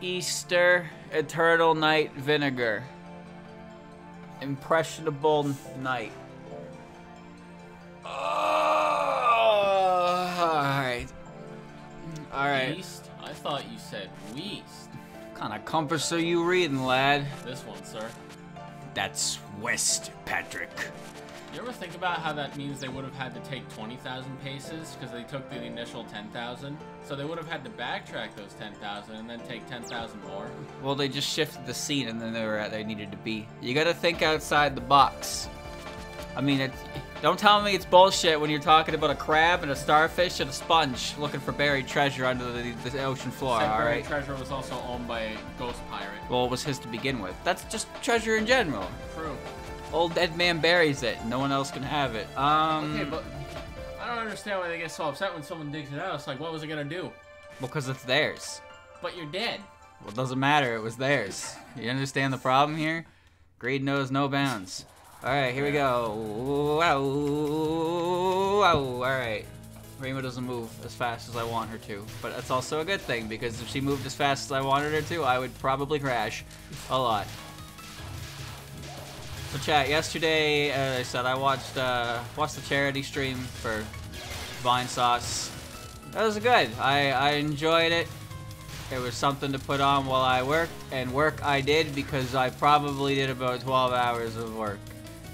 Easter Eternal Night Vinegar. Impressionable night. Alright. Alright. East? I thought you said west. What kind of compass are you reading, lad? This one, sir. That's west, Patrick. You ever think about how that means they would have had to take 20,000 paces because they took the initial 10,000? So they would have had to backtrack those 10,000 and then take 10,000 more. Well, they just shifted the scene and then they were at they needed to be. You gotta think outside the box. I mean, don't tell me it's bullshit when you're talking about a crab and a starfish and a sponge looking for buried treasure under the ocean floor, alright? Buried treasure was also owned by a ghost pirate. Well, it was his to begin with. That's just treasure in general. True. Old dead man buries it. No one else can have it. Okay, but I don't understand why they get so upset when someone digs it out. It's like, what was it gonna do? Because it's theirs. But you're dead. Well, it doesn't matter. It was theirs. You understand the problem here? Greed knows no bounds. Alright, here we go. Wow. Wow. Alright. Rima doesn't move as fast as I want her to. But that's also a good thing, because if she moved as fast as I wanted her to, I would probably crash a lot. So chat, yesterday, as I said, I watched the charity stream for Vine Sauce. That was good. I enjoyed it. It was something to put on while I worked, and work I did because I probably did about 12 hours of work.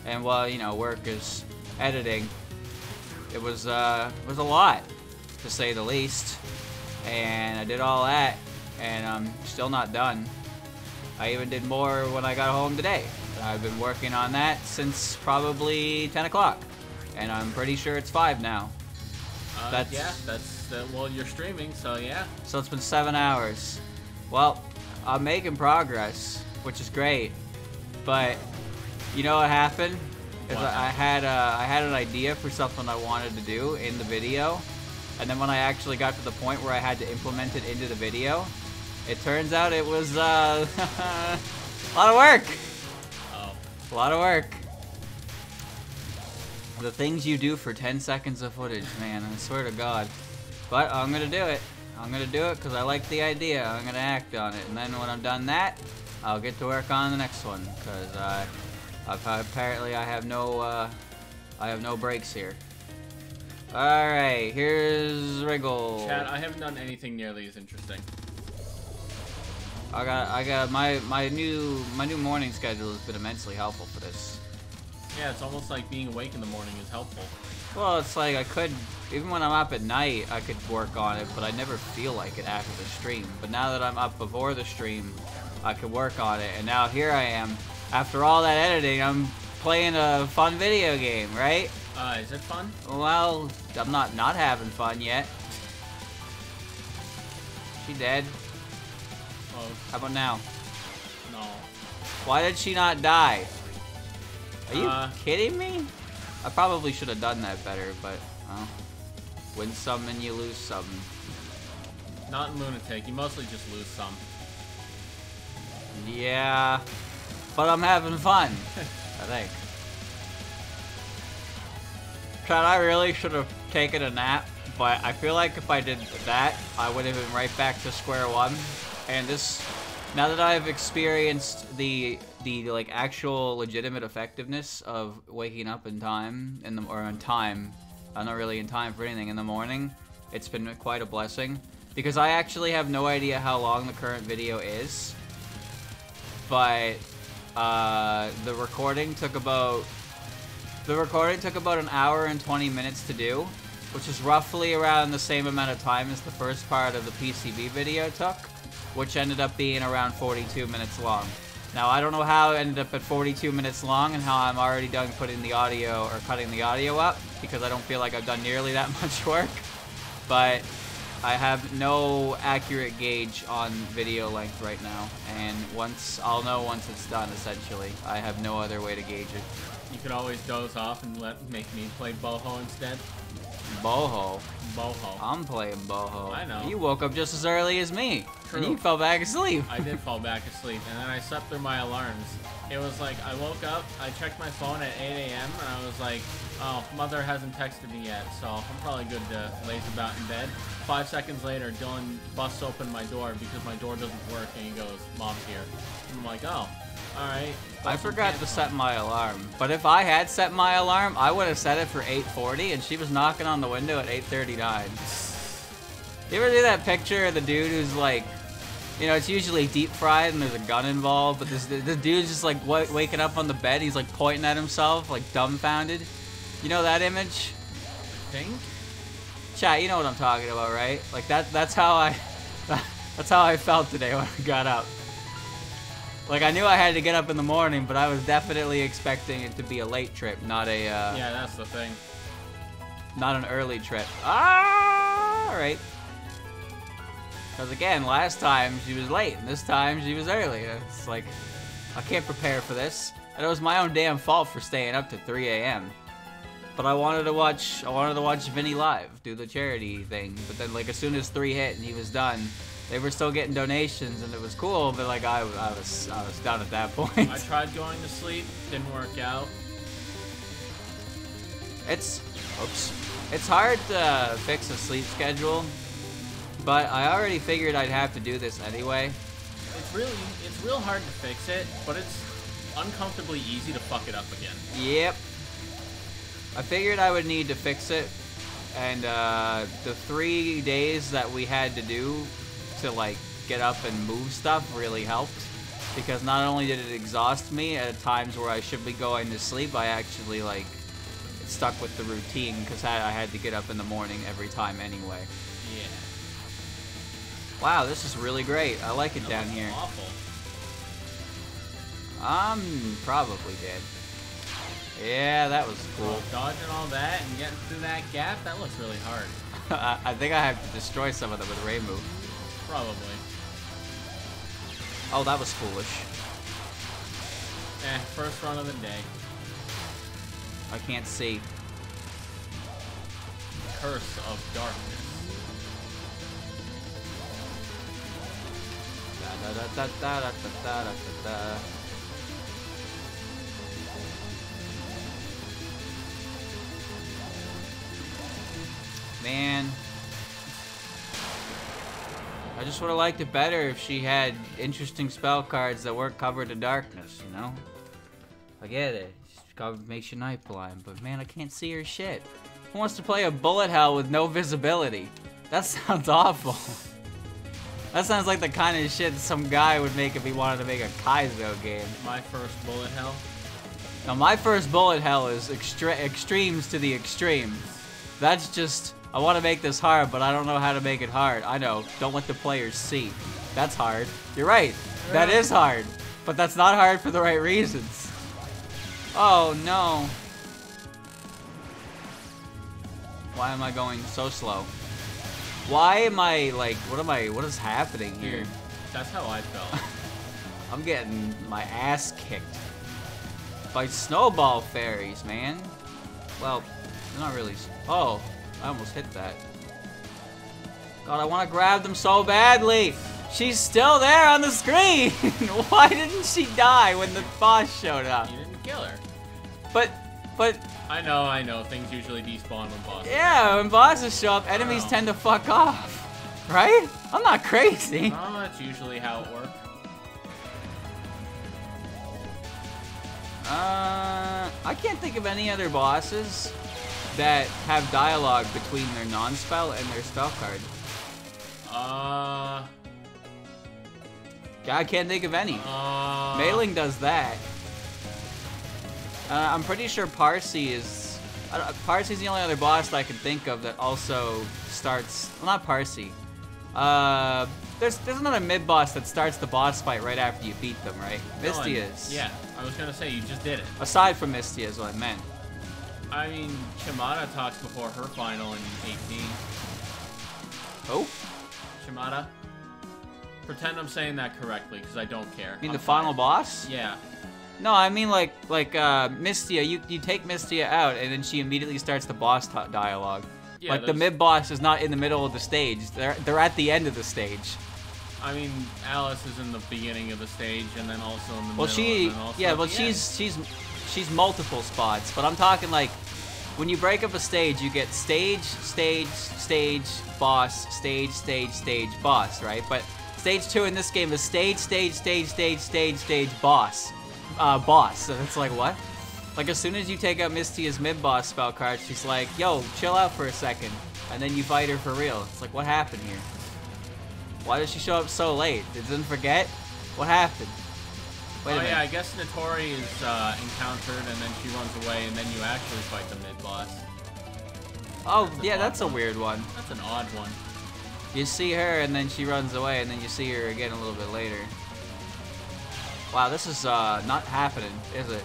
And while, you know, work is editing, it was a lot, to say the least. And I did all that, and I'm still not done. I even did more when I got home today. I've been working on that since probably 10 o'clock, and I'm pretty sure it's 5 now. Well, you're streaming, so yeah. So it's been 7 hours. Well, I'm making progress, which is great, but you know what happened? Is I had an idea for something I wanted to do in the video, and then when I actually got to the point where I had to implement it into the video, it turns out it was a lot of work. A lot of work. The things you do for 10 seconds of footage, man, I swear to God. But I'm gonna do it. I'm gonna do it because I like the idea. I'm gonna act on it. And then when I'm done that, I'll get to work on the next one. Because apparently I have no breaks here. Alright, here's Wriggle. Chad, I haven't done anything nearly as interesting. I got my new morning schedule has been immensely helpful for this. Yeah, it's almost like being awake in the morning is helpful. Well, it's like I could, even when I'm up at night, I could work on it, but I never feel like it after the stream. But now that I'm up before the stream, I could work on it. And now here I am, after all that editing, I'm playing a fun video game, right? Is it fun? Well, I'm not having fun yet. She dead. Oh. How about now? No. Why did she not die? Are you kidding me? I probably should have done that better, but, well, win some and you lose some. Not in Lunatic, you mostly just lose some. Yeah, but I'm having fun, I think. Chad, I really should have taken a nap, but I feel like if I did that, I would have been right back to square one. And this, now that I've experienced the like actual legitimate effectiveness of waking up in time, or on time, I'm not really in time for anything in the morning, it's been quite a blessing. Because I actually have no idea how long the current video is, but the recording took about an hour and 20 minutes to do, which is roughly around the same amount of time as the first part of the PCB video took, which ended up being around 42 minutes long. Now, I don't know how it ended up at 42 minutes long and how I'm already done putting the audio or cutting the audio up, because I don't feel like I've done nearly that much work, but I have no accurate gauge on video length right now, and I'll know once it's done, essentially. I have no other way to gauge it. You could always doze off and make me play boho instead. Boho? Boho. I'm playing Boho. I know. You woke up just as early as me. True. And you fell back asleep. I did fall back asleep, and then I slept through my alarms. It was like, I woke up, I checked my phone at 8 a.m., and I was like, oh, mother hasn't texted me yet, so I'm probably good to laze about in bed. 5 seconds later, Dylan busts open my door because my door doesn't work, and he goes, Mom's here. And I'm like, oh, alright. I forgot to set my alarm, but if I had set my alarm, I would have set it for 8:40, and she was knocking on the window at 8:39. You ever see that picture of the dude who's like, you know, it's usually deep fried and there's a gun involved, but this dude's just like waking up on the bed, he's like pointing at himself, like dumbfounded. You know that image? Think? Chat, you know what I'm talking about, right? Like that's how I felt today when I got up. Like, I knew I had to get up in the morning, but I was definitely expecting it to be a late trip, not a, yeah, that's the thing. Not an early trip. Alright. Because, again, last time she was late, and this time she was early. It's like, I can't prepare for this. And it was my own damn fault for staying up to 3 a.m. But I wanted to watch Vinny live, do the charity thing. But then, like, as soon as 3 hit and he was done, they were still getting donations, and it was cool, but like I was done at that point. I tried going to sleep, didn't work out. It's hard to fix a sleep schedule, but I already figured I'd have to do this anyway. It's real hard to fix it, but it's uncomfortably easy to fuck it up again. Yep. I figured I would need to fix it, and the 3 days that we had to do to like get up and move stuff really helped, because not only did it exhaust me at times where I should be going to sleep, I actually like stuck with the routine because I had to get up in the morning every time anyway. Yeah. Wow, this is really great. I like it down here. Awful. I'm probably dead. Yeah, that was cool. Well, dodging all that and getting through that gap, that looks really hard. I think I have to destroy some of them with Ray move. Probably. Oh, that was foolish. First run of the day. I can't see. Curse of darkness. Da da da da da da da da da. Man, I just would have liked it better if she had interesting spell cards that weren't covered in darkness, you know? I get it. Makes you night blind, but man, I can't see her shit. Who wants to play a bullet hell with no visibility? That sounds awful. That sounds like the kind of shit some guy would make if he wanted to make a Kaizo game. My first bullet hell? Now, my first bullet hell is extremes to the extreme. That's just, I want to make this hard, but I don't know how to make it hard. I know, don't let the players see. That's hard. You're right, that is hard. But that's not hard for the right reasons. Oh no. Why am I going so slow? Why am I like, what is happening here? Dude, that's how I felt. I'm getting my ass kicked by snowball fairies, man. Well, they're not really, oh, I almost hit that. God, I want to grab them so badly. She's still there on the screen. Why didn't she die when the boss showed up? You didn't kill her. But. I know. Things usually despawn when bosses. Yeah, when bosses show up, enemies tend to fuck off. Right? I'm not crazy. No, that's usually how it works. I can't think of any other bosses that have dialogue between their non-spell and their spell card. Yeah, I can't think of any. Mailing does that. I'm pretty sure Parsi is... Parsi's the only other boss that I can think of that also starts... Well, not Parsi. There's another mid-boss that starts the boss fight right after you beat them, right? Mystia's. Yeah, I was gonna say, you just did it. Aside from Mystia is what I meant. I mean, Shimada talks before her final in 18. Oh? Shimada? Pretend I'm saying that correctly, because I don't care. You mean the final boss? Yeah. No, I mean like Mystia. You take Mystia out, and then she immediately starts the boss dialogue. Yeah, like the mid-boss is not in the middle of the stage. They're at the end of the stage. I mean, Alice is in the beginning of the stage, and then also in the Well, middle. And then also yeah, at well, the end. she's multiple spots, but I'm talking like when you break up a stage, you get stage, stage, stage, boss, stage, stage, stage, boss, right? But stage 2 in this game is stage, stage, stage, stage, stage, stage, boss, boss. So it's like what? Like as soon as you take out Mistia's mid-boss spell card, she's like, "Yo, chill out for a second," and then you fight her for real. It's like, what happened here? Why did she show up so late? Didn't forget? What happened? Wait a minute. Yeah, I guess Notori is encountered, and then she runs away, and then you actually fight the mid-boss. Oh, yeah, that's a weird one. That's an odd one. You see her, and then she runs away, and then you see her again a little bit later. Wow, this is not happening, is it?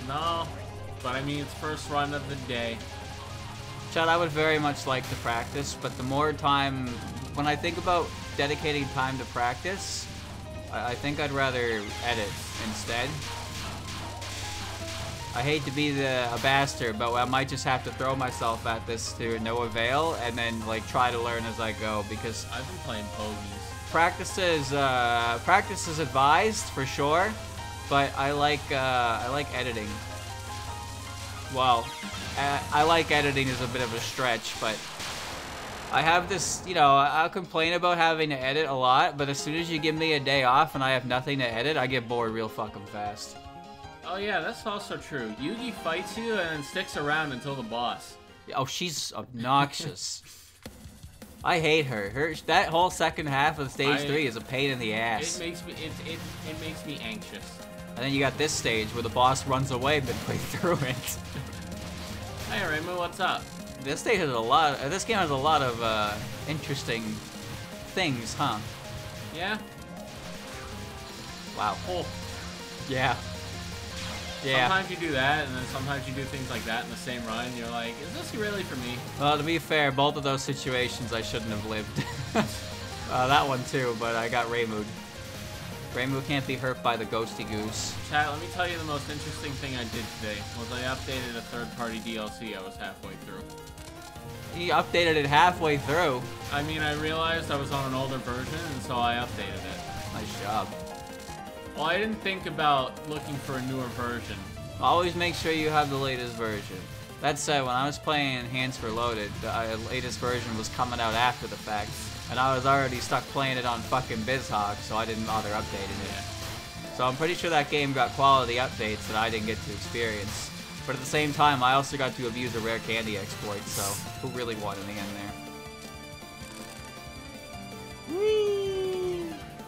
No, but I mean, it's first run of the day. Chad, I would very much like to practice, but the more time... When I think about dedicating time to practice, I think I'd rather edit instead. I hate to be a bastard, but I might just have to throw myself at this to no avail, and then like try to learn as I go, because I've been playing pogies. practice is advised for sure, but I like editing. Well, I like editing is a bit of a stretch, but I have this, you know, I'll complain about having to edit a lot, but as soon as you give me a day off and I have nothing to edit, I get bored real fucking fast. Oh yeah, that's also true. Yugi fights you and then sticks around until the boss. Oh, she's obnoxious. I hate her. That whole second half of stage 3 is a pain in the ass. It makes me anxious. And then you got this stage where the boss runs away midway through it. Hey Raymond, what's up? This stage has a lot. This game has a lot of interesting things, huh? Yeah. Wow. Oh. Yeah. Yeah. Sometimes you do that, and then sometimes you do things like that in the same run, and you're like, is this really for me? Well, to be fair, both of those situations I shouldn't have lived. That one too, but I got Raymood. Raymood can't be hurt by the ghosty goose. Chat, let me tell you the most interesting thing I did today was I updated a third-party DLC I was halfway through. He updated it halfway through. I mean, I realized I was on an older version, and so I updated it. Nice job. Well, I didn't think about looking for a newer version. Always make sure you have the latest version. That said, when I was playing Enhanced Reloaded, the latest version was coming out after the fact, and I was already stuck playing it on fucking BizHog, so I didn't bother updating it. Yeah. So I'm pretty sure that game got quality updates that I didn't get to experience. But at the same time, I also got to abuse a rare candy exploit, so who really won in the end there? Whee!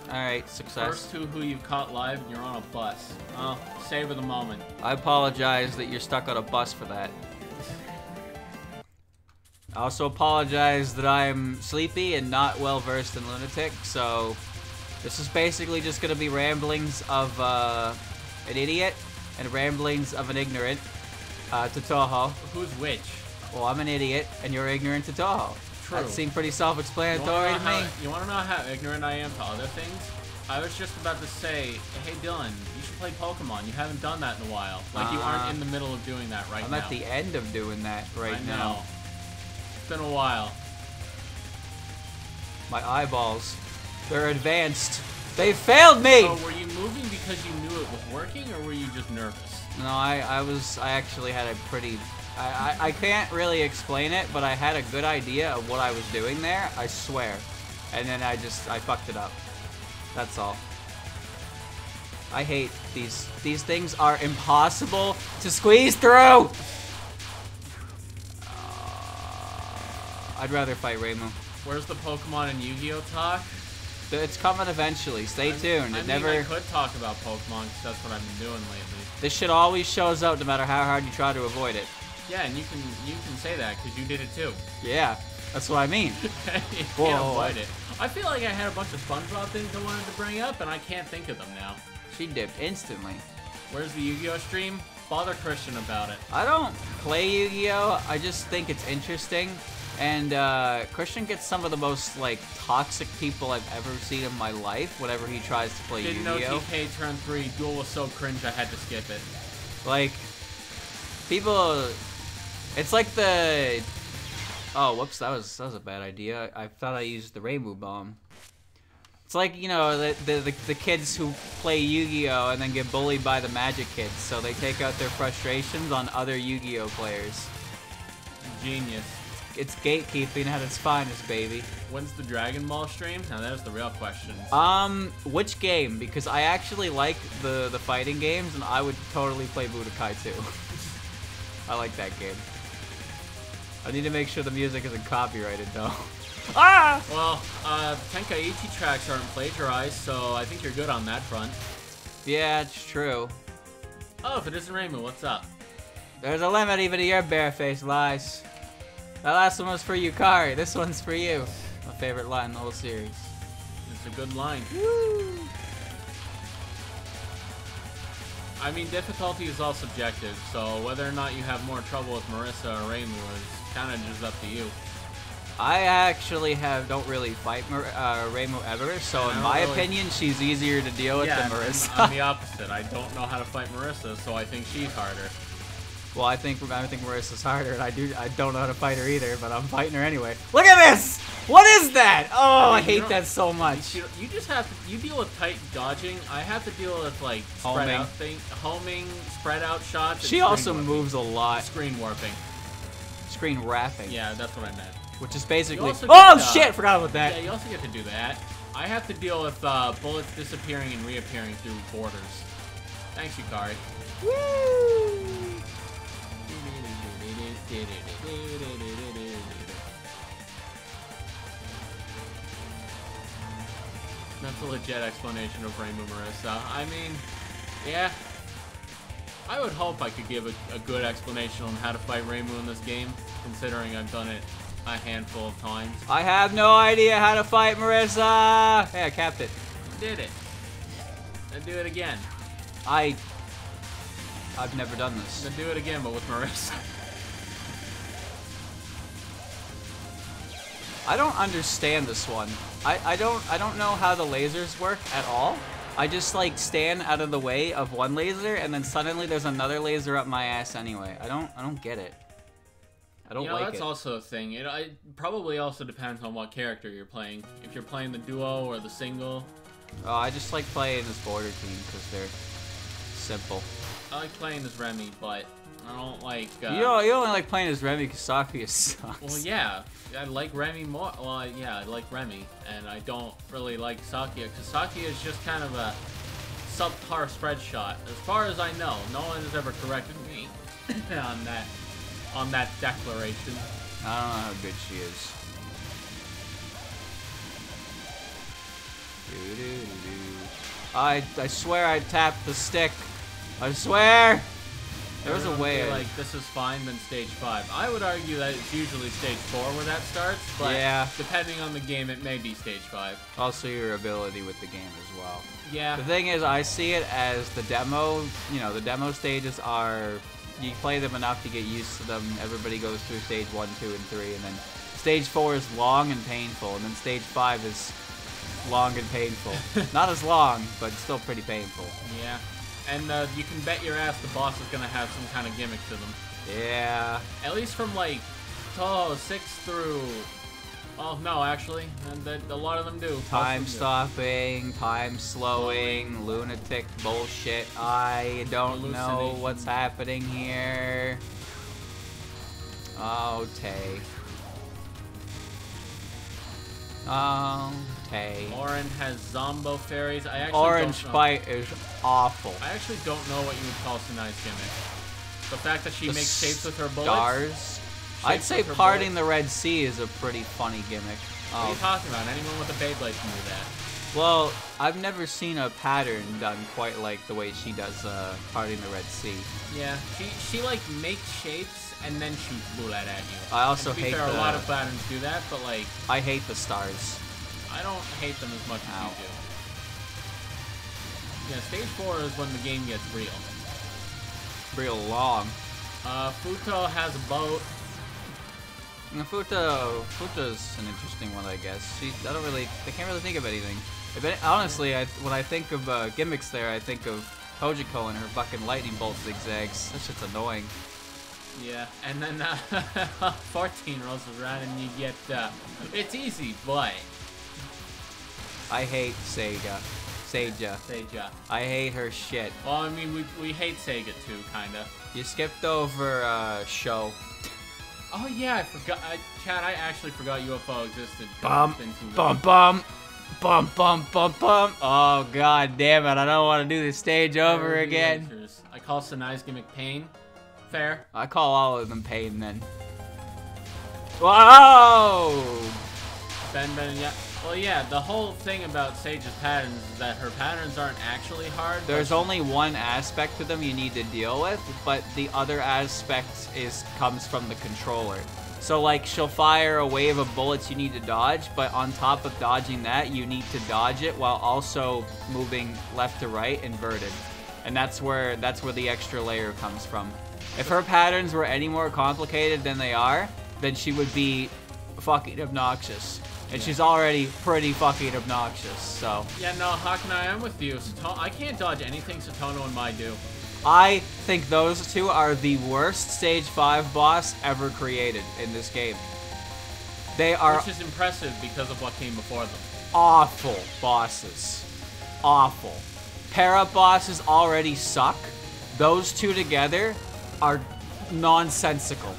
Alright, success. First Touhou you've caught live and you're on a bus. Oh, savor the moment. I apologize that you're stuck on a bus for that. I also apologize that I'm sleepy and not well versed in Lunatic, so this is basically just gonna be ramblings of an idiot and ramblings of an ignorant to Touhou. Who's which? Well, I'm an idiot and you're ignorant to Touhou. True. That seemed pretty self-explanatory to me. You wanna know how ignorant I am to other things? I was just about to say, hey Dylan, you should play Pokemon. You haven't done that in a while. Like you aren't in the middle of doing that right now. I'm at the end of doing that right I know. now. It's been a while. My eyeballs, they're advanced. They failed me! So were you moving because you knew it was working, or were you just nervous? No, I actually had a pretty... I can't really explain it, but I had a good idea of what I was doing there, I swear. And then I fucked it up. That's all. I hate these things are impossible to squeeze through! I'd rather fight Reimu. Where's the Pokemon and Yu-Gi-Oh talk? It's coming eventually. Stay tuned. I could talk about Pokemon because that's what I've been doing lately. This shit always shows up no matter how hard you try to avoid it. Yeah, and you can say that because you did it too. Yeah, that's what I mean. You can't avoid it. I feel like I had a bunch of SpongeBob things I wanted to bring up, and I can't think of them now. She dipped instantly. Where's the Yu-Gi-Oh stream? Bother Christian about it. I don't play Yu-Gi-Oh! I just think it's interesting. And Christian gets some of the most like toxic people I've ever seen in my life whenever he tries to play Yu-Gi-Oh! Didn't know TK turn 3. Duel was so cringe I had to skip it. Like, people... It's like the Oh, whoops, that was a bad idea. I thought I used the Rainbow Bomb. It's like, you know, the kids who play Yu-Gi-Oh! And then get bullied by the Magic kids, so they take out their frustrations on other Yu-Gi-Oh! Players. Genius. It's gatekeeping at its finest, baby. When's the Dragon Ball stream? Now there's the real question. Which game? Because I actually like the fighting games, and I would totally play Budokai 2. I like that game. I need to make sure the music isn't copyrighted, though. Ah! Well, Tenkaichi tracks aren't plagiarized, so I think you're good on that front. Yeah, it's true. Oh, if it isn't Raymond, what's up? There's a limit even to your barefaced lies. That last one was for you, Kari. This one's for you. My favorite line in the whole series. It's a good line. Woo! I mean, difficulty is all subjective, so whether or not you have more trouble with Marissa or Reimu is kind of just up to you. I actually don't really fight Reimu ever, so in my opinion, she's easier to deal with than Marissa. I'm the opposite. I don't know how to fight Marissa, so I think she's harder. Well, I think Marissa's harder, and I don't know how to fight her either, but I'm fighting her anyway. Look at this! What is that? Oh, I hate that so much. You just have to, you deal with tight dodging. I have to deal with like spread out homing, spread out shots. She also moves a lot. Screen warping. Screen wrapping. Yeah, that's what I meant. Which is basically. Oh shit! Forgot about that. Yeah, you also get to do that. I have to deal with bullets disappearing and reappearing through borders. Thanks, Yukari. Woo! That's a legit explanation of Reimu Marissa. I mean, yeah. I would hope I could give a good explanation on how to fight Reimu in this game, considering I've done it a handful of times. I have no idea how to fight Marissa! Hey, I capped it. You did it. Then do it again. I've never done this. Then do it again, but with Marissa. I don't understand this one. I don't know how the lasers work at all. I just like stand out of the way of one laser and then suddenly there's another laser up my ass anyway. I don't get it. I don't like it. That's also a thing. It probably also depends on what character you're playing. If you're playing the duo or the single. Oh, I just like playing this border team because they're simple. I like playing as Remy, but I don't like... you only like playing as Remy because Sakuya sucks. Well, yeah. I like Remy more. Well, yeah, I like Remy. And I don't really like Sakuya because Sakuya is just kind of a subpar spread shot. As far as I know, no one has ever corrected me on that declaration. I don't know how good she is. I swear I tapped the stick. I swear! There was a way. Like, this is fine, then stage 5. I would argue that it's usually stage 4 where that starts, but yeah, depending on the game, it may be stage 5. Also your ability with the game as well. Yeah. The thing is, I see it as the demo, the demo stages are, you play them enough to get used to them, everybody goes through stage 1, 2, and 3, and then stage 4 is long and painful, and then stage 5 is long and painful. Not as long, but still pretty painful. Yeah. And you can bet your ass the boss is going to have some kind of gimmick to them. Yeah. At least from, like, Touhou 6 through... Oh, no, actually. A lot of them do. Time stopping, time slowing, lunatic bullshit. I don't know what's happening here. Oh, Tay. Oh, Tay. Orange has Zombo fairies. I actually Orange fight is awful. I actually don't know what you would call Tsunai's gimmick. The fact that she makes shapes with her bullets. Stars. I'd say parting the Red Sea is a pretty funny gimmick. What are you talking about? Anyone with a Beyblade can do that. Well, I've never seen a pattern done quite like the way she does parting the Red Sea. Yeah, she like makes shapes and then shoots bullet at you. I also hate a lot of patterns do that, but like... I hate the stars. I don't hate them as much as you do. Yeah, stage 4 is when the game gets real. Real long. Futo has a boat. Futa's an interesting one, I guess. I can't really think of anything. Honestly, when I think of gimmicks there, I think of Hojiko and her fucking lightning bolt zigzags. That shit's annoying. Yeah, and then 14 rolls around and you get, it's easy, but... I hate Sega. Sega. I hate her shit. Well, I mean, we hate Sega too, kinda. You skipped over, Show. Oh yeah, I forgot. Chad, I actually forgot UFO existed. Bum, bum, bum. Bum, bum, bum, bum. Oh, god damn it. I don't want to do this stage over again. I call Sanai's gimmick Pain. Fair. I call all of them Pain, then. Whoa! Ben, yeah. Well, yeah, the whole thing about Sage's patterns is that her patterns aren't actually hard. There's only one aspect to them you need to deal with, but the other aspect comes from the controller. So, like, she'll fire a wave of bullets you need to dodge, but on top of dodging that, you need to dodge it while also moving left to right, inverted. And that's where the extra layer comes from. If her patterns were any more complicated than they are, then she would be fucking obnoxious. And she's already pretty fucking obnoxious, so... Yeah, no, Hakanai, I'm with you. I can't dodge anything Satono and Mai do. I think those two are the worst Stage 5 boss ever created in this game. They are... Which is impressive because of what came before them. Awful bosses. Awful. Para bosses already suck. Those two together are nonsensical.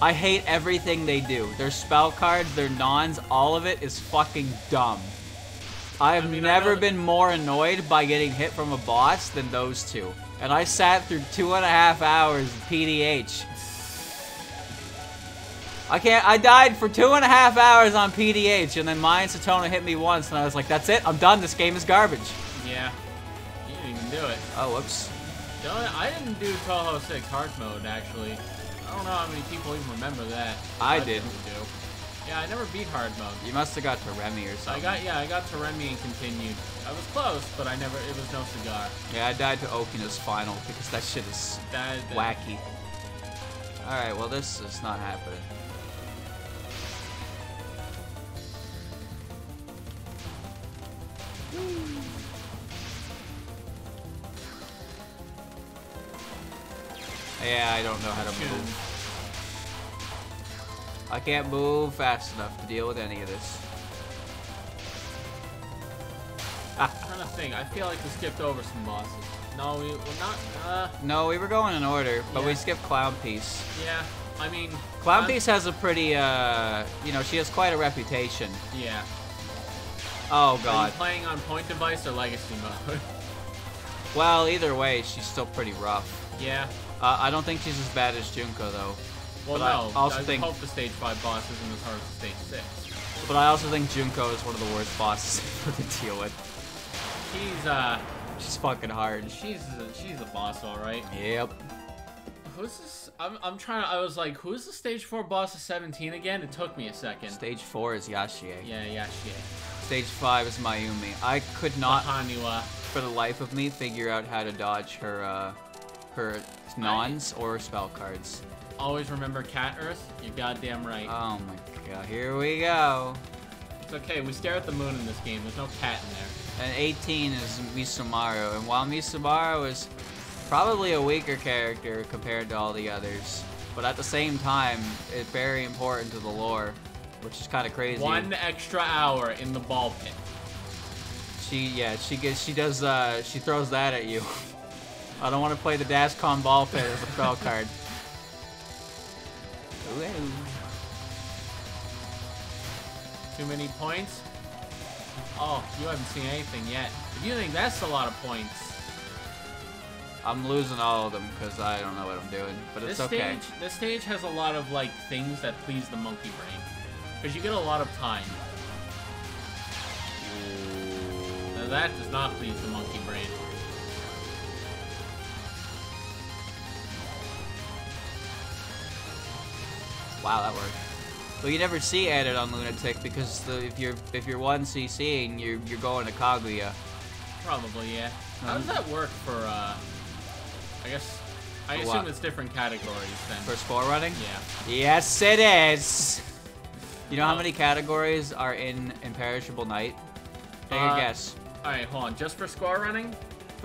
I hate everything they do. Their spell cards, their nons, all of it is fucking dumb. I have never been more annoyed by getting hit from a boss than those two. And I sat through 2.5 hours of PDH. I died for 2.5 hours on PDH, and then Mai and Satono hit me once, and I was like, that's it, I'm done, this game is garbage. Yeah. You didn't even do it. Oh, whoops. I didn't do Touhou 6 hard mode, actually. I don't know how many people even remember that. I did. Yeah, I never beat hard mode. You must have got to Remy or something. I got to Remy and continued. I was close, but it was no cigar. Yeah, I died to Okina's final because that shit is wacky. Alright, well this is not happening. Yeah, I don't know how to move. I can't move fast enough to deal with any of this. I'm trying to think. I feel like we skipped over some bosses. No, we're not. No, we were going in order, but yeah. We skipped Clown Piece. Yeah, I mean... Clown Piece has a pretty, you know, she has quite a reputation. Yeah. Oh, God. Are you playing on point device or legacy mode? Well, either way, she's still pretty rough. Yeah. I don't think she's as bad as Junko, though. Well, but no. I hope the Stage 5 boss isn't as hard as Stage 6. But I also think Junko is one of the worst bosses ever to deal with. She's fucking hard. She's a boss, all right. Yep. Who's this? I was like, who's the Stage 4 boss of 17 again? It took me a second. Stage 4 is Yashie. Yeah, Yashie. Stage 5 is Mayumi. I could not, Haniwa. for the life of me, figure out how to dodge her nons or spell cards. Always remember Cat Earth. You're goddamn right. Oh my god, here we go. It's okay, we stare at the moon in this game. There's no cat in there. And 18 is Misumaru, and while Misumaru is probably a weaker character compared to all the others, but at the same time, it's very important to the lore, which is kind of crazy. 1 extra hour in the ball pit. She throws that at you. I don't want to play the Dascon ball pit as a spell card. Ooh. Too many points? Oh, you haven't seen anything yet. If you think that's a lot of points... I'm losing all of them because I don't know what I'm doing, but it's okay. This stage has a lot of, like, things that please the monkey brain. Because you get a lot of time. Now that does not please the monkey brain. Wow, that worked. Well, you never see edit on Lunatic because if you're 1 CCing, you're going to Kaguya. Probably, yeah. How does that work for I assume it's different categories then. For score running? Yeah. Yes, it is. You know how many categories are in Imperishable Night? Take a guess. All right, hold on. Just for score running?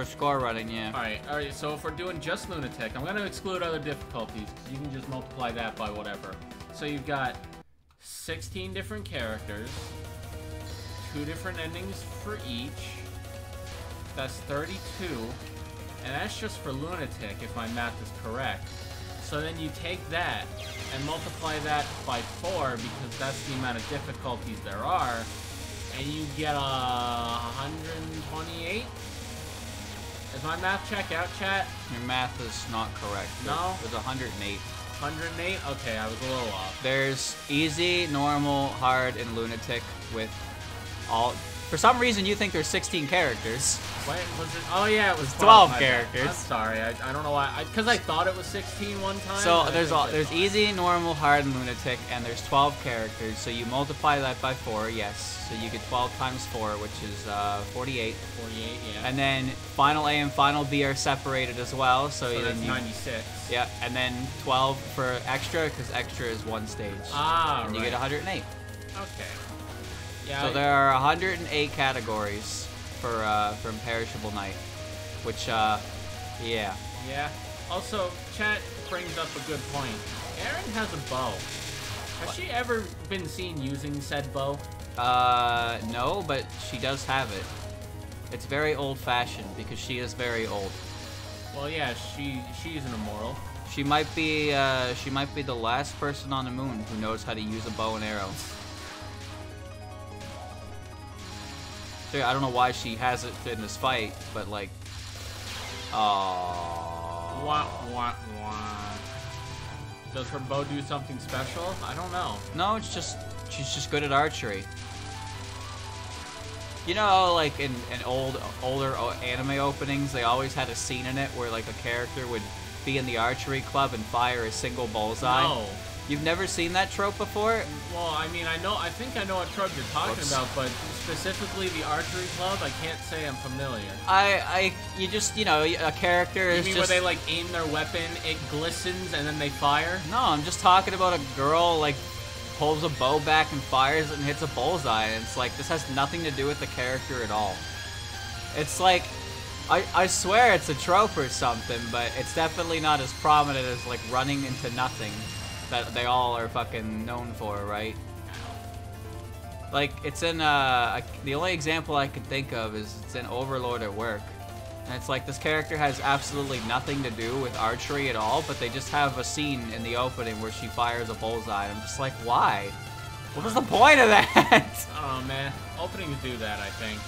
For score running, yeah. Alright, so if we're doing just Lunatic, I'm gonna exclude other difficulties. You can just multiply that by whatever. So you've got 16 different characters, 2 different endings for each. That's 32, and that's just for Lunatic, if my math is correct. So then you take that and multiply that by 4, because that's the amount of difficulties there are, and you get 128? Is my math check out, chat? Your math is not correct. No? There's 108. 108? Okay, I was a little off. There's easy, normal, hard, and lunatic with all... For some reason, you think there's 16 characters. Wait, was it? Oh yeah, it was 12 characters. I'm sorry, I don't know why. Because I thought it was 16 one time. So there's easy, normal, hard, and lunatic, and there's 12 characters. So you multiply that by 4, yes. So you get 12 times 4, which is 48. 48, yeah. And then final A and final B are separated as well. So that's 96. Yeah, and then 12 for extra, because extra is 1 stage. Ah, and you get 108. Okay. Yeah, So there are 108 categories for Imperishable Night, which, yeah. Yeah. Also, chat brings up a good point. Aaron has a bow. Has she ever been seen using said bow? No, but she does have it. It's very old-fashioned because she is very old. Well, yeah, she's an immoral. She might be the last person on the moon who knows how to use a bow and arrow. I don't know why she has it in this fight, but like, Wah, wah, wah. Does her bow do something special? I don't know. No, it's just she's just good at archery. You know, like in older anime openings, they always had a scene in it where like a character would be in the archery club and fire a single bullseye. No. You've never seen that trope before? Well, I mean, I think I know what trope you're talking about, but specifically the archery club, I can't say I'm familiar. You just, you know, a character is You mean just... where they, like, aim their weapon, it glistens, and then they fire? No, I'm just talking about a girl, like, pulls a bow back and fires it and hits a bullseye, and it's like, this has nothing to do with the character at all. It's like, I swear it's a trope or something, but it's definitely not as prominent as, like, running into nothing that they all are fucking known for, right? Like, it's in, the only example I can think of is it's in Overlord at work. And it's like, this character has absolutely nothing to do with archery at all, but they just have a scene in the opening where she fires a bullseye. I'm just like, why? What was the point of that? Oh, man. Openings do that, I think.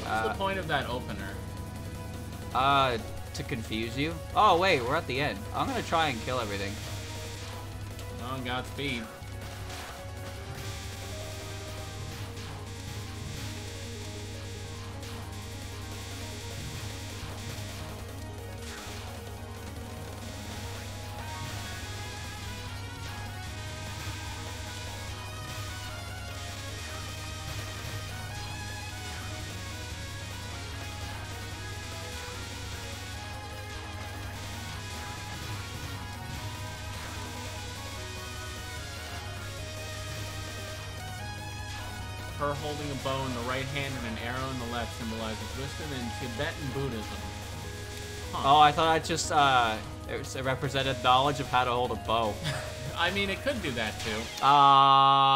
What's the point of that opener? To confuse you. Oh, wait, we're at the end. I'm gonna try and kill everything. Oh, Godspeed. Her holding a bow in the right hand and an arrow in the left symbolizes wisdom in Tibetan Buddhism. Huh. Oh, I thought that just, it represented knowledge of how to hold a bow. I mean, it could do that too. I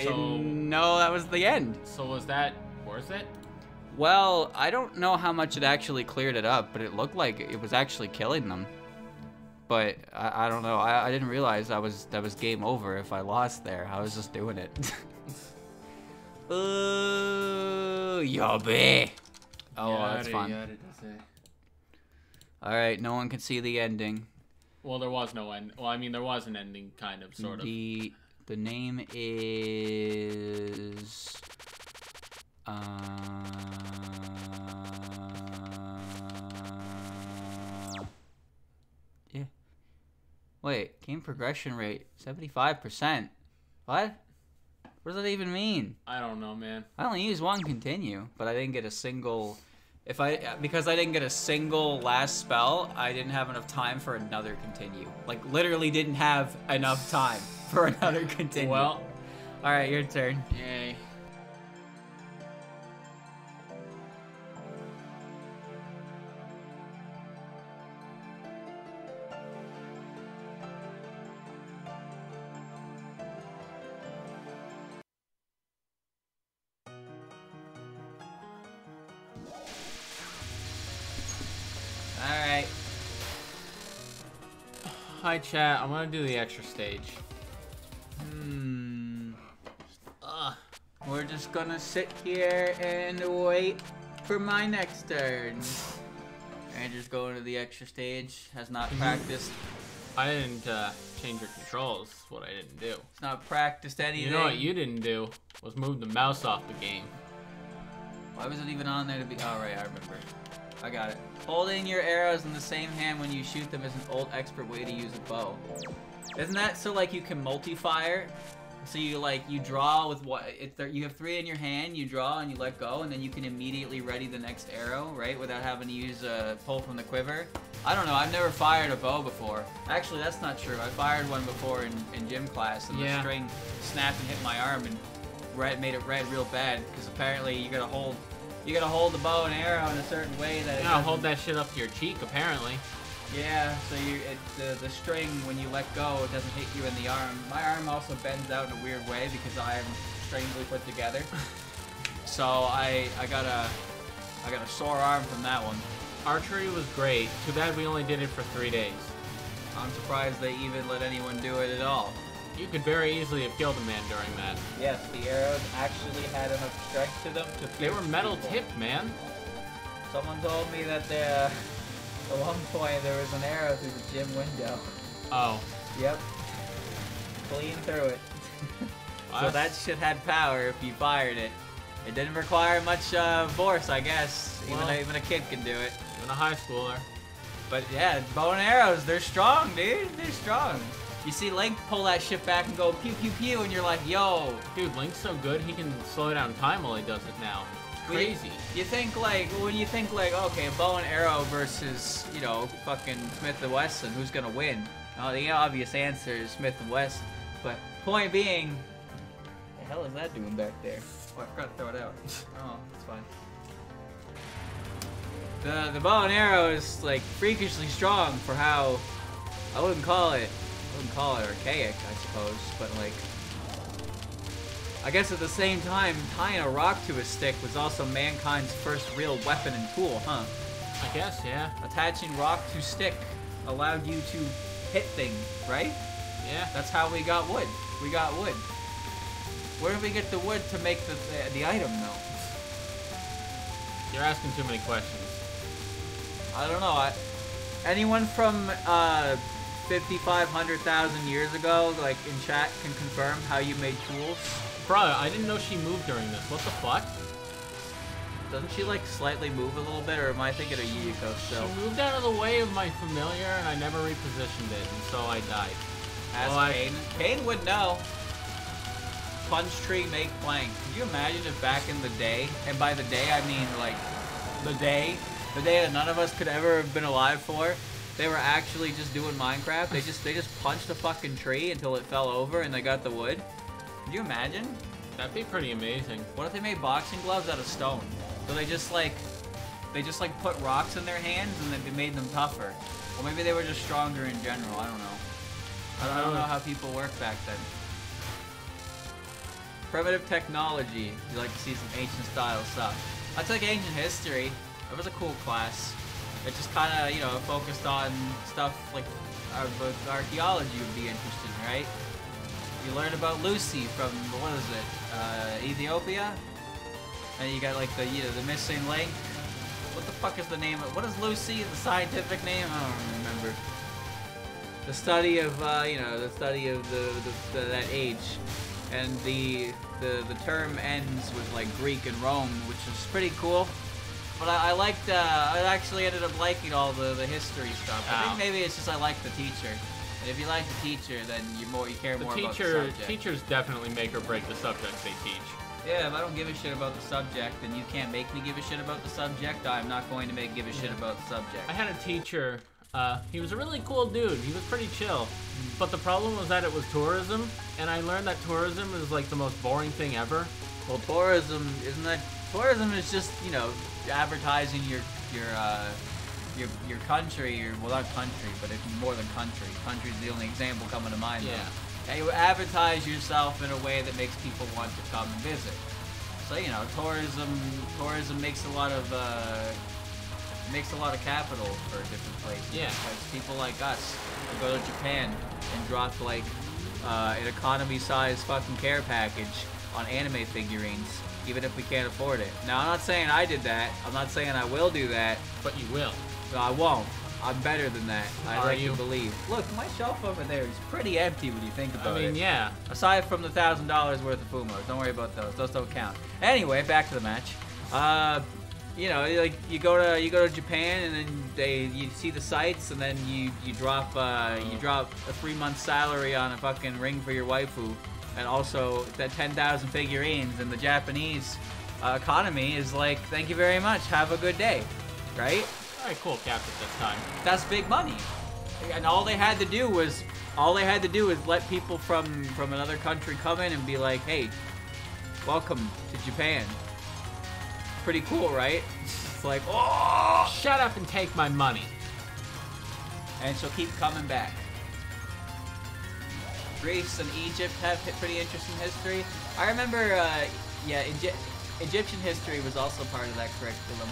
didn't know that was the end. So was that worth it? Well, I don't know how much it actually cleared it up, but it looked like it was actually killing them. But I don't know. I didn't realize that was game over if I lost there. I was just doing it. Yobby. Oh, that's fun. All right, no one can see the ending. Well, there was no end. Well, I mean, there was an ending, kind of, sort of. The name is yeah. Wait, game progression rate 75%. What? What does that even mean? I don't know, man. I only used one continue, but I didn't get a single. Because I didn't get a single last spell, I didn't have enough time for another continue. Like, literally didn't have enough time for another continue. Well, all right, your turn. Yay. Hi, chat. I'm gonna do the extra stage. We're just gonna sit here and wait for my next turn. Andrew's going to the extra stage. Has not practiced. I didn't change your controls. That's what I didn't do. It's not practiced anything. You know what you didn't do was move the mouse off the game. Why was it even on there to be? Oh, right, I remember. I got it. Holding your arrows in the same hand when you shoot them is an old expert way to use a bow. Isn't that so like you can multi-fire? So you draw with what? You have 3 in your hand, you draw and you let go, and then you can immediately ready the next arrow, right? Without having to use a pull from the quiver. I don't know, I've never fired a bow before. Actually, that's not true. I fired one before in gym class, and the string snapped and hit my arm and made it red real bad, because apparently you gotta hold the bow and arrow in a certain way that you gotta hold that shit up to your cheek, apparently. Yeah, so the string, when you let go, it doesn't hit you in the arm. My arm also bends out in a weird way because I am strangely put together. So I got a sore arm from that one. Archery was great. Too bad we only did it for 3 days. I'm surprised they even let anyone do it at all. You could very easily have killed a man during that. Yes, the arrows actually had enough strength to them to. They were metal tipped, man. Someone told me that at one point there was an arrow through the gym window. Oh. Yep. Clean through it. So that shit had power if you fired it. It didn't require much force, I guess. Well, even a kid can do it. Even a high schooler. But yeah, bow and arrows, they're strong, dude. They're strong. You see Link pull that shit back and go pew pew pew, and you're like, yo. Dude, Link's so good, he can slow down time while he does it now. Crazy. You think when you think okay, bow and arrow versus, fucking Smith & Wesson, who's gonna win? The obvious answer is Smith & Wesson. But point being, what the hell is that doing back there? Oh, I forgot to throw it out. Oh, it's fine. The bow and arrow is like freakishly strong for how I wouldn't call it archaic, I suppose, but like I guess at the same time, tying a rock to a stick was also mankind's first real weapon and tool, huh? I guess, yeah. Attaching rock to stick allowed you to hit things, right? Yeah. That's how we got wood. We got wood. Where did we get the wood to make the item, though? You're asking too many questions. I don't know. Anyone from 5,500,000 years ago, like in chat, can confirm how you made tools? Bro, I didn't know she moved during this. What the fuck? Doesn't she like slightly move a little bit, or am I thinking of Yuyiko still? She moved out of the way of my familiar, and I never repositioned it, and so I died. Ask Kane. Kane would know. Punch tree, make plank. Could you imagine if back in the day, and by the day I mean like the day that none of us could ever have been alive for, they were actually just doing Minecraft. They just punched a fucking tree until it fell over and they got the wood. Could you imagine? That'd be pretty amazing. What if they made boxing gloves out of stone? So they just like put rocks in their hands and then they made them tougher. Or maybe they were just stronger in general. I don't know. I don't know how people worked back then. Primitive technology. You like to see some ancient style stuff. I took ancient history. It was a cool class. It just kind of, focused on stuff like archaeology would be interesting, right? You learn about Lucy from, what is it, Ethiopia? And you got like the missing link. What the fuck is the name of, what is Lucy, the scientific name? I don't remember. The study of, the study of that age. And the term ends with like Greek and Rome, which is pretty cool. But I actually ended up liking all the history stuff. I think maybe it's just I like the teacher. And if you like the teacher, then you care more about the subject. Teachers definitely make or break the subjects they teach. Yeah, if I don't give a shit about the subject, then you can't make me give a shit about the subject. I'm not going to give a shit about the subject. I had a teacher. He was a really cool dude. He was pretty chill. But the problem was that it was tourism, and I learned that tourism is like the most boring thing ever. Well, tourism is just, advertising your country, well, not country, but it's more than country. Country's the only example coming to mind. Yeah. And you advertise yourself in a way that makes people want to come and visit. So tourism makes a lot of capital for different places. Yeah. Because people like us to go to Japan and drop like an economy-sized fucking care package on anime figurines, even if we can't afford it. Now, I'm not saying I did that. I'm not saying I will do that. But you will. No, I won't. I'm better than that. I like you? to believe. Look, my shelf over there is pretty empty when you think about it. I mean, yeah. Aside from the $1,000 worth of Fumos, don't worry about those. Those don't count. Anyway, back to the match. You know, like you go to Japan and then you see the sights and then you drop a 3-month salary on a fucking ring for your waifu, and also that 10,000 figurines, and the Japanese economy is like, thank you very much, have a good day, right? Alright, cool, Captain, this time. That's big money. And all they had to do was let people from another country come in and be like, hey, welcome to Japan. Pretty cool, right? It's like, oh, shut up and take my money. And she'll keep coming back. Greece and Egypt have pretty interesting history. I remember, Egyptian history was also part of that curriculum,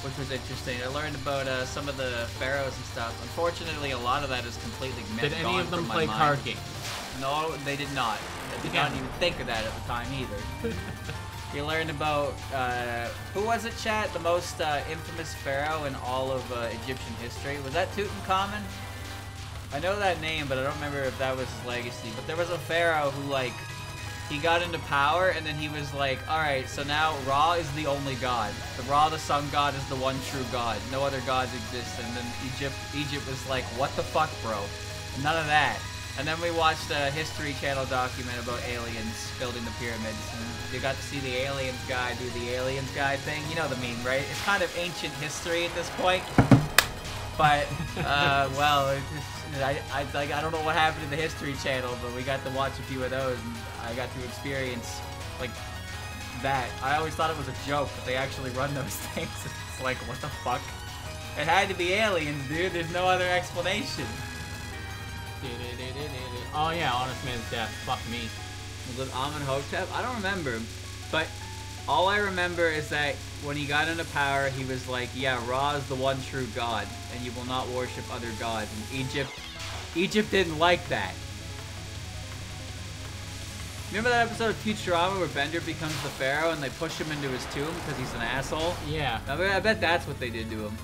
which was interesting. I learned about some of the pharaohs and stuff. Unfortunately, a lot of that is completely gone. Did any of them play mind. card games? No, they did not. They did not even think of that at the time either. You learned about, who was it, chat? The most infamous pharaoh in all of Egyptian history. Was that Tutankhamun? I know that name, but I don't remember if that was his legacy. But there was a pharaoh who, like, he got into power, and then he was like, alright, so now Ra is the only god. The Ra, the sun god, is the one true god. No other gods exist. And then Egypt was like, what the fuck, bro? None of that. And then we watched a History Channel document about aliens building the pyramids. And you got to see the aliens guy do the aliens guy thing. You know the meme, right? It's kind of ancient history at this point. But, well, I don't know what happened in the History Channel, but we got to watch a few of those, and I got to experience, like, that. I always thought it was a joke, but they actually run those things. It's like, what the fuck? It had to be aliens, dude. There's no other explanation. Oh yeah, Honest Man's Death. Fuck me. Was it Amenhotep? I don't remember, but all I remember is that when he got into power, he was like, yeah, Ra is the one true god, and you will not worship other gods. And Egypt didn't like that. Remember that episode of Futurama where Bender becomes the pharaoh and they push him into his tomb because he's an asshole? Yeah. I bet that's what they did to him.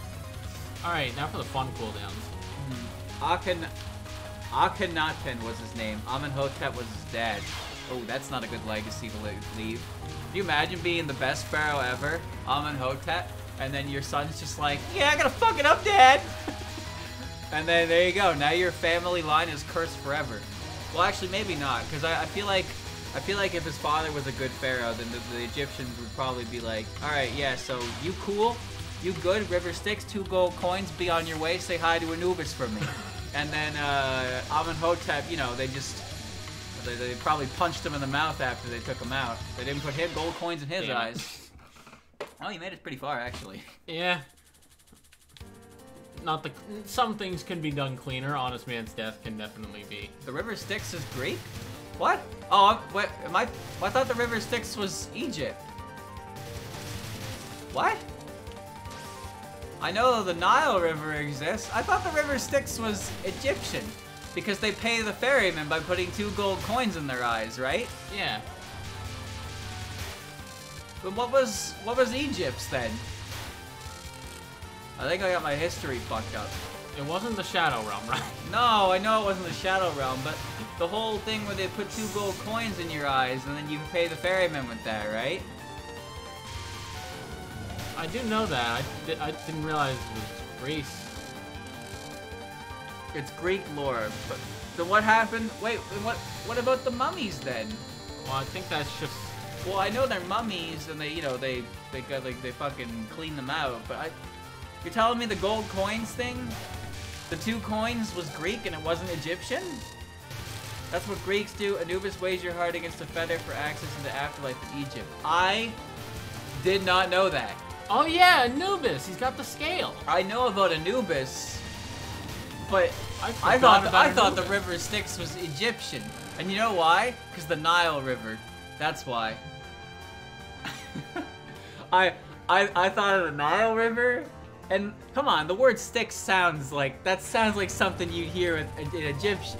Alright, now for the fun cooldowns. Akhenaten was his name. Amenhotep was his dad. Oh, that's not a good legacy to leave. Can you imagine being the best pharaoh ever, Amenhotep, and then your son's just like, yeah, I gotta fuck it up, Dad! And then there you go. Now your family line is cursed forever. Well, actually, maybe not, because I feel like if his father was a good pharaoh, then the Egyptians would probably be like, all right, yeah, so you cool, you good, River Styx, 2 gold coins, be on your way, say hi to Anubis for me. And then Amenhotep, you know, they probably punched him in the mouth after they took him out. They didn't put gold coins in his eyes. Oh, you made it pretty far, actually. Yeah. Some things can be done cleaner. Honest Man's Death can definitely be. The River Styx is Greek? What? Oh, wait, I thought the River Styx was Egypt. What? I know the Nile River exists. I thought the River Styx was Egyptian. Because they pay the ferryman by putting 2 gold coins in their eyes, right? Yeah. But what was Egypt's then? I think I got my history fucked up. It wasn't the Shadow Realm, right? No, I know it wasn't the Shadow Realm, but the whole thing where they put 2 gold coins in your eyes and then you pay the ferryman with that, right? I do know that. I didn't realize it was Greece. It's Greek lore, but then what happened? Wait, what about the mummies then? Well, I think that's just. Well, I know they're mummies and they fucking clean them out, but you're telling me the gold coins thing, the 2 coins was Greek and it wasn't Egyptian? That's what Greeks do. Anubis weighs your heart against a feather for access into afterlife in Egypt. I did not know that. Oh yeah, Anubis. He's got the scale. I know about Anubis, but I thought the River Styx was Egyptian. And you know why? Because the Nile River. That's why. I thought of the Nile River And come on, the word Styx sounds like something you'd hear in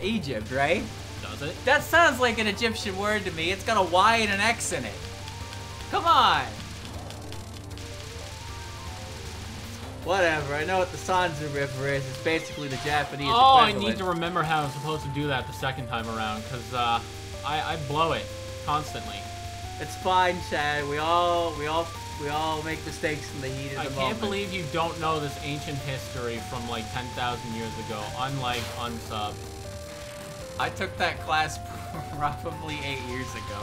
Egypt, right? Does it? That sounds like an Egyptian word to me. It's got a Y and an X in it. Come on. Whatever, I know what the Sanzu River is. It's basically the Japanese I equivalent. need to remember how I'm supposed to do that the second time around, because I blow it constantly. It's fine, Chad. We all make mistakes in the heat of the moment. I can't believe you don't know this ancient history from like 10,000 years ago, unlike Unsub. I took that class probably 8 years ago.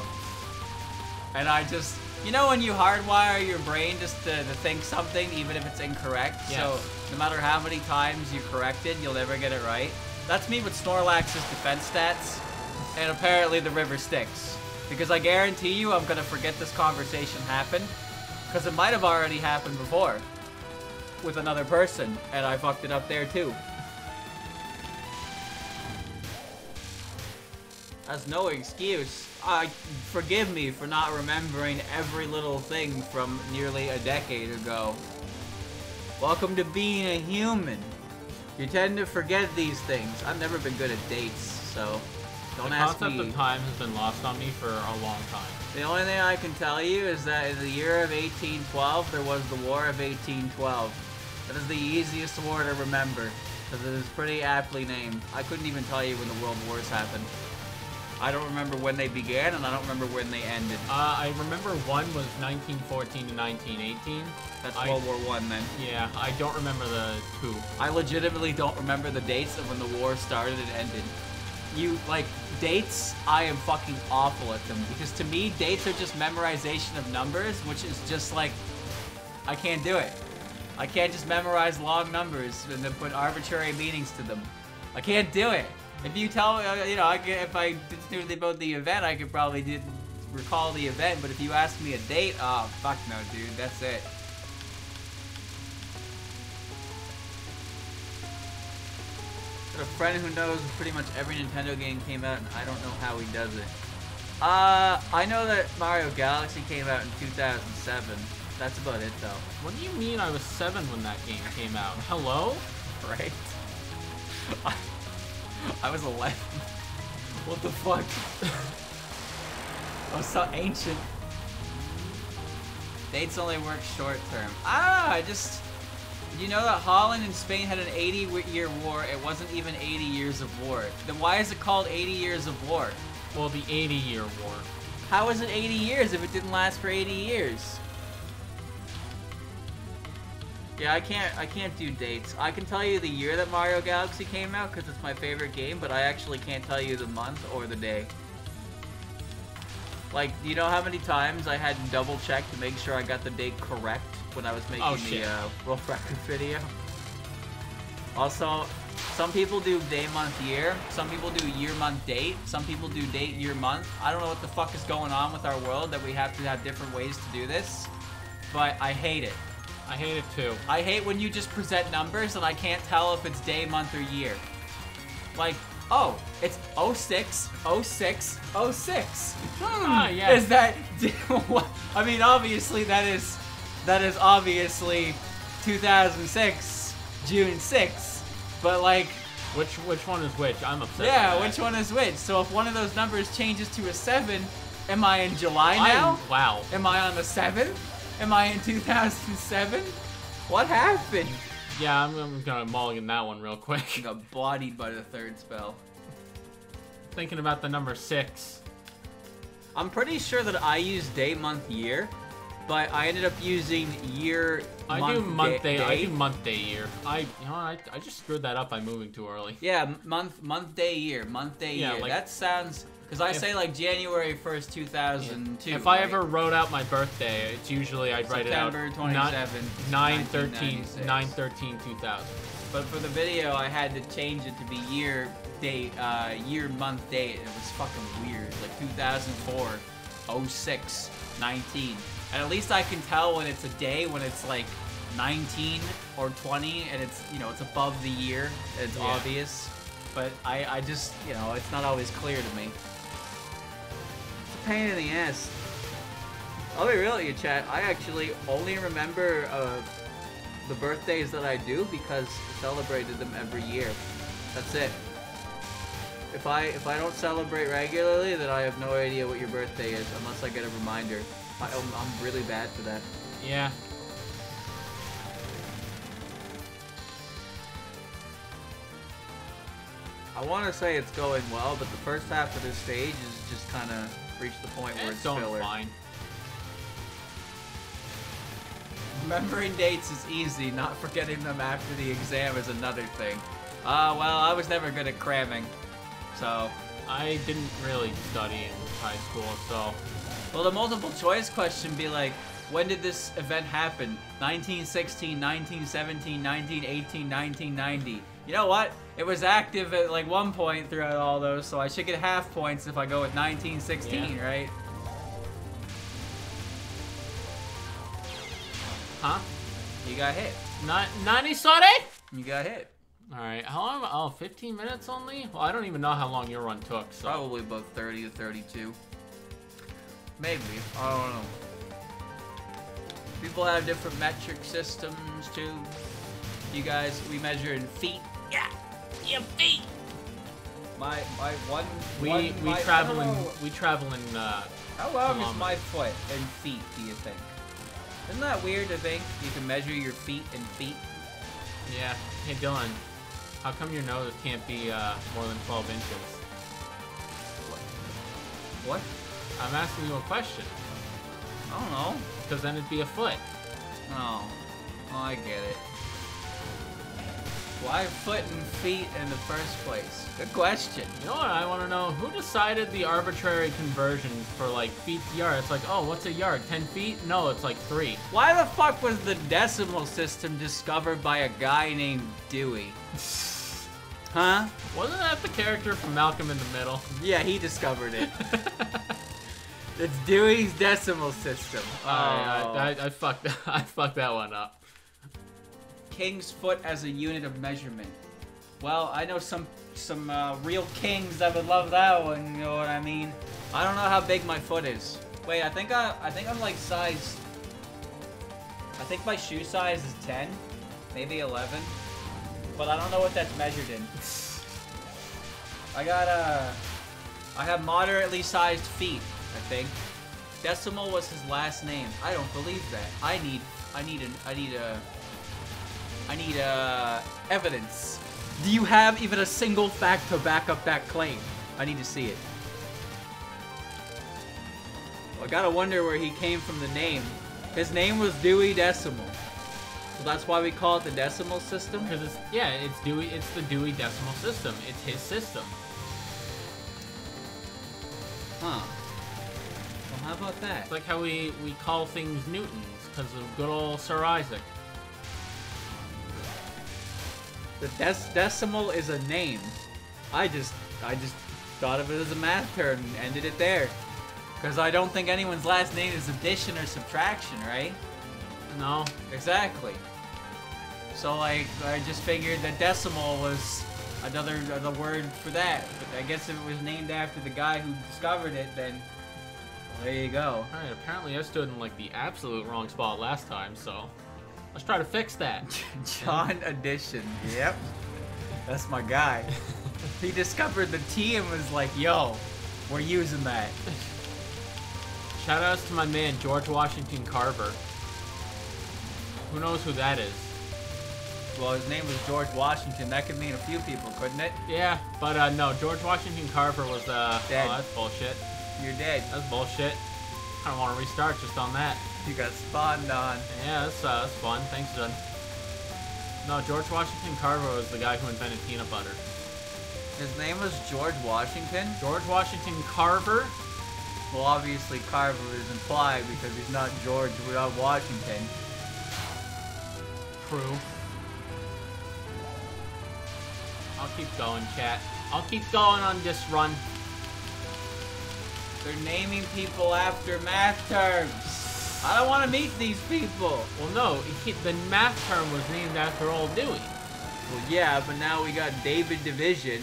And I just... You know when you hardwire your brain just to think something, even if it's incorrect? Yes. So, no matter how many times you correct it, you'll never get it right. That's me with Snorlax's defense stats, and apparently the river Styx. Because I guarantee you I'm gonna forget this conversation happened, because it might have already happened before, with another person, and I fucked it up there too. That's no excuse. Forgive me for not remembering every little thing from nearly a decade ago. Welcome to being a human. You tend to forget these things. I've never been good at dates, so don't ask me. The concept of time has been lost on me for a long time. The only thing I can tell you is that in the year of 1812, there was the War of 1812. That is the easiest war to remember, because it is pretty aptly named. I couldn't even tell you when the World Wars happened. I don't remember when they began, and I don't remember when they ended. I remember one was 1914 to 1918. That's World War I then. Yeah, I don't remember the two. I legitimately don't remember the dates of when the war started and ended. Dates, I am fucking awful at them. Because to me, dates are just memorization of numbers, which is just like, I can't do it. I can't just memorize long numbers and then put arbitrary meanings to them. I can't do it. If you tell me, if I knew about the event, I could probably recall the event, but if you ask me a date, oh, fuck no, dude, that's it. Got a friend who knows pretty much every Nintendo game came out, and I don't know how he does it. I know that Mario Galaxy came out in 2007. That's about it, though. What do you mean I was 7 when that game came out? Hello? Right. I was 11. What the fuck? I was so ancient. Dates only work short term. You know that Holland and Spain had an 80-year war. It wasn't even 80 years of war. Then why is it called 80 years of war? Well, the 80-year war. How is it 80 years if it didn't last for 80 years? Yeah, I can't do dates. I can tell you the year that Mario Galaxy came out because it's my favorite game, but I actually can't tell you the month or the day. Like, do you know how many times I had to double check to make sure I got the date correct when I was making the world record video? Also, some people do day, month, year. Some people do year, month, date. Some people do date, year, month. I don't know what the fuck is going on with our world that we have to have different ways to do this, but I hate it. I hate it too. I hate when you just present numbers and I can't tell if it's day, month, or year. Like, oh, it's 06, 06, 06. Yeah. Is that... I mean, obviously that is obviously 2006, June 6th. But like... Which one is which? I'm upset. Yeah, which one is which? So if one of those numbers changes to a 7, am I in July now? Wow. Am I on the 7th? Am I in 2007? What happened? Yeah, I'm gonna mulligan that one real quick. I got bodied by the third spell. Thinking about the number 6. I'm pretty sure that I use day, month, year, but I ended up using year, I month, do month, day. I do day. month, day, year. I just screwed that up by moving too early. Yeah, month, day, year, month, day, Yeah, year. like, that sounds... Because I say like January 1st, 2002. If I ever wrote out my birthday, it's usually I'd write it out September 27th, 9/13/2000. But for the video, I had to change it to be year, date, year, month, date. It was fucking weird. Like 2004, 06, 19. And at least I can tell when it's a day, when it's like 19 or 20, and it's, you know, it's above the year. It's obvious. But I just, you know, it's not always clear to me. It's a pain in the ass. I'll be real with you, chat. I actually only remember the birthdays that I do because I celebrated them every year. That's it. If I don't celebrate regularly, then I have no idea what your birthday is unless I get a reminder. I'm really bad for that. Yeah. I want to say it's going well, but the first half of this stage is just kind of reached the point where it's going filler. fine. Remembering dates is easy, not forgetting them after the exam is another thing. Well, I was never good at cramming, so... I didn't really study in high school, so... Well, the multiple choice question be like, when did this event happen? 1916, 1917, 1918, 1990. You know what? It was active at like one point throughout all those, so I should get half points if I go with 1916, right? Huh? You got hit. Nani sorry? You got hit. Alright, how long? Oh, 15 minutes only? Well, I don't even know how long your run took, so... Probably about 30 to 32. Maybe. I don't know. People have different metric systems, too. You guys, we measure in feet. Yeah! Yeah, feet! My one... We travel in, How long is my foot in feet, do you think? Isn't that weird to think you can measure your feet in feet? Yeah. Hey, Dylan. How come your nose can't be more than 12 inches? What? I'm asking you a question. I don't know. Because then it'd be a foot. Oh, I get it. Why foot and feet in the first place? Good question. You know what I want to know? Who decided the arbitrary conversion for, like, feet to yard? It's like, oh, what's a yard? 10 feet? No, it's like 3. Why the fuck was the decimal system discovered by a guy named Dewey? Huh? Wasn't that the character from Malcolm in the Middle? Yeah, he discovered it. It's Dewey's decimal system. Oh. I fucked that one up. King's foot as a unit of measurement. Well, I know some real kings that would love that one. You know what I mean? I don't know how big my foot is. Wait, I think I'm like size. I think my shoe size is 10, maybe 11, but I don't know what that's measured in. I have moderately sized feet, I think. Decimal was his last name. I don't believe that. I need evidence. Do you have even a single fact to back up that claim? I need to see it. Well, I gotta wonder where he came from the name. His name was Dewey Decimal. So that's why we call it the decimal system? Because it's Dewey. It's the Dewey Decimal System. It's his system. Huh. Well, how about that? It's like how we call things Newtons because of good old Sir Isaac. The decimal is a name. I just thought of it as a math term and ended it there. Because I don't think anyone's last name is addition or subtraction, right? No. Exactly. So like, I just figured that decimal was another word for that. But I guess if it was named after the guy who discovered it, then well, there you go. Alright, apparently I stood in like the absolute wrong spot last time, so let's try to fix that. John Addition. Yep. That's my guy. He discovered the T and was like, yo, we're using that. Shoutouts to my man, George Washington Carver. Who knows who that is? Well, his name was George Washington. That could mean a few people, couldn't it? Yeah, but no, George Washington Carver was, dead. Oh, that's bullshit. You're dead. That's bullshit. I don't want to restart just on that. You got spawned on. Yeah, that's fun. Thanks, John. No, George Washington Carver was the guy who invented peanut butter. His name was George Washington? George Washington Carver? Well, obviously Carver is implied because he's not George without Washington. True. I'll keep going, chat. I'll keep going on this run. They're naming people after math terms. I don't want to meet these people. Well, no, the math term was named after old Dewey. Well, yeah, but now we got David Division.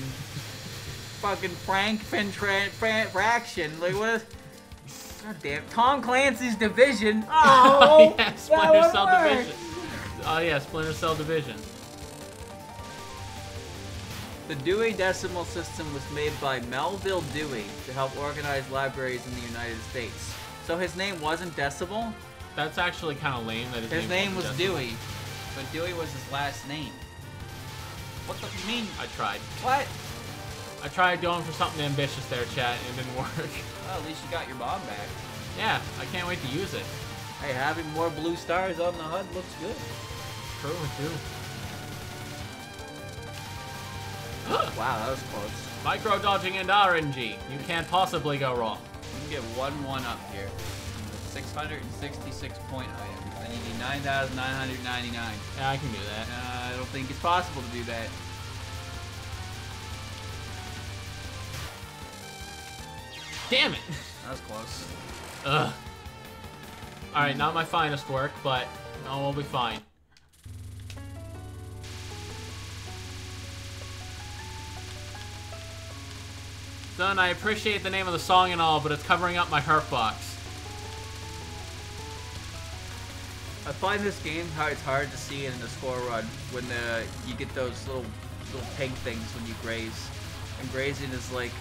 Fucking Frank Fraction. Like, what is... God damn. Tom Clancy's Division. Oh! yeah, Splinter Cell Division. Oh yeah, Splinter Cell Division. The Dewey Decimal System was made by Melville Dewey to help organize libraries in the United States. So his name wasn't Decimal? That's actually kind of lame that his name was Dewey, but Dewey was his last name. What the mean? I tried. What? I tried going for something ambitious there, chat, and it didn't work. Well, at least you got your bomb back. Yeah, I can't wait to use it. Hey, having more blue stars on the HUD looks good. True, too. Wow, that was close. Micro dodging and RNG. You can't possibly go wrong. You can get 1-1 up here. 666 point items. Then you need 9,999. Yeah, I can do that. I don't think it's possible to do that. Damn it! That was close. Ugh. Alright, not my finest work, but no, we'll be fine. Son, I appreciate the name of the song and all, but it's covering up my hurt box. I find this game how it's hard to see in the score run when you get those little pig things when you graze. And grazing is like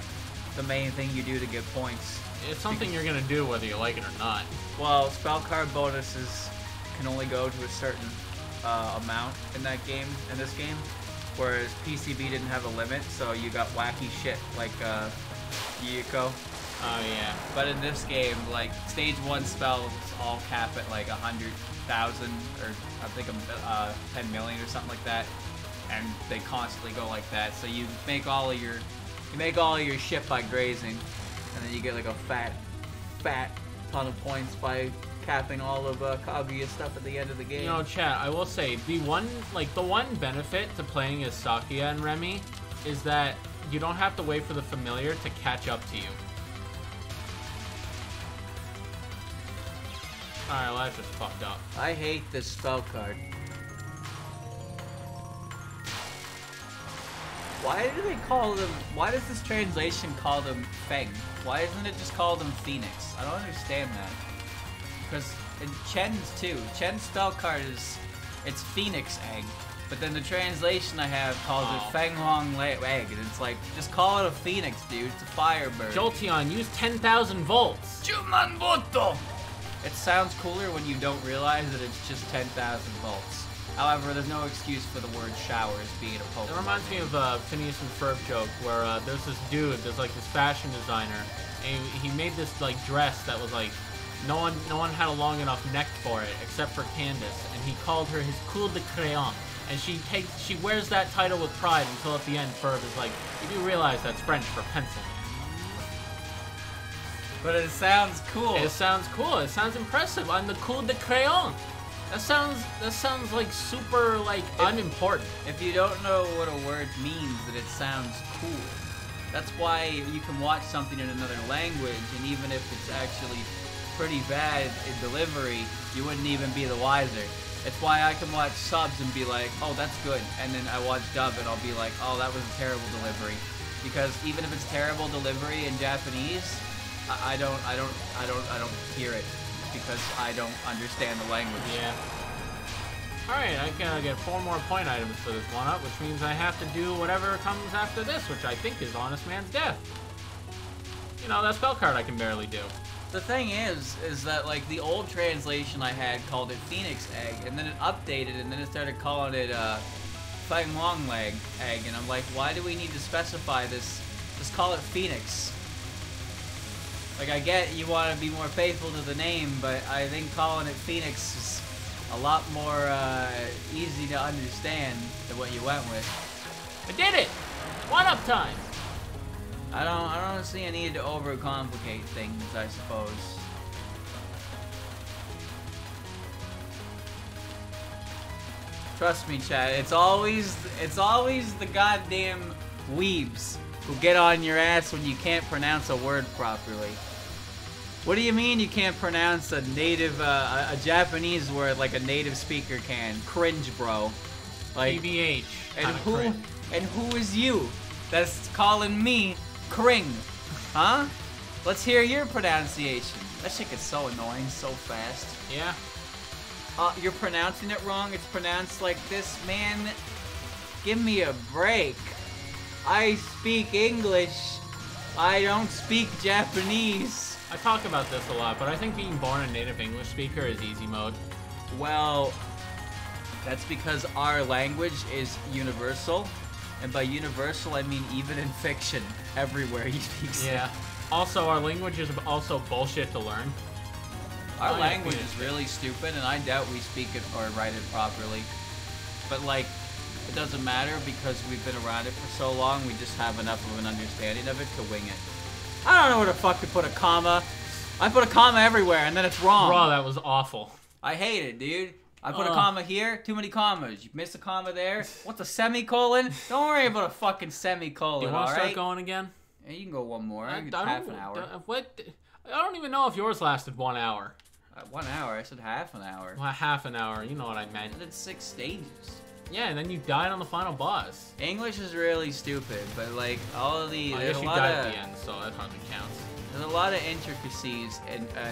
the main thing you do to get points. It's something you're gonna do whether you like it or not. Well, spell card bonuses can only go to a certain amount in this game, whereas PCB didn't have a limit, so you got wacky shit like Yuko. Oh yeah. But in this game, like stage 1 spells all cap at like 100,000 or I think 10 million or something like that, and they constantly go like that. So you make all of your shit by grazing, and then you get like a fat ton of points by capping all of Kaguya's stuff at the end of the game. You know, chat, I will say the one benefit to playing as Sakuya and Remy is that you don't have to wait for the familiar to catch up to you. Alright, well, that's just fucked up. I hate this spell card. Why does this translation call them Feng? Why isn't it just call them Phoenix? I don't understand that. Because in Chen's too, Chen's spell card it's Phoenix Egg. But then the translation I have calls it Feng Long Egg, and it's like, just call it a Phoenix, dude. It's a Firebird. Jolteon, use 10,000 volts! Juman Boto! It sounds cooler when you don't realize that it's just 10,000 volts. However, there's no excuse for the word showers being a Pokemon. It reminds me of Phineas and Ferb joke where there's this dude, there's like this fashion designer, and he made this like dress that was like, no one had a long enough neck for it except for Candace, and he called her his Cour de Crayon. And she wears that title with pride until at the end Ferb is like, you do realize that's French for pencil. But it sounds cool. It sounds cool. It sounds impressive. I'm the Cour de Crayon. That sounds like super like unimportant. If you don't know what a word means, that it sounds cool. That's why you can watch something in another language, and even if it's actually pretty bad in delivery, you wouldn't even be the wiser. It's why I can watch subs and be like, oh, that's good, and then I watch dub and I'll be like, oh, that was a terrible delivery. Because even if it's terrible delivery in Japanese, I don't hear it because I don't understand the language. Yeah. Alright, I can get 4 more point items for this one up, which means I have to do whatever comes after this, which I think is Honest Man's Death. You know, that spell card I can barely do. The thing is that like the old translation I had called it Phoenix Egg, and then it updated, and then it started calling it Fang Long Leg Egg, and I'm like, why do we need to specify this? Just call it Phoenix. Like, I get you want to be more faithful to the name, but I think calling it Phoenix is a lot more easy to understand than what you went with. I did it! 1-up time! I don't see a need to overcomplicate things, I suppose. Trust me, chat. It's always the goddamn weebs who get on your ass when you can't pronounce a word properly. What do you mean you can't pronounce a native, a Japanese word like a native speaker can? Cringe, bro. Like, TBH. And who is you that's calling me Kring? Huh? Let's hear your pronunciation. That shit gets so annoying so fast. Yeah. You're pronouncing it wrong. It's pronounced like this, man. Give me a break. I speak English. I don't speak Japanese. I talk about this a lot, but I think being born a native English speaker is easy mode. Well, that's because our language is universal. And by universal, I mean even in fiction. Everywhere you speak. Yeah. Also, our language is also bullshit to learn. Our language is really stupid, and I doubt we speak it or write it properly. But, like, it doesn't matter because we've been around it for so long, we just have enough of an understanding of it to wing it. I don't know where the fuck to put a comma. I put a comma everywhere, and then it's wrong. Bro, that was awful. I hate it, dude. I put a comma here, too many commas. You missed a comma there. What's a semicolon? Don't worry about a fucking semicolon, you want to start going again? Yeah, you can go one more. I half an hour. What? I don't even know if yours lasted 1 hour. 1 hour? I said half an hour. Well, half an hour. You know what I meant. I did 6 stages. Yeah, and then you died on the final boss. English is really stupid, but like all of the... I guess you died at the end, so that hardly counts. There's a lot of intricacies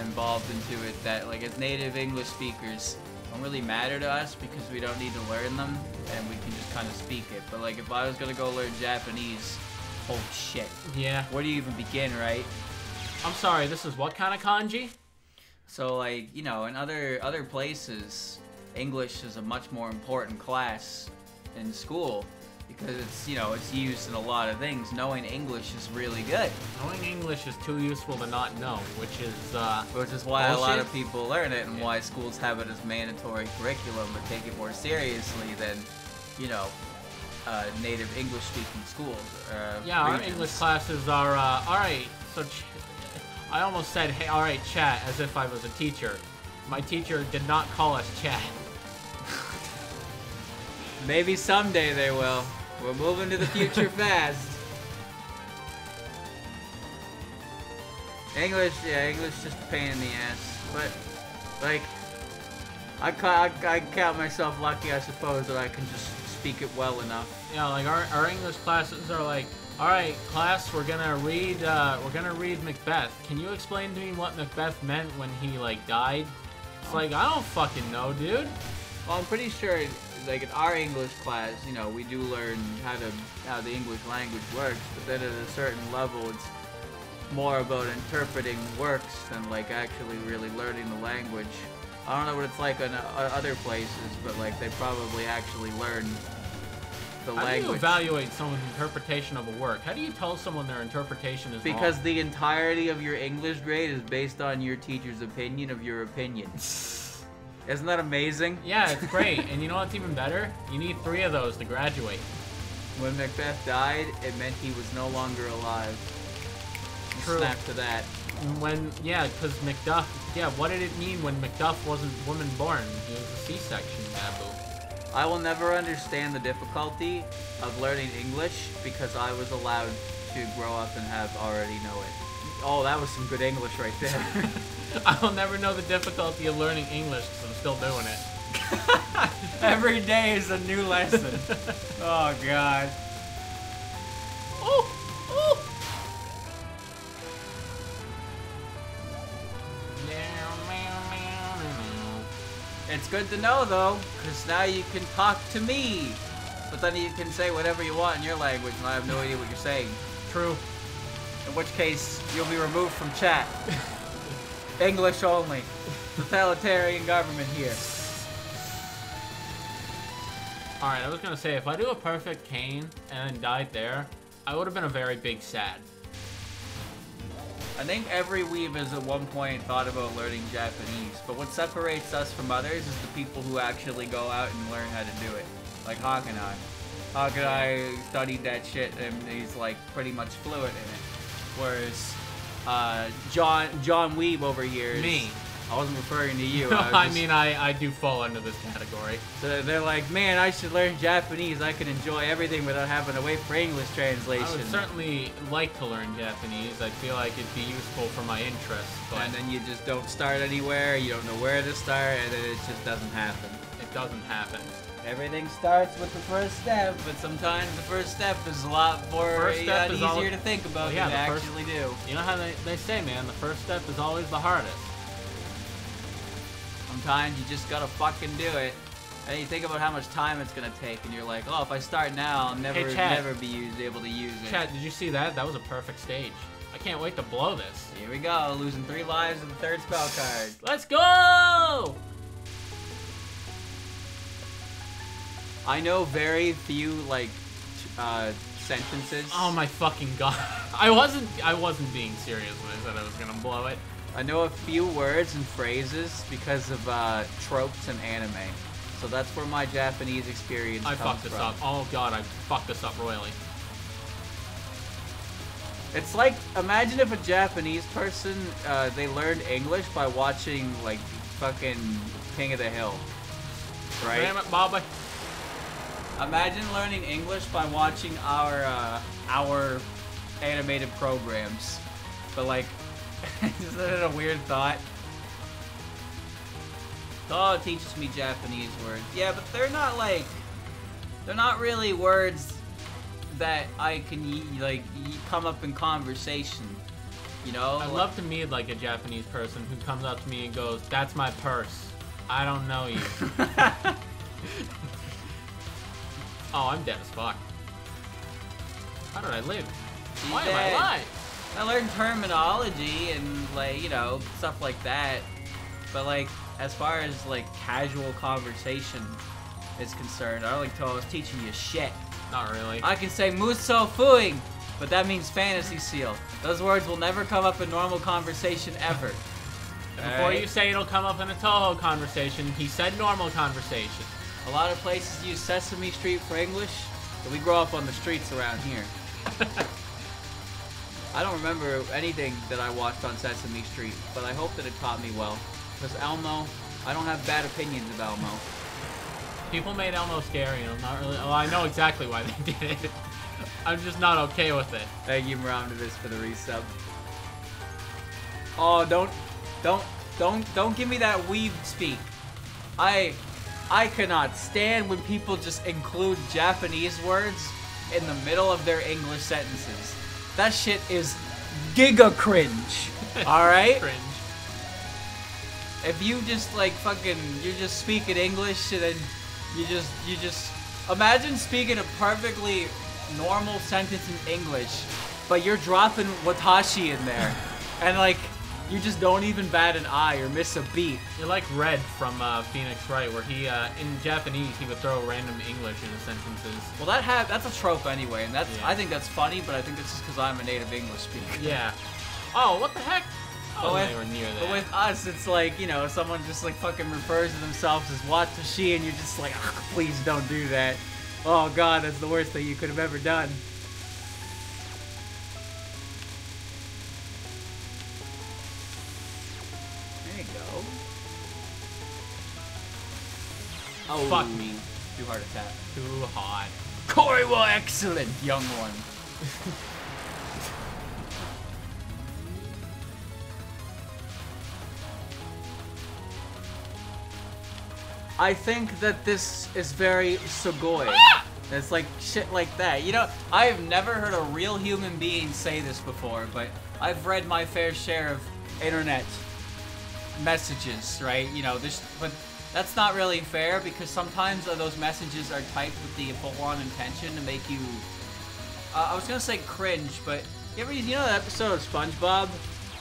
involved into it that, like, as native English speakers, don't really matter to us because we don't need to learn them, and we can just kind of speak it. But like, if I was gonna go learn Japanese, holy shit. Yeah. Where do you even begin, right? I'm sorry, this is what kind of kanji? So, like, you know, in other places, English is a much more important class in school because it's, you know, it's used in a lot of things. Knowing English is really good. Knowing English is too useful to not know, which is why bullshit. a lot of people learn it and why schools have it as mandatory curriculum but take it more seriously than, you know, native English-speaking schools. Yeah, our regions. English classes are, alright, so I almost said, hey, alright, chat, as if I was a teacher. My teacher did not call us chat. Maybe someday they will. We're moving to the future fast. English, yeah, English is just a pain in the ass. But, like, I count myself lucky, I suppose, that I can just speak it well enough. Yeah, like our English classes are like, all right, class, we're gonna read Macbeth. Can you explain to me what Macbeth meant when he like died? It's like, I don't fucking know, dude. Well, I'm pretty sure, like, in our English class, you know, we do learn how the English language works, but then at a certain level, it's more about interpreting works than, like, actually really learning the language. I don't know what it's like in other places, but, like, they probably actually learn the language. How do you evaluate someone's interpretation of a work? How do you tell someone their interpretation is Because wrong? the entirety of your English grade is based on your teacher's opinion of your opinion. Isn't that amazing? Yeah, it's great. And you know what's even better? You need 3 of those to graduate. When Macbeth died, it meant he was no longer alive. True. Snap to that. Because Macduff, what did it mean when Macduff wasn't woman born? He was a C-section taboo. I will never understand the difficulty of learning English because I was allowed to grow up and have already know it. Oh, that was some good English right there. I'll never know the difficulty of learning English because I'm still doing it. Every day is a new lesson. Oh, God. Oh! Oh! It's good to know, though, because now you can talk to me. But then you can say whatever you want in your language, and I have no idea what you're saying. True. In which case, you'll be removed from chat. English only. Totalitarian government here. Alright, I was gonna say, if I do a perfect Kane and then died there, I would have been a very big sad. I think every weeb has at one point thought about learning Japanese, but what separates us from others is the people who actually go out and learn how to do it. Like Hawk and I. Hawk and I studied that shit and he's like pretty much fluent in it. Whereas John Weeb over here is, Me. I wasn't referring to you. I do fall under this category. So they're like, man, I should learn Japanese. I could enjoy everything without having to wait for English translation. I would certainly like to learn Japanese. I feel like it'd be useful for my interests, but And then you just don't start anywhere. You don't know where to start, and then it just doesn't happen. it doesn't happen. Everything starts with the first step, but sometimes the first step is a lot more easier to think about than to actually do. You know how they say, man, the first step is always the hardest. Sometimes you just gotta fucking do it. And you think about how much time it's gonna take, and you're like, oh, if I start now, I'll never be able to use it. Chat, did you see that? That was a perfect stage. I can't wait to blow this. Here we go, losing 3 lives in the 3rd spell card. Let's go! I know very few, like, sentences. Oh my fucking god. I wasn't being serious when I said I was gonna blow it. I know a few words and phrases because of tropes and anime. So that's where my Japanese experience comes from. I fucked this up. Oh god, I fucked this up royally. It's like, imagine if a Japanese person, they learned English by watching, like, fucking King of the Hill. Right? Damn it, Bobby. Imagine learning English by watching our animated programs. But, like, isn't it a weird thought? Oh, it teaches me Japanese words. Yeah, but they're not, like, they're not really words that I can, like, come up in conversation, you know? I'd love to meet, like, a Japanese person who comes up to me and goes, that's my purse. I don't know you. Oh, I'm dead as fuck. How did I live? Why am I alive? I learned terminology and, like, you know, stuff like that. But, like, as far as, like, casual conversation is concerned, I don't think Touhou is teaching you shit. Not really. I can say Muso Fuing, but that means fantasy seal. Those words will never come up in normal conversation ever. Before you say it'll come up in a Touhou conversation, he said normal conversation. A lot of places use Sesame Street for English, but we grow up on the streets around here. I don't remember anything that I watched on Sesame Street, but I hope that it taught me well. Because Elmo, I don't have bad opinions of Elmo. People made Elmo scary, and I'm not really... Oh, I know exactly why they did it. I'm just not okay with it. Thank you, Miraminus, for the resub. Oh, don't give me that weeb speak. I cannot stand when people just include Japanese words in the middle of their English sentences. That shit is giga cringe. Alright? Cringe. If you just, like, fucking, you're just speaking English and then you just imagine speaking a perfectly normal sentence in English, but you're dropping watashi in there. And, like, you just don't even bat an eye or miss a beat. You're like Red from Phoenix Wright, where he, in Japanese, he would throw random English in his sentences. Well, that's a trope anyway, and that's I think that's funny, but I think that's just because I'm a native English speaker. Yeah. Oh, what the heck? Oh, but they were near that. But with us, it's like, you know, someone just, like, fucking refers to themselves as watashi, and you're just like, oh, please don't do that. Oh, God, that's the worst thing you could have ever done. There you go. Oh, fuck me. Too hard to tap. Too hot. Corey, well, excellent, young one. I think that this is very sugoi. Ah! It's like shit like that. You know, I've never heard a real human being say this before, but I've read my fair share of internet messages, right? You know, but that's not really fair because sometimes those messages are typed with the full-on intention to make you, I was gonna say cringe, but you know that episode of SpongeBob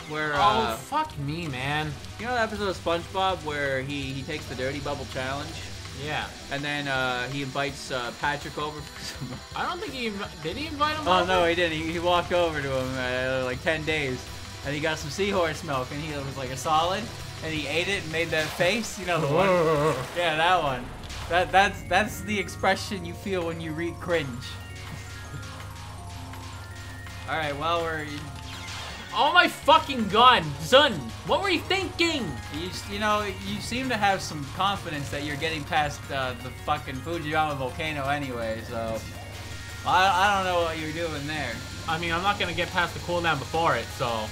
where, oh, fuck me, man. You know that episode of SpongeBob where he takes the Dirty Bubble Challenge? Yeah. And then he invites Patrick over. I don't think did he invite him Oh, over? no, he didn't. He walked over to him like 10 days. And he got some seahorse milk, and he was like a solid. And he ate it and made that face. You know the one? Yeah, that one. That's the expression you feel when you read cringe. Alright, well, Oh my fucking god, Zun! What were you thinking? You know, you seem to have some confidence that you're getting past the fucking Fujiyama volcano anyway, so I don't know what you're doing there. I mean, I'm not gonna get past the cooldown before it, so...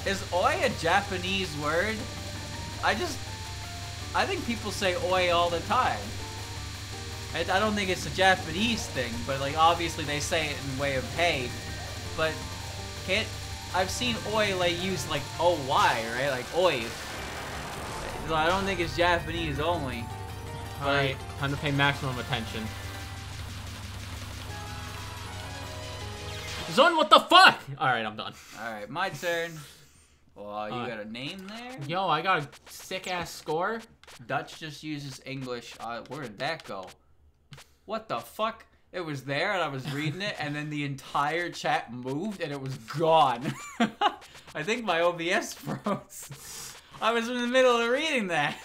Is oi a Japanese word? I think people say oi all the time. I don't think it's a Japanese thing, but like obviously they say it in way of hey, but I've seen oi like used like OY, right? Like oi. So I don't think it's Japanese only. Alright, time to pay maximum attention. Zone, what the fuck? Alright, I'm done. Alright, my turn. Well, you got a name there? Yo, I got a sick-ass score. Dutch just uses English. Where did that go? What the fuck? It was there and I was reading it and then the entire chat moved and it was gone. I think my OBS froze. I was in the middle of reading that.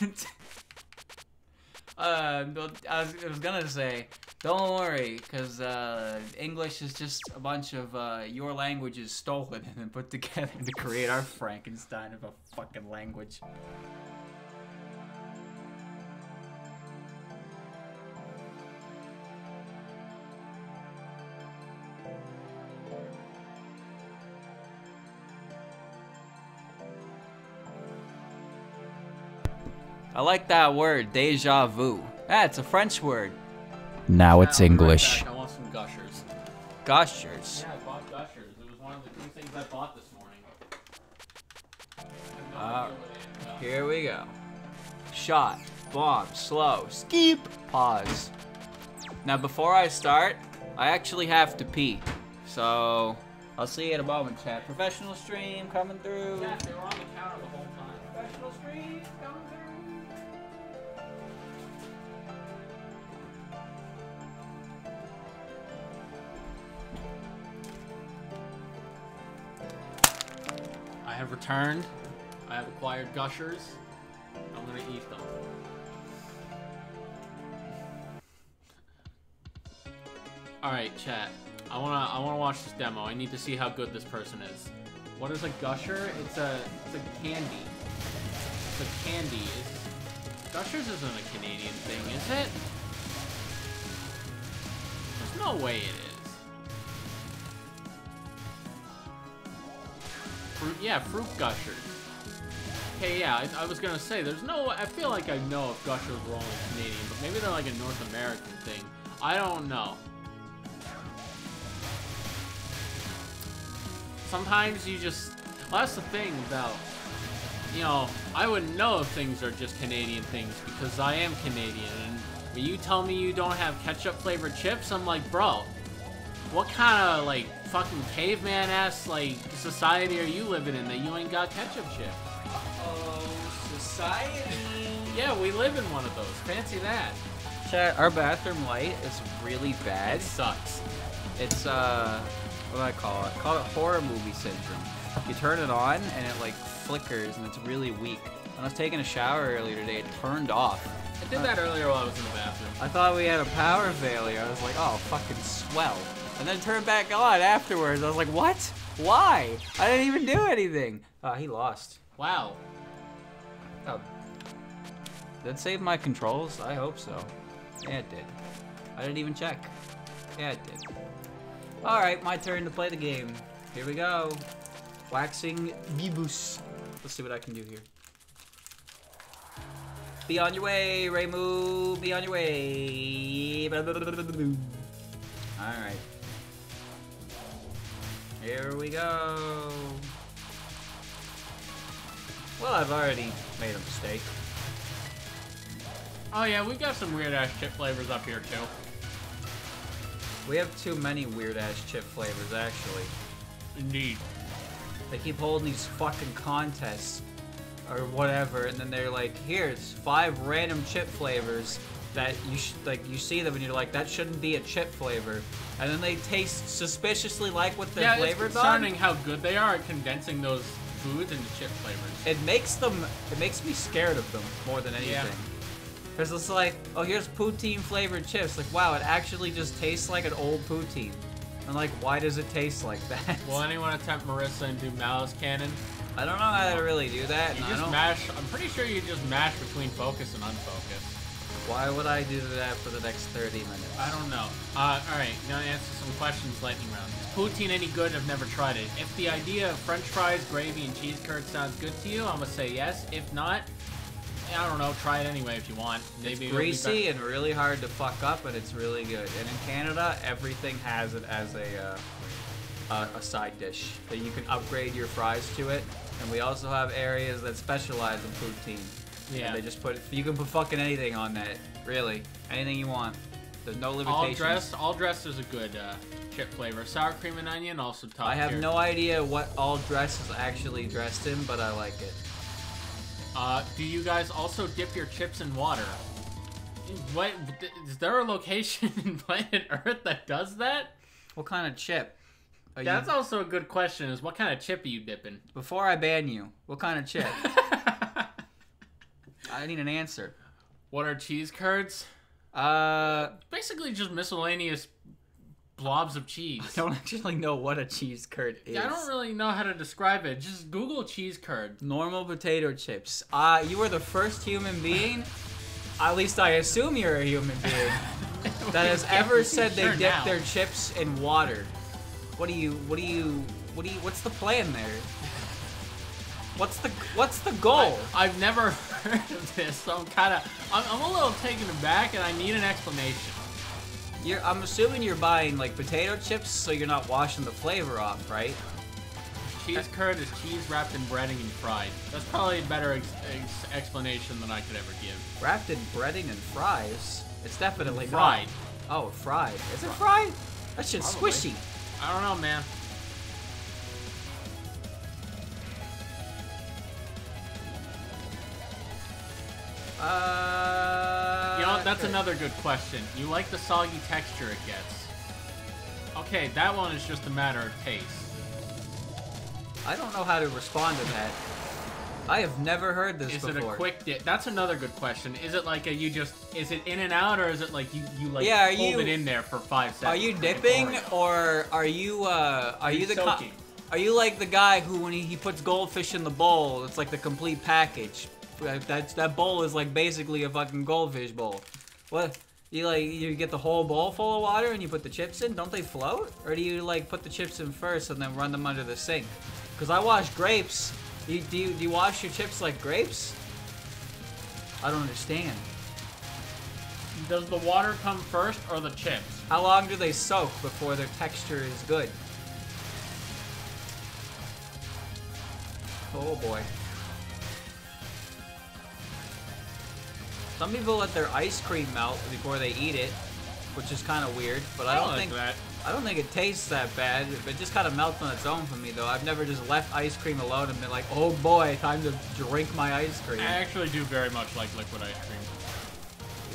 I was gonna say, don't worry, because English is just a bunch of your languages stolen and then put together to create our Frankenstein of a fucking language. I like that word, déjà vu. Ah, it's a French word. Now it's English. I want some gushers. Gushers? Yeah, I bought gushers. It was one of the 2 things I bought this morning. Here we go. Shot, bomb, slow, skeep, pause. Now before I start, I actually have to pee. So, I'll see you in a moment, chat. Professional stream coming through. Yeah, they were on the counter the whole time. Professional stream coming through. I have returned. I have acquired gushers. I'm gonna eat them. Alright, chat. I wanna watch this demo. I need to see how good this person is. What is a gusher? It's a candy. It's a candy. Gushers isn't a Canadian thing, is it? There's no way it is. Fruit gushers. Okay, yeah, I was gonna say, there's no, I feel like I know if gushers were only Canadian, but maybe they're like a North American thing. I don't know. Sometimes you just, well, that's the thing about, you know, I wouldn't know if things are just Canadian things because I am Canadian, and when you tell me you don't have ketchup flavored chips, I'm like, bro, what kind of, like, fucking caveman-ass, like, society are you living in that you ain't got ketchup chips? Uh-oh, society. Yeah, we live in one of those. Fancy that. Chat, our bathroom light is really bad. It sucks. It's, what do I call it? I call it horror movie syndrome. You turn it on, and it, like, flickers, and it's really weak. When I was taking a shower earlier today, it turned off. I did that earlier while I was in the bathroom. I thought we had a power failure. I was like, oh, fucking swell. And then turned back on afterwards. I was like, what? Why? I didn't even do anything. He lost. Wow. Oh. Did it save my controls? I hope so. Yeah, it did. I didn't even check. Yeah, it did. Alright, my turn to play the game. Here we go. Waxing Bibus. Let's see what I can do here. Be on your way, Raymu. Be on your way. Alright. Here we go. Well, I've already made a mistake. Oh yeah, we've got some weird-ass chip flavors up here, too. We have too many weird-ass chip flavors, actually. Indeed. They keep holding these fucking contests or whatever, and then they're like, here's 5 random chip flavors that you you see them and you're like, that shouldn't be a chip flavor, and then they taste suspiciously like what they're flavored it's on. concerning how good they are at condensing those foods into chip flavors. It makes me scared of them more than anything. Yeah. Because it's like, oh, here's poutine flavored chips. Like, wow, it actually just tastes like an old poutine. And like, why does it taste like that? Will anyone attempt Marissa and do Malice Cannon? I don't know how to really do that. You just mash, I'm pretty sure you just mash between focus and unfocus. Why would I do that for the next 30 minutes? I don't know. Alright, now to answer some questions lightning round. Is poutine any good? I've never tried it. If the idea of french fries, gravy, and cheese curd sounds good to you, I'm gonna say yes. If not, I don't know, try it anyway if you want. Maybe it's greasy and really hard to fuck up, but it's really good. And in Canada, everything has it as a side dish that you can upgrade your fries to it. And we also have areas that specialize in poutine. Yeah. And they just put, you can put fucking anything on that. Really. Anything you want. There's no limitations. All dressed is a good chip flavor. Sour cream and onion, also top I have tier. no idea what all dress is actually dressed in, but I like it. Do you guys also dip your chips in water? What, is there a location in planet Earth that does that? What kind of chip? That's also a good question, is what kind of chip are you dipping? Before I ban you, what kind of chip? I need an answer. What are cheese curds? Basically just miscellaneous blobs of cheese. I don't actually know what a cheese curd is. Yeah, I don't really know how to describe it. Just Google cheese curd. Normal potato chips. You were the first human being, at least I assume you're a human being, that has ever said they dip their chips in water. What's the plan there? What's the goal? I've never heard of this, so I'm a little taken aback, and I need an explanation. I'm assuming you're buying like potato chips, so you're not washing the flavor off, right? Cheese curd is cheese wrapped in breading and fried. That's probably a better explanation than I could ever give. Wrapped in breading and fries? It's definitely fried. Not. Oh, fried. Is it fried? That shit's squishy. I don't know, man. You know, that's another good question. You like the soggy texture it gets. Okay, that one is just a matter of taste. I don't know how to respond to that. I have never heard this before. Is it a quick dip? That's another good question. Is it like is it in and out, or is it like you hold it in there for 5 seconds? Are you dipping, or are you like the guy who, when he puts goldfish in the bowl, it's like the complete package? That bowl is like basically a fucking goldfish bowl. What? You get the whole bowl full of water and you put the chips in? Don't they float? Or do you like put the chips in first and then run them under the sink? Because I wash grapes. Do you wash your chips like grapes? I don't understand. Does the water come first or the chips? How long do they soak before their texture is good? Oh boy. Some people let their ice cream melt before they eat it, which is kind of weird. But I don't think it tastes that bad. It just kind of melts on its own for me, though. I've never just left ice cream alone and been like, oh boy, time to drink my ice cream. I actually do very much like liquid ice cream.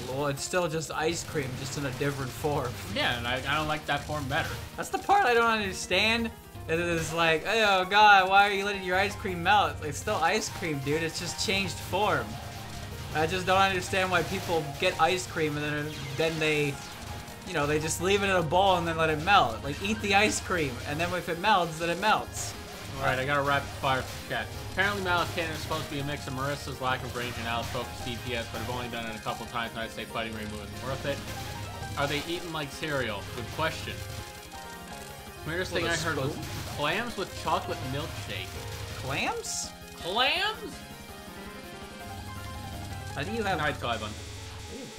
Well, it's still just ice cream, just in a different form. Yeah, and I don't like that form better. That's the part I don't understand. It's like, oh god, why are you letting your ice cream melt? It's still ice cream, dude. It's just changed form. I just don't understand why people get ice cream and then they, they just leave it in a bowl and then let it melt. Like, eat the ice cream, and then if it melts, then it melts. Alright, I got a rapid fire chat. Apparently Malice Cannon is supposed to be a mix of Marissa's lack of range and Alice focused DPS, but I've only done it a couple times and I'd say Fighting Rainbow isn't worth it. Are they eaten like cereal? Good question. Weirdest thing I heard was clams with chocolate milkshake. Clams? Clams? How do you have... Night Sky Bun.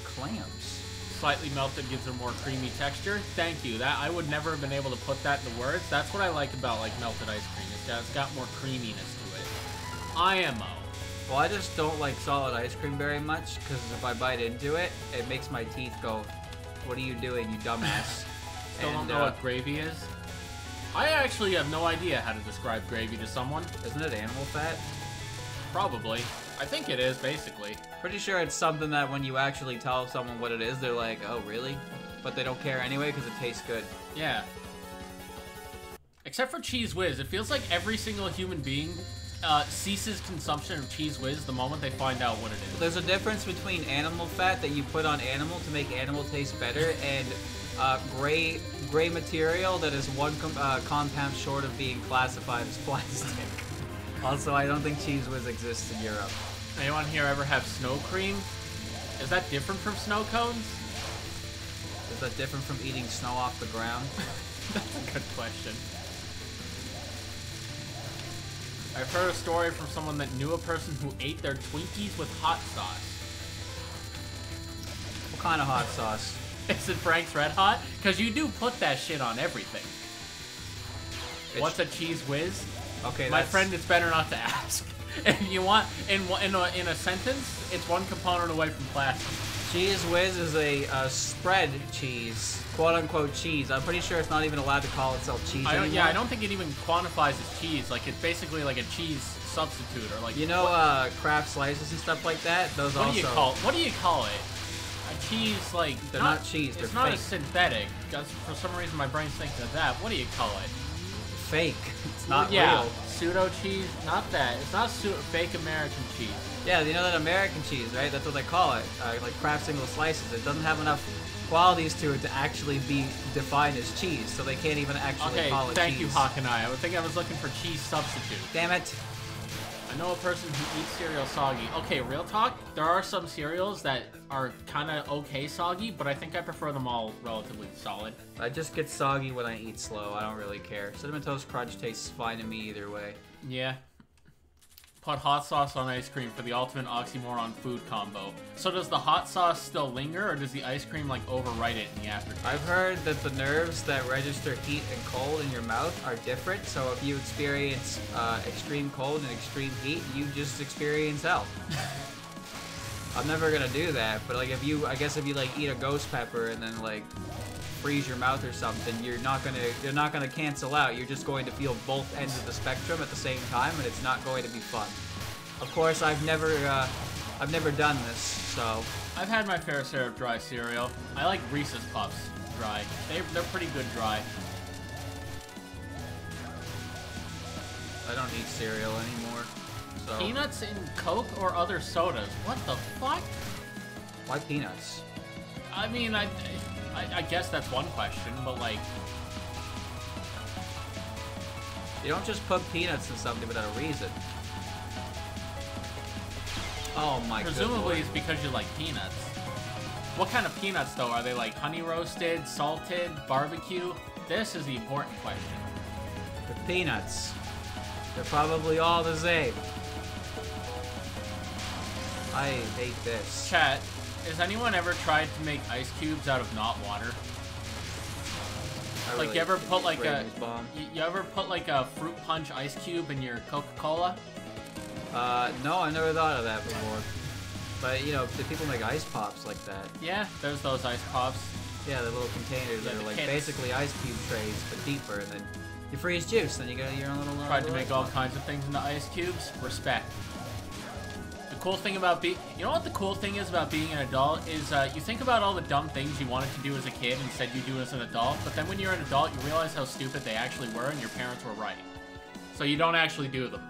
Clams. Slightly melted gives a more creamy texture. Thank you. That I would never have been able to put that into words. That's what I like about like melted ice cream. It's got more creaminess to it. IMO. Well, I just don't like solid ice cream very much because if I bite into it, it makes my teeth go, what are you doing, you dumbass? Still don't know what gravy is? I actually have no idea how to describe gravy to someone. Isn't it animal fat? Probably. I think it is, basically. Pretty sure it's something that when you actually tell someone what it is, they're like, oh, really? But they don't care anyway because it tastes good. Yeah. Except for Cheese Whiz. It feels like every single human being ceases consumption of Cheese Whiz the moment they find out what it is. There's a difference between animal fat that you put on animal to make animal taste better and gray material that is one compound short of being classified as plastic. Also, I don't think Cheese Whiz exists in Europe. Anyone here ever have snow cream? Is that different from snow cones? Is that different from eating snow off the ground? That's a good question. I've heard a story from someone that knew a person who ate their Twinkies with hot sauce. What kind of hot sauce? Is it Frank's Red Hot? Because you do put that shit on everything. What's a Cheese Whiz? Okay, my friend, it's better not to ask. If you want, in a sentence, it's one component away from plastic. Cheese Whiz is a spread cheese, quote-unquote cheese. I'm pretty sure it's not even allowed to call itself cheese anymore. Yeah, I don't think it even quantifies as cheese. Like, it's basically like a cheese substitute, or like... You know, Kraft slices and stuff like that? Those what also... What do you call it? A cheese, like... They're not cheese, they're It's not fake. a synthetic. For some reason, my brain's thinking of that. What do you call it? Fake. It's not real. real. Pseudo cheese? Not that. It's not fake American cheese. Yeah, you know that American cheese, right? That's what they call it. Like Kraft single slices. It doesn't have enough qualities to it to actually be defined as cheese, so they can't even actually call it cheese. Thank you, Hawkeye. I would think I was looking for cheese substitute. Damn it. I know a person who eats cereal soggy. Okay, real talk, there are some cereals that are kind of okay soggy, but I think I prefer them all relatively solid. I just get soggy when I eat slow. I don't really care. Cinnamon Toast Crunch tastes fine to me either way. Yeah. Put hot sauce on ice cream for the ultimate oxymoron food combo. So does the hot sauce still linger, or does the ice cream like overwrite it in the aftertaste? I've heard that the nerves that register heat and cold in your mouth are different, so if you experience extreme cold and extreme heat, you just experience hell. I'm never gonna do that, but like I guess if you like eat a ghost pepper and then like freeze your mouth or something, you're not gonna cancel out. You're just going to feel both ends of the spectrum at the same time, and it's not going to be fun. Of course, I've never done this, so I've had my fair share of dry cereal. I like Reese's Puffs dry. They're pretty good dry. I don't eat cereal anymore. So Peanuts in Coke or other sodas? What the fuck? why peanuts? I mean, I guess that's one question, but like... You don't just put peanuts in something without a reason. Oh my god. Presumably it's because you like peanuts. What kind of peanuts, though? Are they like honey roasted, salted, barbecue? This is the important question. The peanuts. They're probably all the same. I hate this. Chat, has anyone ever tried to make ice cubes out of not water? I Like really you ever think put it's like a Brady's bomb. you ever put like a fruit punch ice cube in your Coca-Cola? No, I never thought of that before. But you know, the people make ice pops like that. Yeah, there's those ice pops. Yeah, the little containers that Yeah, are like kits. basically ice cube trays, but deeper, and then you freeze juice, then you got your own little... Tried to little make ice all pop. kinds of things into ice cubes. Respect. The cool thing about you know what the cool thing is about being an adult is you think about all the dumb things you wanted to do as a kid and said you do as an adult, but then when you're an adult, you realize how stupid they actually were and your parents were right. So you don't actually do them.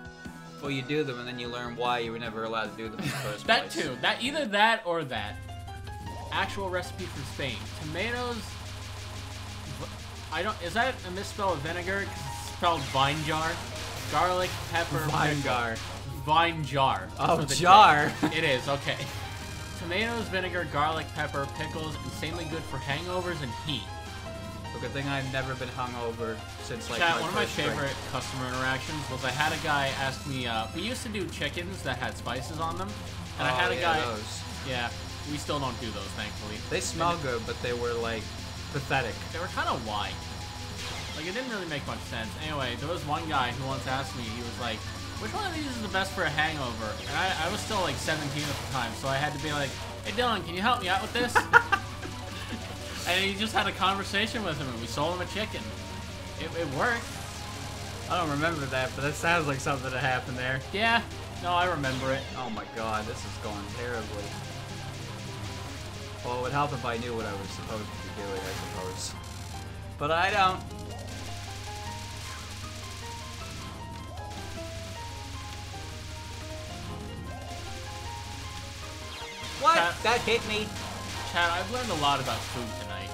Well, you do them, and then you learn why you were never allowed to do them in the first That place. too. That either that or that. Actual recipe from Spain. Tomatoes. Is that a misspell of vinegar? 'Cause it's spelled vine jar. Garlic, pepper, Vinegar. Vine jar. Oh, with a J. jar. It is, okay. Tomatoes, vinegar, garlic, pepper, pickles, insanely good for hangovers and heat. Well, good thing I've never been hungover since like Chat, one of my first drink. favorite customer interactions was I had a guy ask me, we used to do chickens that had spices on them, and I had a guy, those. yeah, we still don't do those, thankfully. They smell good, but they were like pathetic. They were kind of white. Like, it didn't really make much sense. Anyway, there was one guy who once asked me, he was like, which one of these is the best for a hangover? And I was still like 17 at the time, so I had to be like, hey Dylan, can you help me out with this? And he just had a conversation with him, and we sold him a chicken. It worked. I don't remember that, but that sounds like something that happened there. Yeah, no, I remember it. Oh my god, this is going terribly. Well, it would help if I knew what I was supposed to be doing, I suppose. But I don't. What? That hit me. Chad, I've learned a lot about food tonight.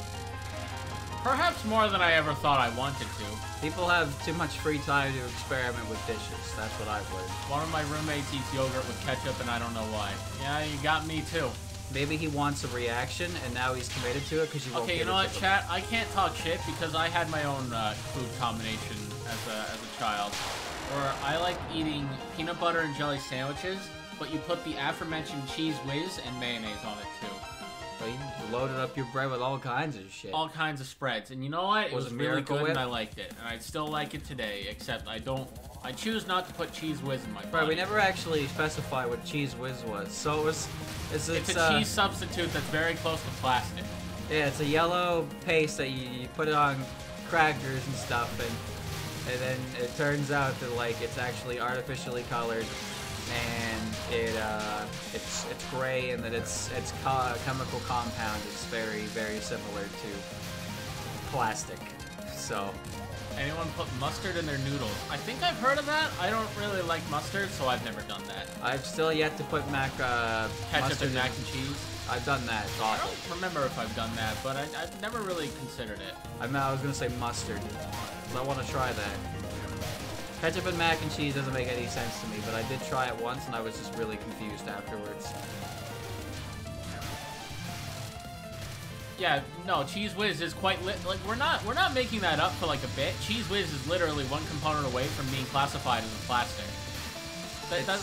Perhaps more than I ever thought I wanted to. People have too much free time to experiment with dishes. That's what I've learned. One of my roommates eats yogurt with ketchup, and I don't know why. Yeah, you got me too. Maybe he wants a reaction, and now he's committed to it because you won't Okay, get you know it what, to chat? I can't talk shit because I had my own food combination as a child, where I like eating peanut butter and jelly sandwiches, but you put the aforementioned cheese whiz and mayonnaise on it too. Well, you loaded up your bread with all kinds of shit. All kinds of spreads, and you know what? It Was was it really Miracle good, Whip? and I liked it, and I still like it today. Except I don't I choose not to put Cheese Whiz in my body. Right, we never actually specified what Cheese Whiz was. So it's a cheese substitute that's very close to plastic. Yeah, it's a yellow paste that you put it on crackers and stuff, and then it turns out that like it's actually artificially colored, and it's gray, and that its chemical compound is very, very similar to plastic. So. Anyone put mustard in their noodles? I think I've heard of that. I don't really like mustard, so I've never done that. I've still yet to put ketchup and mac and cheese. I've done that. It's awful. I don't remember if I've done that, but I've never really considered it. I was gonna say mustard. I want to try that. Ketchup and mac and cheese doesn't make any sense to me, but I did try it once, and I was just really confused afterwards. Yeah, no, Cheese Whiz is quite like we're not making that up for like a bit. Cheese Whiz is literally one component away from being classified as a plastic.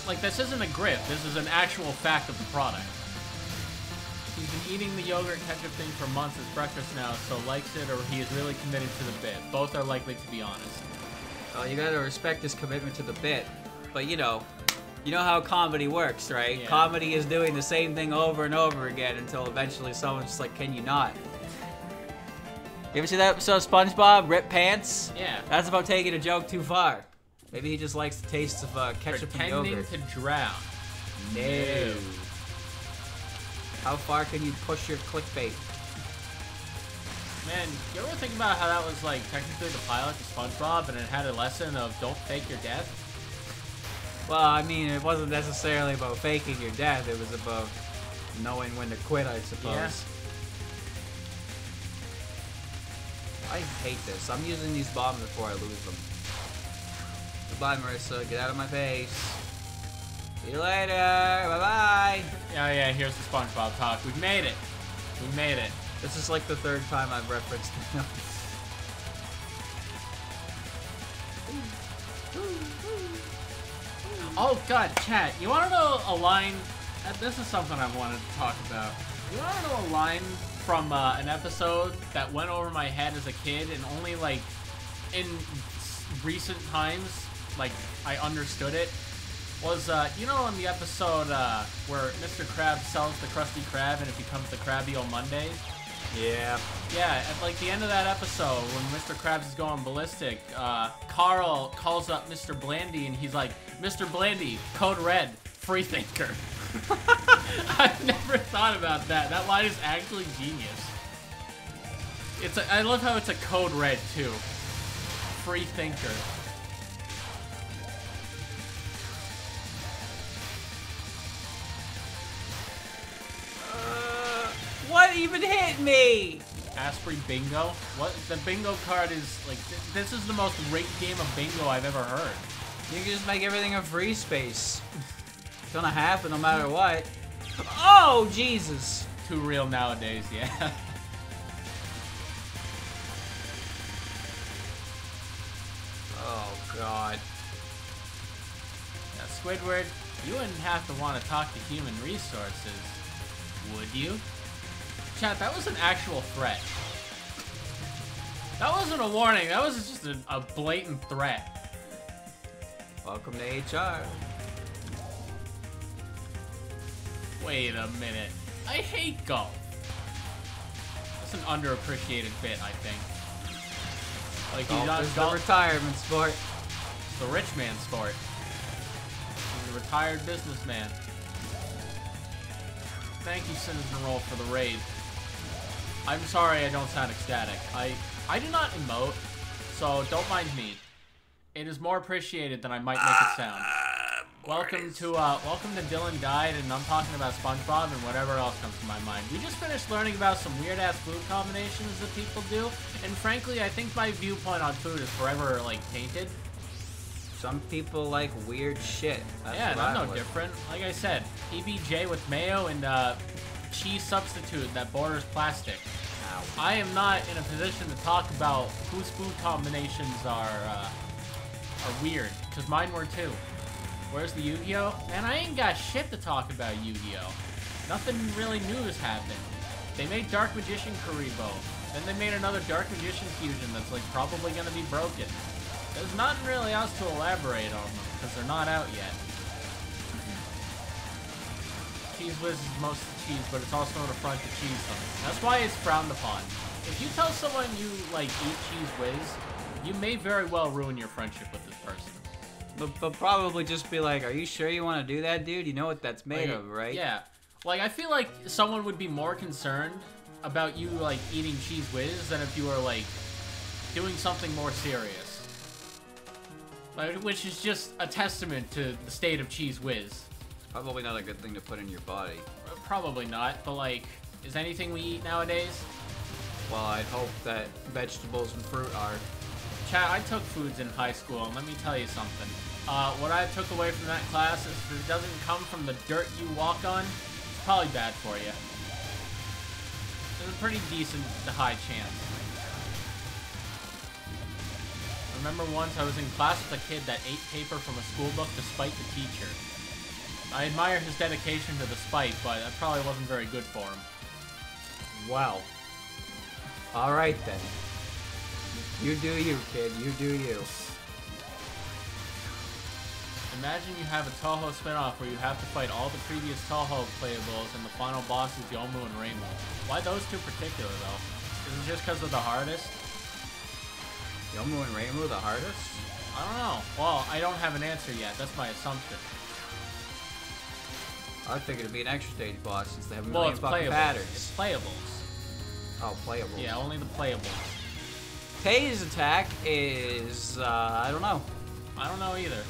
Like this isn't a grip. This is an actual fact of the product. He's been eating the yogurt ketchup thing for months as breakfast now, so likes it or he is really committed to the bit. Both are likely to be honest. Well, you gotta respect his commitment to the bit, but you know how comedy works, right? Yeah. Comedy is doing the same thing over and over again until eventually someone's just like, can you not? You ever see that episode of SpongeBob, Rip Pants? Yeah. That's about taking a joke too far. Maybe he just likes the taste of ketchup and yogurt. Pretending to drown. No. How far can you push your clickbait? Man, you ever think about how that was like technically the pilot to SpongeBob and it had a lesson of don't fake your death? Well, I mean, it wasn't necessarily about faking your death. It was about knowing when to quit, I suppose. Yeah. I hate this. I'm using these bombs before I lose them. Goodbye, Marissa. Get out of my face. See you later. Bye-bye. Yeah, here's the SpongeBob talk. We've made it. We made it. This is like the third time I've referenced it. Oh god, chat, you wanna know a line? This is something I wanted to talk about. You wanna know a line from an episode that went over my head as a kid and only like in recent times, like I understood it? Was, you know in the episode where Mr. Krabs sells the Krusty Krab and it becomes the Krabby on Monday? Yeah. Yeah, at like the end of that episode, when Mr. Krabs is going ballistic, Carl calls up Mr. Blandy and he's like, Mr. Blandy, code red, free thinker. I've never thought about that. That line is actually genius. I love how it's a code red too. Free thinker. What even hit me? Asprey Bingo? What? The bingo card is like, this is the most rigged game of bingo I've ever heard. You can just make everything a free space. It's gonna happen no matter what. Oh, Jesus. Too real nowadays, yeah. Oh, God. Now, Squidward, you wouldn't have to want to talk to human resources, would you? Chat, that was an actual threat. That wasn't a warning, that was just a blatant threat. Welcome to HR. Wait a minute. I hate golf. That's an underappreciated bit, I think. Like, Golf is the retirement sport. It's the rich man sport. He's a retired businessman. Thank you, Citizen Roll, for the raid. I'm sorry I don't sound ecstatic. I do not emote, so don't mind me. It is more appreciated than I might make it sound. Welcome to Dylan Died, and I'm talking about SpongeBob and whatever else comes to my mind. We just finished learning about some weird-ass food combinations that people do, and frankly, I think my viewpoint on food is forever, like, tainted. Some people like weird shit. That's yeah, and I'm no with. different. Like I said, EBJ with mayo and cheese substitute that borders plastic. Ow. I am not in a position to talk about whose food combinations are weird, because mine were too. Where's the Yu-Gi-Oh? Man, I ain't got shit to talk about Yu-Gi-Oh. Nothing really new has happened. They made Dark Magician Karibo. Then they made another Dark Magician fusion that's like probably gonna be broken. There's nothing really else to elaborate on them, because they're not out yet. Cheese Whiz is mostly cheese, but it's also an affront to cheese them. That's why it's frowned upon. If you tell someone you, like, eat Cheese Whiz, you may very well ruin your friendship with this person. But probably just be like, are you sure you want to do that, dude? You know what that's made Like, of, right? Yeah. Like, I feel like someone would be more concerned about you, like, eating Cheese Whiz than if you were, like, doing something more serious. Like, which is just a testament to the state of Cheese Whiz. Probably not a good thing to put in your body. Probably not, but, like, is anything we eat nowadays? Well, I'd hope that vegetables and fruit are. Chat, I took foods in high school, and let me tell you something. What I took away from that class is if it doesn't come from the dirt you walk on, it's probably bad for you. There's a pretty decent high chance. I remember once I was in class with a kid that ate paper from a school book despite the teacher. I admire his dedication to the spite, but that probably wasn't very good for him. Wow. Alright then. You do you, kid. You do you. Imagine you have a Touhou spinoff where you have to fight all the previous Touhou playables and the final boss is Yomu and Reimu. Why those two particular, though? Is it just because they're the hardest? Yomu and Reimu the hardest? I don't know. Well, I don't have an answer yet. That's my assumption. I think it'd be an extra stage boss since they have a Well, million it's fucking playables. patterns. It's playables. Oh, playables. Yeah, only the playables. Tei's attack is, I don't know. I don't know either.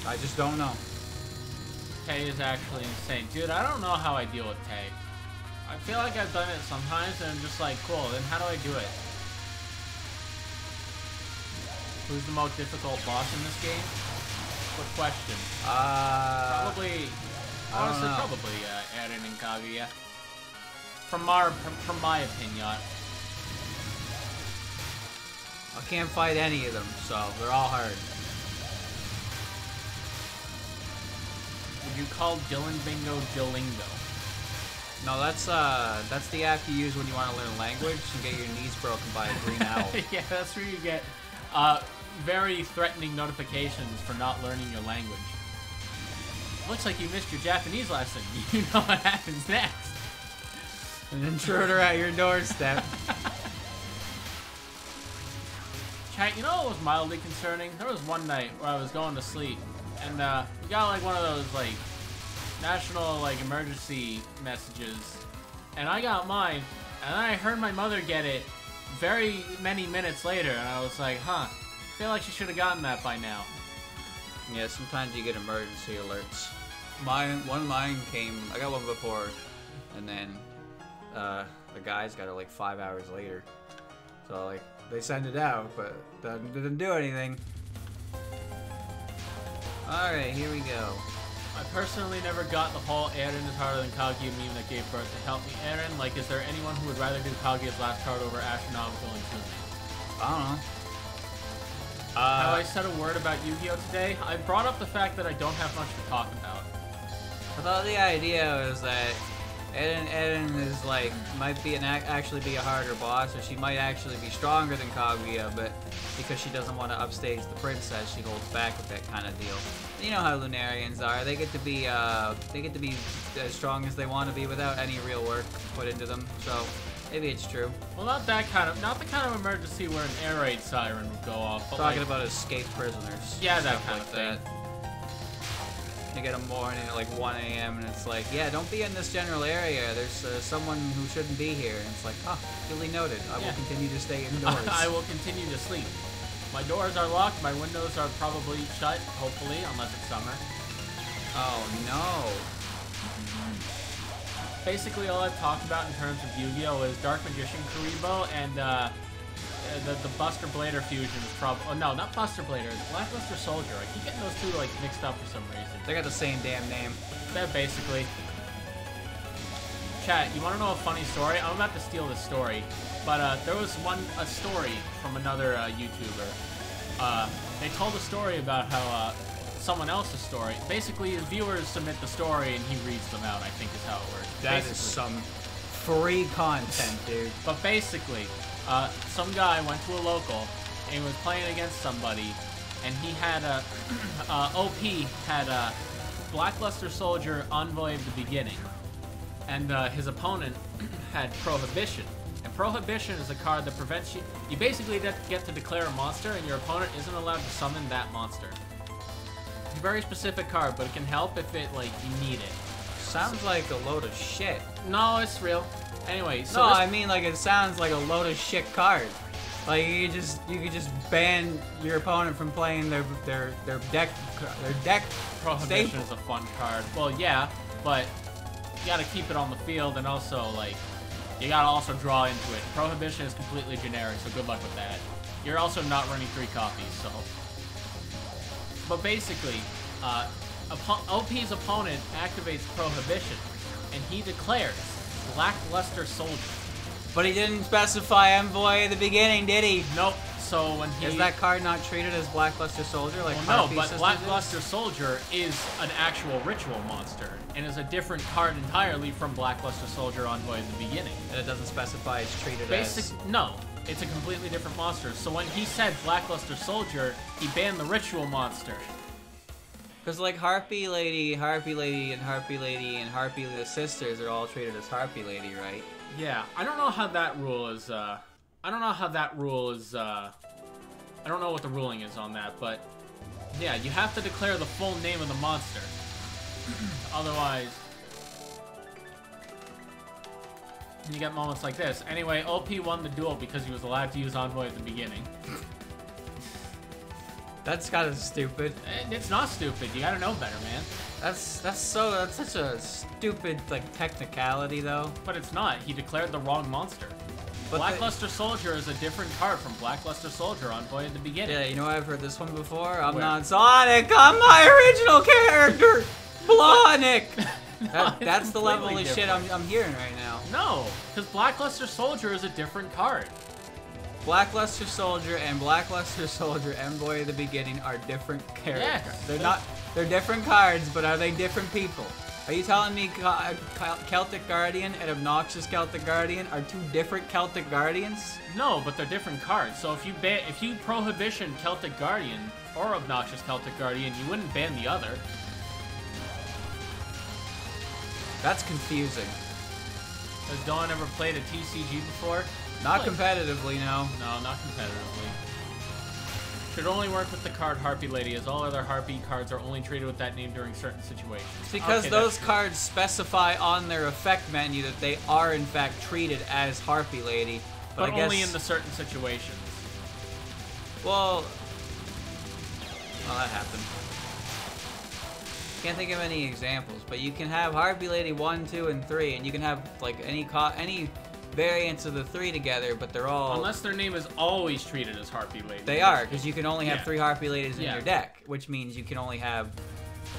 I just don't know. Tei is actually insane. Dude, I don't know how I deal with Tei. I feel like I've done it sometimes and I'm just like, cool, then how do I do it? Who's the most difficult boss in this game? Good question. Probably, honestly, probably Eren and Kaguya. From my opinion. I can't fight any of them, so they're all hard. Would you call Dylan Bingo Dillingo? No, that's the app you use when you want to learn a language and get your knees broken by a green owl. Yeah, that's where you get very threatening notifications for not learning your language. Looks like you missed your Japanese lesson. You know what happens next. An intruder at your doorstep. Chat, you know what was mildly concerning? There was one night where I was going to sleep, and we got like one of those like national like emergency messages, and I got mine, and then I heard my mother get it very many minutes later, and I was like, huh, I feel like she should have gotten that by now. Yeah, sometimes you get emergency alerts. One of mine came, I got one before, and then the guys got it like 5 hours later. So like, they send it out, but that didn't do anything. Alright, here we go. I personally never got the whole Eren is harder than Kaguya meme that gave birth to Help Me Eren. Like, is there anyone who would rather do Kaguya's last card over Astronomical and Kumi? I don't know. Have I said a word about Yu-Gi-Oh today? I brought up the fact that I don't have much to talk about. I thought the idea was that Eren is like, might be actually be a harder boss, or she might actually be stronger than Kaguya, but because she doesn't want to upstage the princess, she holds back with that kind of deal. You know how Lunarians are; they get to be as strong as they want to be without any real work put into them. So maybe it's true. Well, not the kind of emergency where an air raid siren would go off. But Talking like, about escaped prisoners. Yeah, that stuff kind like of thing. that. You get a morning at like 1 a.m. and it's like, yeah, don't be in this general area. There's someone who shouldn't be here. And it's like, oh, duly noted. I will continue to stay indoors. I will continue to sleep. My doors are locked. My windows are probably shut, hopefully, unless it's summer. Oh, no. Basically, all I've talked about in terms of Yu-Gi-Oh! Is Dark Magician Kuribo and the Buster Blader fusion is probably... Oh, no, not Buster Blader. It's Blackluster Soldier. I keep getting those two, like, mixed up for some reason. They got the same damn name. They're basically... Chat, you want to know a funny story? I'm about to steal this story. But there was a story from another YouTuber. They told a story about how someone else's story. Basically, his viewers submit the story and he reads them out, I think is how it works. That is some free content, dude. But basically, Some guy went to a local and he was playing against somebody, and he had a OP had a Blackluster Soldier Envoy at the beginning, and his opponent had Prohibition. And Prohibition is a card that prevents you. You basically get to declare a monster, and your opponent isn't allowed to summon that monster. It's a very specific card, but it can help if it you need it. Sounds like a load of shit. No, it's real. Anyway, so no, I mean like it sounds like a load of shit card. Like you could just ban your opponent from playing their deck. Prohibition is a fun card. Well, yeah, but you gotta keep it on the field, and also you gotta also draw into it. Prohibition is completely generic, so good luck with that. You're also not running 3 copies, so. But basically, OP's opponent activates Prohibition, and he declares Blackluster Soldier. But he didn't specify Envoy at the beginning, did he? Nope. So when he... Is that card not treated as Blackluster Soldier? Like well, no, but Blackluster Soldier is an actual ritual monster, and is a different card entirely from Blackluster Soldier Envoy at the beginning. And it doesn't specify it's treated as... No. It's a completely different monster. So when he said Blackluster Soldier, he banned the ritual monster. Because like Harpy Lady, and Harpy Lady, and Harpy the sisters are all treated as Harpy Lady, right? Yeah, I don't know how that rule is, I don't know what the ruling is on that, but yeah, you have to declare the full name of the monster. Otherwise, you get moments like this. Anyway, OP won the duel because he was allowed to use Envoy at the beginning. That's kind of stupid. It's not stupid. You gotta know better, man. That's such a stupid technicality though. But it's not. He declared the wrong monster. But Blackluster Soldier is a different card from Blackluster Soldier Envoy at the beginning. Yeah, you know I've heard this one before. I'm not Sonic. I'm my original character, Blonic. That's the level of shit I'm hearing right now. No, because Blackluster Soldier is a different card. Blackluster Soldier and Blackluster Soldier Envoy at the beginning are different characters. Yes. They're different cards, but are they different people? Are you telling me Celtic Guardian and Obnoxious Celtic Guardian are 2 different Celtic Guardians? No, but they're different cards. So if you Prohibition Celtic Guardian or Obnoxious Celtic Guardian, you wouldn't ban the other. That's confusing. Has Dawn ever played a TCG before? Not competitively, no. No, not competitively. Should only work with the card Harpy Lady, as all other Harpy cards are only treated with that name during certain situations. Because those cards specify on their effect menu that they are in fact treated as Harpy Lady. But I guess... only in the certain situations. Well, that happened. Can't think of any examples, but you can have Harpy Lady 1, 2, and 3, and you can have any variants of the 3 together, but they're all... Unless their name is always treated as Harpy Lady. They are, because you can only have 3 Harpy Ladies in your deck, which means you can only have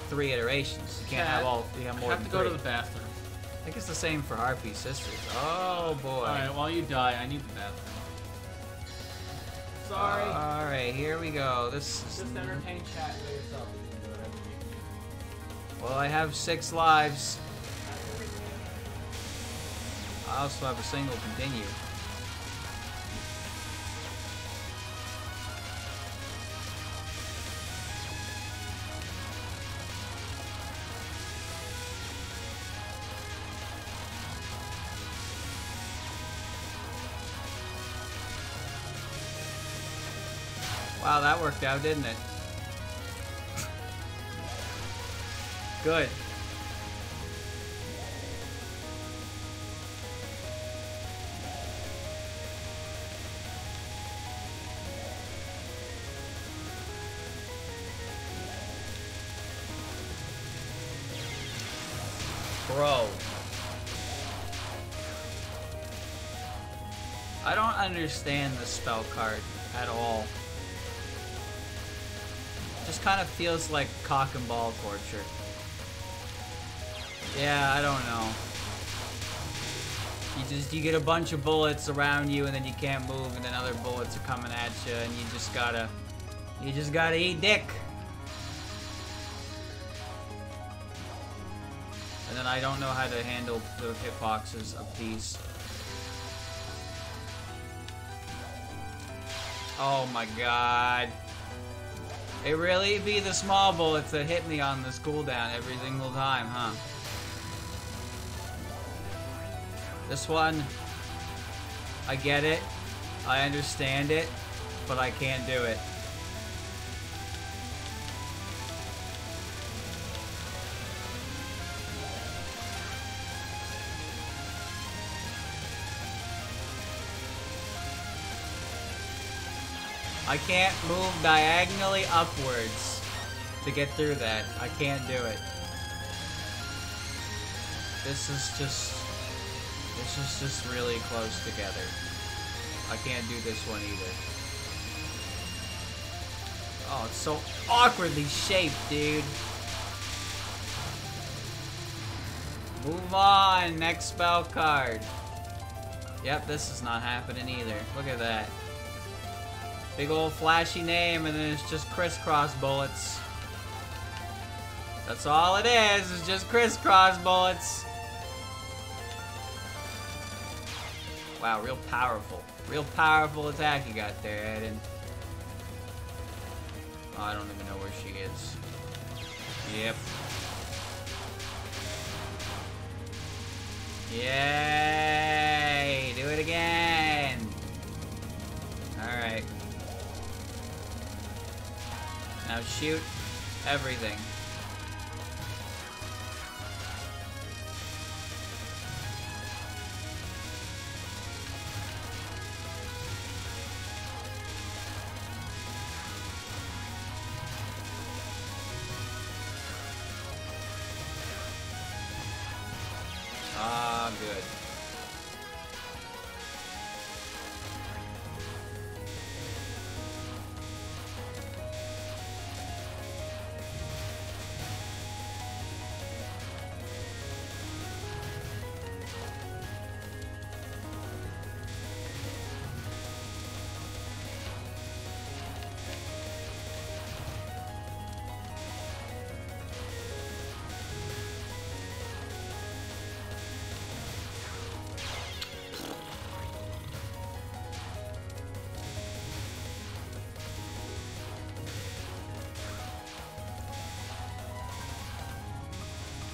3 iterations. You can't have all... You have more than 3. Go to the bathroom. I think it's the same for Harpy Sisters. Oh, boy. Alright, while you die, I need the bathroom. Sorry. Alright, here we go. This is... Just entertain chat by yourself. Well, I have 6 lives. I also have a single continue. Wow, that worked out, didn't it? Good. Bro. I don't understand the spell card at all. Just kind of feels like cock and ball torture. Yeah, I don't know. You get a bunch of bullets around you and then you can't move and then other bullets are coming at you and you just gotta eat dick. And then I don't know how to handle the hitboxes of these. Oh my god. It really be the small bullets that hit me on this cooldown every single time, huh? This one, I get it, I understand it, but I can't do it. I can't move diagonally upwards to get through that. I can't do it. This is just really close together. I can't do this one either. Oh, it's so awkwardly shaped, dude. Move on, next spell card. Yep, this is not happening either. Look at that. Big old flashy name, and then it's just crisscross bullets. That's all it is just crisscross bullets. Wow, real powerful attack you got there, Eden. Oh, I don't even know where she is. Yep. Yay! Do it again! Alright. Now shoot everything. Ah, good.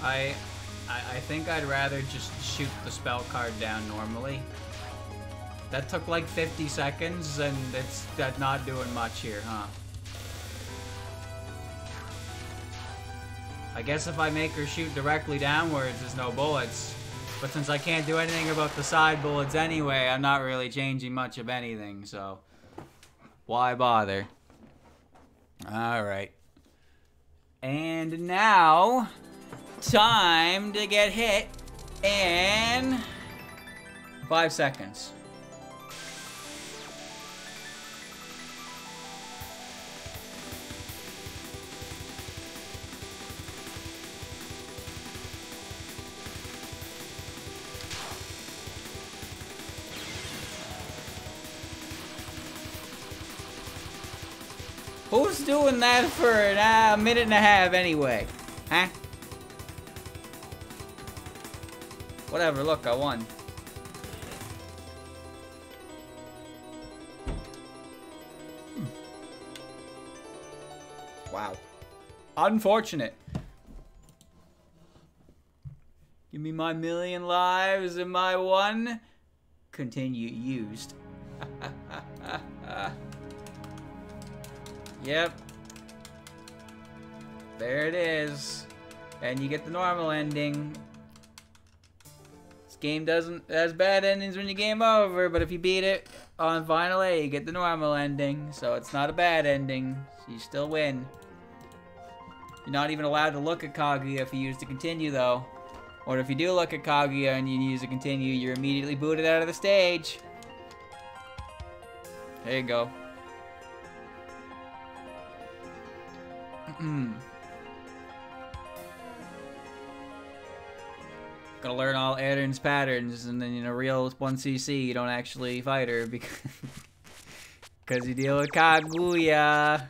I think I'd rather just shoot the spell card down normally. That took like 50 seconds, and that's not doing much here, huh? I guess if I make her shoot directly downwards, there's no bullets. But since I can't do anything about the side bullets anyway, I'm not really changing much of anything, so why bother? Alright. And now, time to get hit in 5 seconds. Who's doing that for a minute and a half anyway? Huh? Whatever, look, I won. Wow. Unfortunate. Give me my 1,000,000 lives and my one. Continue used. Yep. There it is. And you get the normal ending. This game has bad endings when you game over, but if you beat it on Final A, you get the normal ending. So it's not a bad ending. So you still win. You're not even allowed to look at Kaguya if you use to continue, though. Or if you do look at Kaguya and you use to continue, you're immediately booted out of the stage. There you go. Gotta learn all Erin's patterns, and then in a real 1cc, you don't actually fight her because you deal with Kaguya.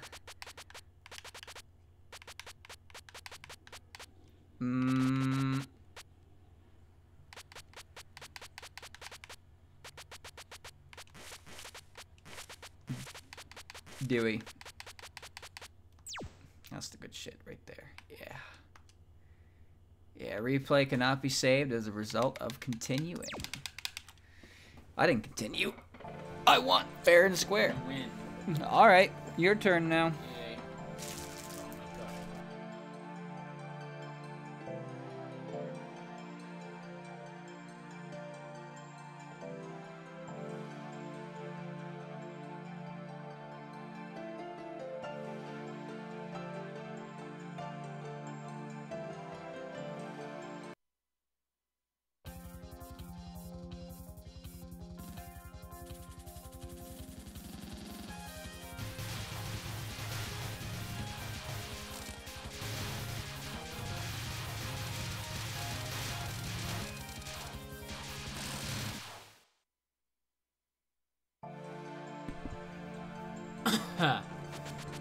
Dewey. That's the good shit right there. Yeah. Yeah, replay cannot be saved as a result of continuing. I didn't continue. I want fair and square. Win. Alright, your turn now. Yay.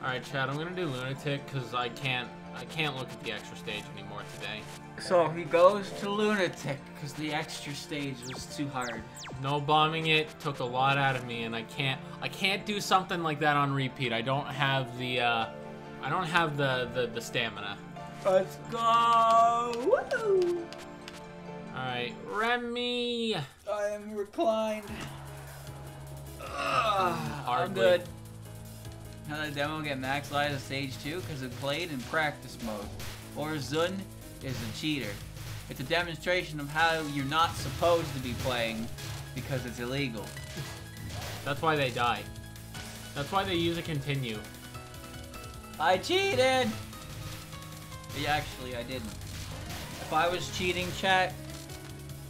Alright, Chad, I'm gonna do Lunatic because I can't look at the extra stage anymore today. So he goes to Lunatic because the extra stage was too hard. No bombing it took a lot out of me, and I can't do something like that on repeat. I don't have the stamina. Let's go! Woo! Alright, Remy! I am reclined. I'm Hardly. good. How did the demo get max life at stage 2? Because it played in practice mode. Or Zun is a cheater. It's a demonstration of how you're not supposed to be playing because it's illegal. That's why they die. That's why they use a continue. I cheated! Yeah, actually, I didn't. If I was cheating, chat,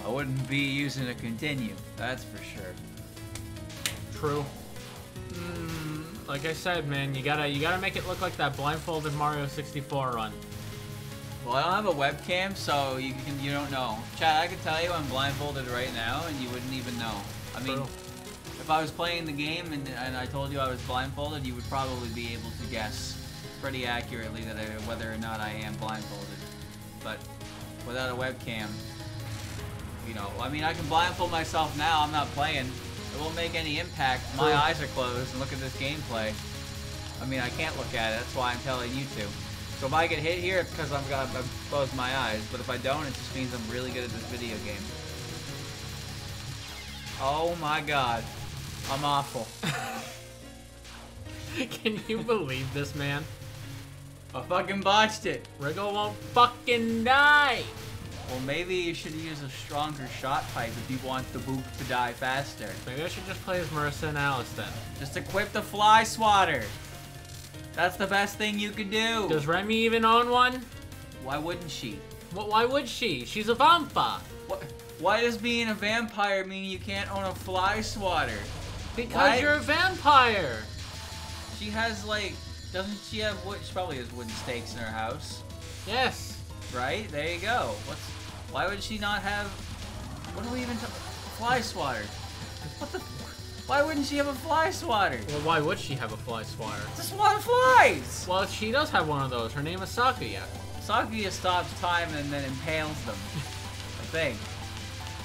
I wouldn't be using a continue. That's for sure. True. Like I said, man, you gotta make it look like that blindfolded Mario 64 run. Well, I don't have a webcam, so you don't know. Chat, I could tell you I'm blindfolded right now, and you wouldn't even know. I mean, True. if I was playing the game and I told you I was blindfolded, you would probably be able to guess pretty accurately that whether or not I am blindfolded. But without a webcam, you know, I mean, I can blindfold myself now. I'm not playing. It won't make any impact. My eyes are closed, and look at this gameplay. I mean, I can't look at it. That's why I'm telling you to. So if I get hit here, it's because I've closed my eyes. But if I don't, it just means I'm really good at this video game. Oh my god. I'm awful. Can you believe this, man? I fucking botched it. Riggle won't fucking die! Well, maybe you should use a stronger shot pipe if you want the boop to die faster. Maybe I should just play as Marissa and Alice then. Just equip the fly swatter. That's the best thing you could do. Does Remy even own one? Why wouldn't she? Why would she? She's a vampa. Why does being a vampire mean you can't own a fly swatter? Because you're a vampire. She has like, doesn't she have wood? She probably has wooden stakes in her house. Yes. Right? There you go. Why would she not have, what do we even fly swatter? What the, why wouldn't she have a fly swatter? Well, why would she have a fly swatter? Just one flies! Well, she does have one of those. Her name is Sakuya. Sakuya stops time and then impales them. I think.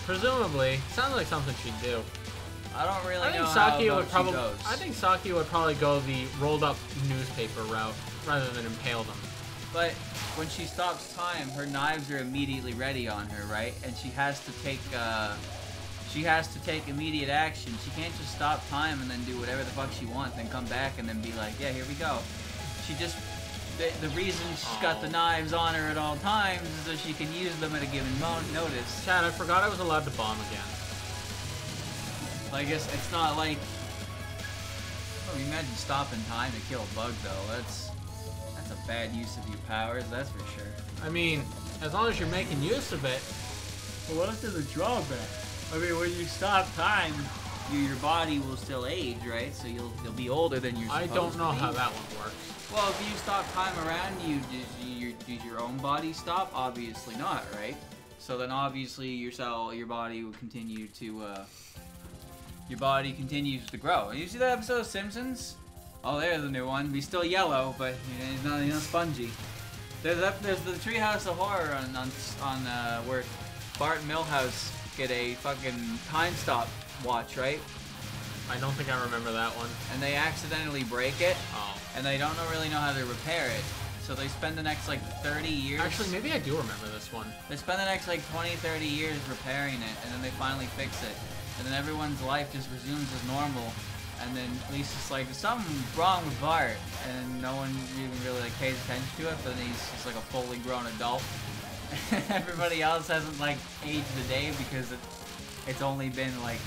Presumably. Sounds like something she'd do. I don't really know Sakuya would how she goes. I think Sakuya would probably go the rolled up newspaper route rather than impale them. But when she stops time, her knives are immediately ready on her, right? And she has to take immediate action. She can't just stop time and then do whatever the fuck she wants, then come back and then be like, yeah, here we go. She just, the reason she's got the knives on her at all times is so she can use them at a given notice. Chad, I forgot I was allowed to bomb again. I guess it's not like, oh, you imagine stopping time to kill a bug though. That's a bad use of your powers, that's for sure. I mean, as long as you're making use of it. But what if there's a drawback? I mean, when you stop time, your body will still age, right? So you'll be older than you're supposed to be. I don't know how that one works. Well, if you stop time around you, does your own body stop? Obviously not, right? So then obviously your body will continue to, your body continues to grow. You see that episode of Simpsons? Oh, there's the new one. He's still yellow, but he's not spongy. There's the Treehouse of Horror on where Bart and Milhouse get a fucking time stop watch, right? I don't think I remember that one. and they accidentally break it, Oh. and they don't really know how to repair it. So they spend the next like 30 years. Actually, maybe I do remember this one. They spend the next like 20, 30 years repairing it, and then they finally fix it. And then everyone's life just resumes as normal. And then Lisa's like, there's something wrong with Bart. And no one even really like pays attention to it, but then he's just like a fully grown adult. Everybody else hasn't like aged a day because it's only been like,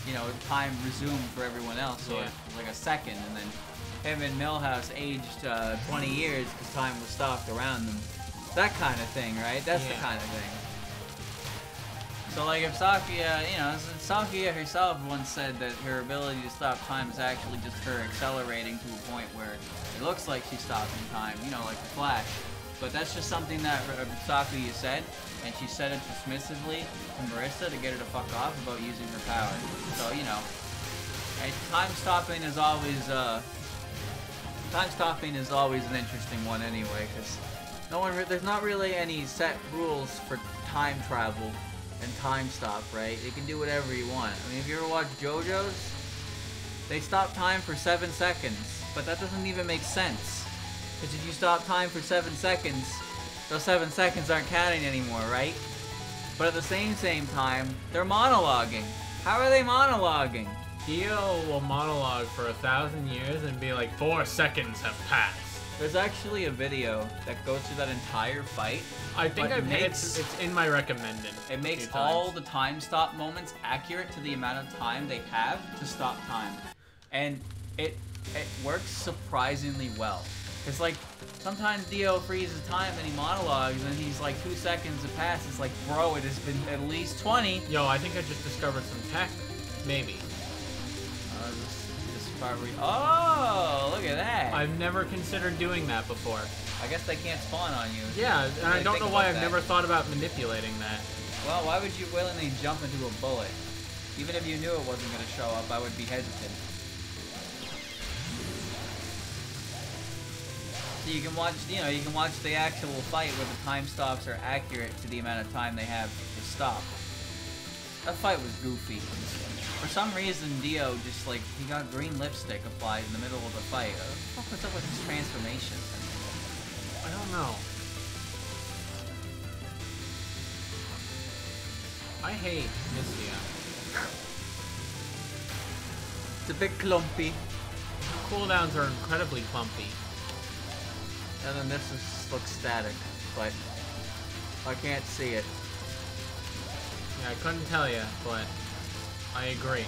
you know, time resumed for everyone else. So Yeah. it's like a second, and then him and Milhouse aged 20 years because time was stopped around them. That kind of thing, right? That's the Yeah. kind of thing. So like if Sakuya, you know, Sakuya herself once said that her ability to stop time is actually just her accelerating to a point where it looks like she's stopping time, you know, like the Flash. But that's just something that Sakuya said, and she said it dismissively to Marissa to get her to fuck off about using her power. So, you know, and time stopping is always an interesting one anyway, because there's not really any set rules for time travel and time stop, right? You can do whatever you want. I mean, if you ever watch JoJo's, they stop time for 7 seconds, but that doesn't even make sense. Because if you stop time for 7 seconds, those 7 seconds aren't counting anymore, right? But at the same time, they're monologuing. How are they monologuing? Dio will monologue for 1,000 years and be like, 4 seconds have passed. There's actually a video that goes through that entire fight. I think But it's in my recommended. It makes a few all times. the time stop moments accurate to the amount of time they have to stop time. And it works surprisingly well. It's like, sometimes Dio freezes time and he monologues and he's like 2 seconds have passed. It's like, bro, it has been at least 20. Yo, I think I just discovered some tech. Maybe. Oh, look at that. I've never considered doing that before. I guess they can't spawn on you. Yeah, and I don't know why I've that. never thought about manipulating that. Well, why would you willingly jump into a bullet? Even if you knew it wasn't going to show up, I would be hesitant. So you can watch, you know, you can watch the actual fight where the time stops are accurate to the amount of time they have to stop. That fight was goofy. For some reason, Dio just like, he got green lipstick applied in the middle of the fight. What the fuck was up with his transformation? I don't know. I hate Mistia. It's a bit clumpy. Cooldowns are incredibly clumpy. And then this looks static, but I can't see it. Yeah, I couldn't tell you, but I agree.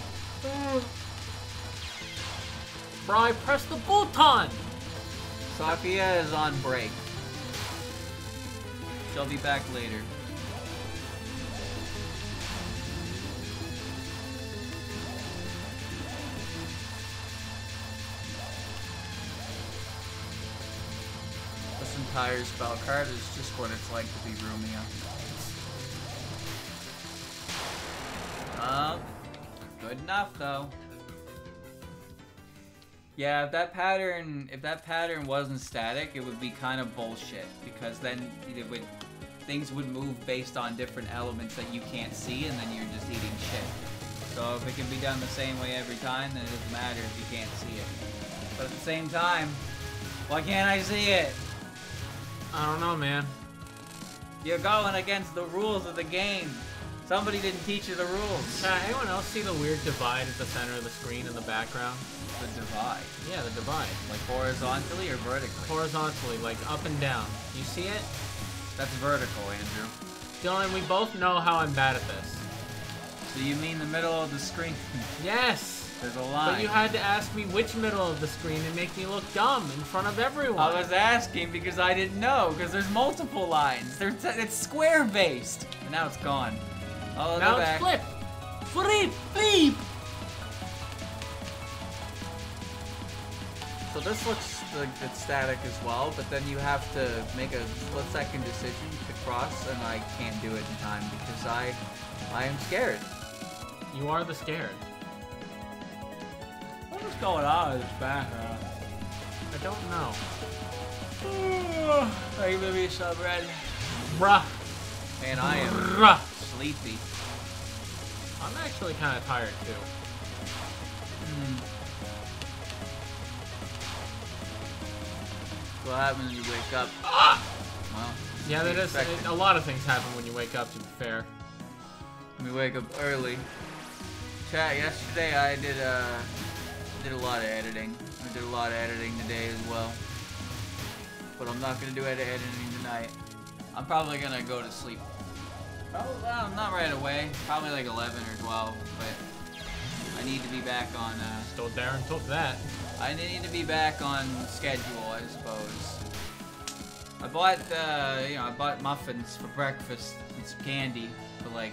Bro, I pressed the button! Sakuya is on break. She'll be back later. This entire spell card is just what it's like to be Rumia. Good enough though. Yeah, if that pattern wasn't static, it would be kind of bullshit, because then things would move based on different elements that you can't see, and then you're just eating shit. So if it can be done the same way every time, then it doesn't matter if you can't see it. But at the same time, why can't I see it? I don't know, man. You're going against the rules of the game. Somebody didn't teach you the rules. Anyone else see the weird divide at the center of the screen in the background? The divide. Yeah, the divide. Like horizontally or vertically? Horizontally, like up and down. You see it? That's vertical, Andrew. Dylan, we both know how I'm bad at this. So you mean the middle of the screen? Yes! There's a line. But you had to ask me which middle of the screen and make me look dumb in front of everyone. I was asking because I didn't know, because there's multiple lines. It's square-based. And now it's gone. Oh, now go it's back. flip! Flip! Flip! So this looks like it's static as well, but then you have to make a split-second decision to cross, and I can't do it in time because I am scared. You are the scared. What is going on in this background? I don't know. Are you gonna be so ready? Bruh. Man, I am Bruh. sleepy. I'm actually kind of tired too. what happens when you wake up. Well, yeah, that is. A lot of things happen when you wake up, to be fair. We wake up early. Chat, yesterday I did a lot of editing. I did a lot of editing today as well. But I'm not gonna do any editing tonight. I'm probably gonna go to sleep. Oh, well, not right away. Probably like 11 or 12, but I need to be back on, Still Darren took that. I need to be back on schedule, I suppose. I bought, I bought muffins for breakfast and some candy, but like,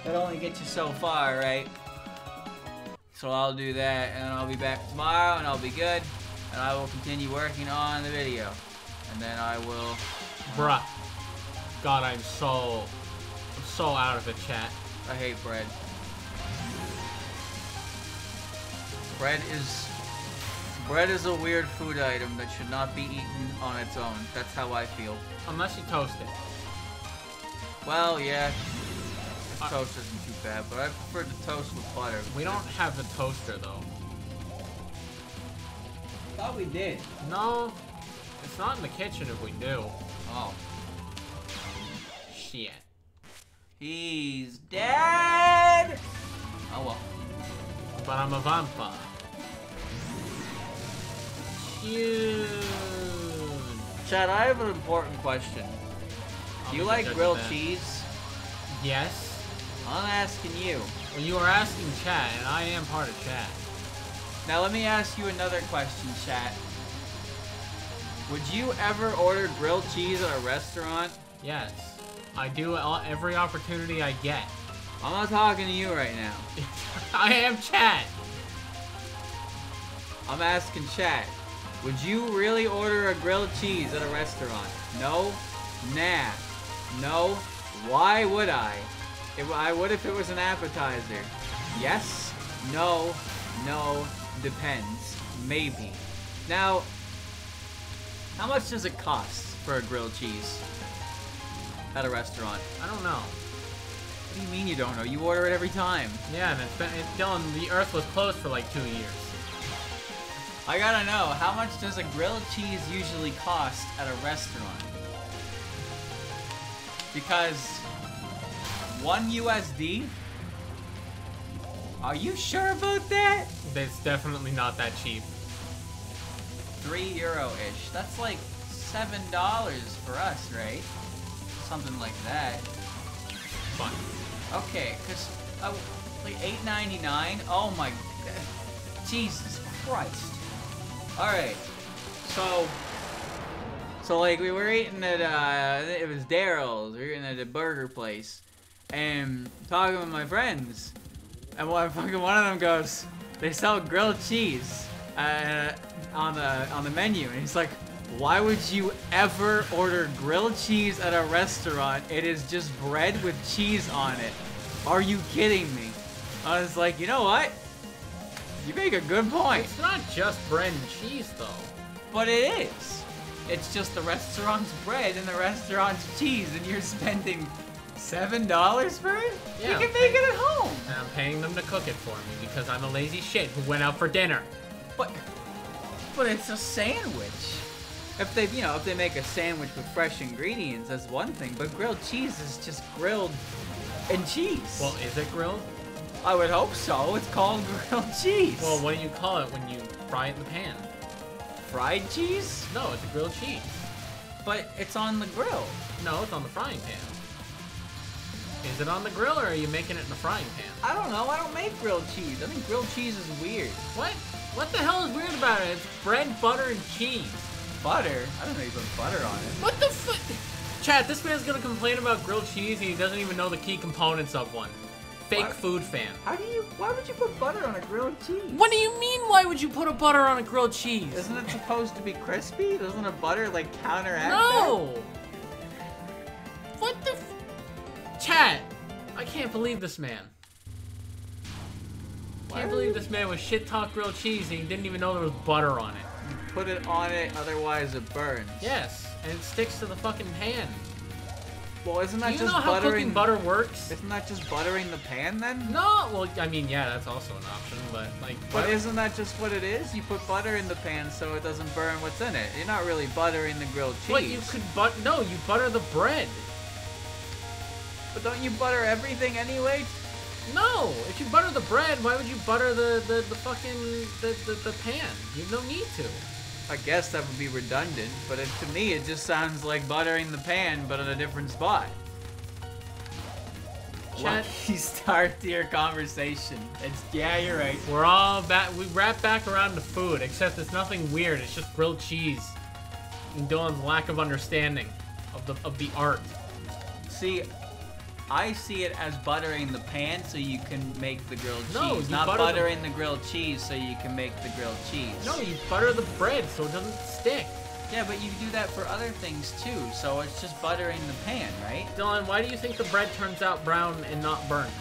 that only gets you so far, right? So I'll do that, and then I'll be back tomorrow, and I'll be good, and I will continue working on the video. And then I will... Bruh. God, I'm so out of it, chat. I hate bread. Bread is a weird food item that should not be eaten on its own. That's how I feel. Unless you toast it. Well, yeah. Toast isn't too bad, but I prefer to toast with butter. We don't have a toaster, though. Thought we did. No. It's not in the kitchen if we do. Oh. Shit. He's dead! Oh well. But I'm a vampire. Huge. Chad, I have an important question. Do you like grilled cheese? Yes. I'm asking you. Well, you are asking chat, and I am part of chat. Now let me ask you another question, chat. Would you ever order grilled cheese at a restaurant? Yes. I do every opportunity I get. I'm not talking to you right now. I am chat. I'm asking chat. Would you really order a grilled cheese at a restaurant? No? Nah. No? Why would I? I would if it was an appetizer. Yes? No? No? Depends. Maybe. Now, how much does it cost for a grilled cheese at a restaurant? I don't know. What do you mean you don't know? You order it every time. Yeah, and Dylan, the Earth was closed for like 2 years. I gotta know, how much does a grilled cheese usually cost at a restaurant? Because 1 USD? Are you sure about that? It's definitely not that cheap. €3 ish. That's like $7 for us, right? Something like that. Fun. Okay, cause like $8.99. Oh my, Jesus Christ! All right, so like we were eating at it was Daryl's. We were eating at a burger place, and talking with my friends, and one of them goes, they sell grilled cheese on the menu, and he's like, why would you ever order grilled cheese at a restaurant? It is just bread with cheese on it. Are you kidding me? I was like, you know what? You make a good point. It's not just bread and cheese, though. But it is. It's just the restaurant's bread and the restaurant's cheese, and you're spending $7 for it? Yeah, you can make it at home. And I'm paying them to cook it for me because I'm a lazy shit who went out for dinner. But it's a sandwich. If they make a sandwich with fresh ingredients, that's one thing. But grilled cheese is just grilled and cheese. Well, is it grilled? I would hope so. It's called grilled cheese. Well, what do you call it when you fry it in the pan? Fried cheese? No, it's a grilled cheese. But it's on the grill. No, it's on the frying pan. Is it on the grill, or are you making it in the frying pan? I don't know. I don't make grilled cheese. I think grilled cheese is weird. What? What the hell is weird about it? It's bread, butter, and cheese. Butter? I don't know you put butter on it. What the fuck? Chat, this man's gonna complain about grilled cheese and he doesn't even know the key components of one. Fake food fan. Why would you put butter on a grilled cheese? What do you mean, why would you put a butter on a grilled cheese? Isn't it supposed to be crispy? Doesn't a butter, like, counteract No! that? What the Chat! I can't believe this man. Can't believe this man was shit-talk grilled cheese and he didn't even know there was butter on it. You put it on it, otherwise it burns. Yes, and it sticks to the fucking pan. Well, isn't that Do you just know how buttering? cooking butter works? Isn't that just buttering the pan then? No, well, I mean, yeah, that's also an option, but like. But isn't that just what it is? You put butter in the pan so it doesn't burn what's in it. You're not really buttering the grilled cheese. But you could no, you butter the bread. But don't you butter everything anyway? No, if you butter the bread, why would you butter the fucking the pan? You have no need to. I guess that would be redundant, but to me it just sounds like buttering the pan, but in a different spot. Chat. You start your conversation. Yeah, you're right. We're all back. We wrap back around to food, except it's nothing weird. It's just grilled cheese. And Dylan's lack of understanding of the art. See, I see it as buttering the pan so you can make the grilled cheese. No, you not butter buttering the grilled cheese so you can make the grilled cheese. No, you butter the bread so it doesn't stick. Yeah, but you do that for other things too, so it's just buttering the pan, right? Dylan, why do you think the bread turns out brown and not burnt?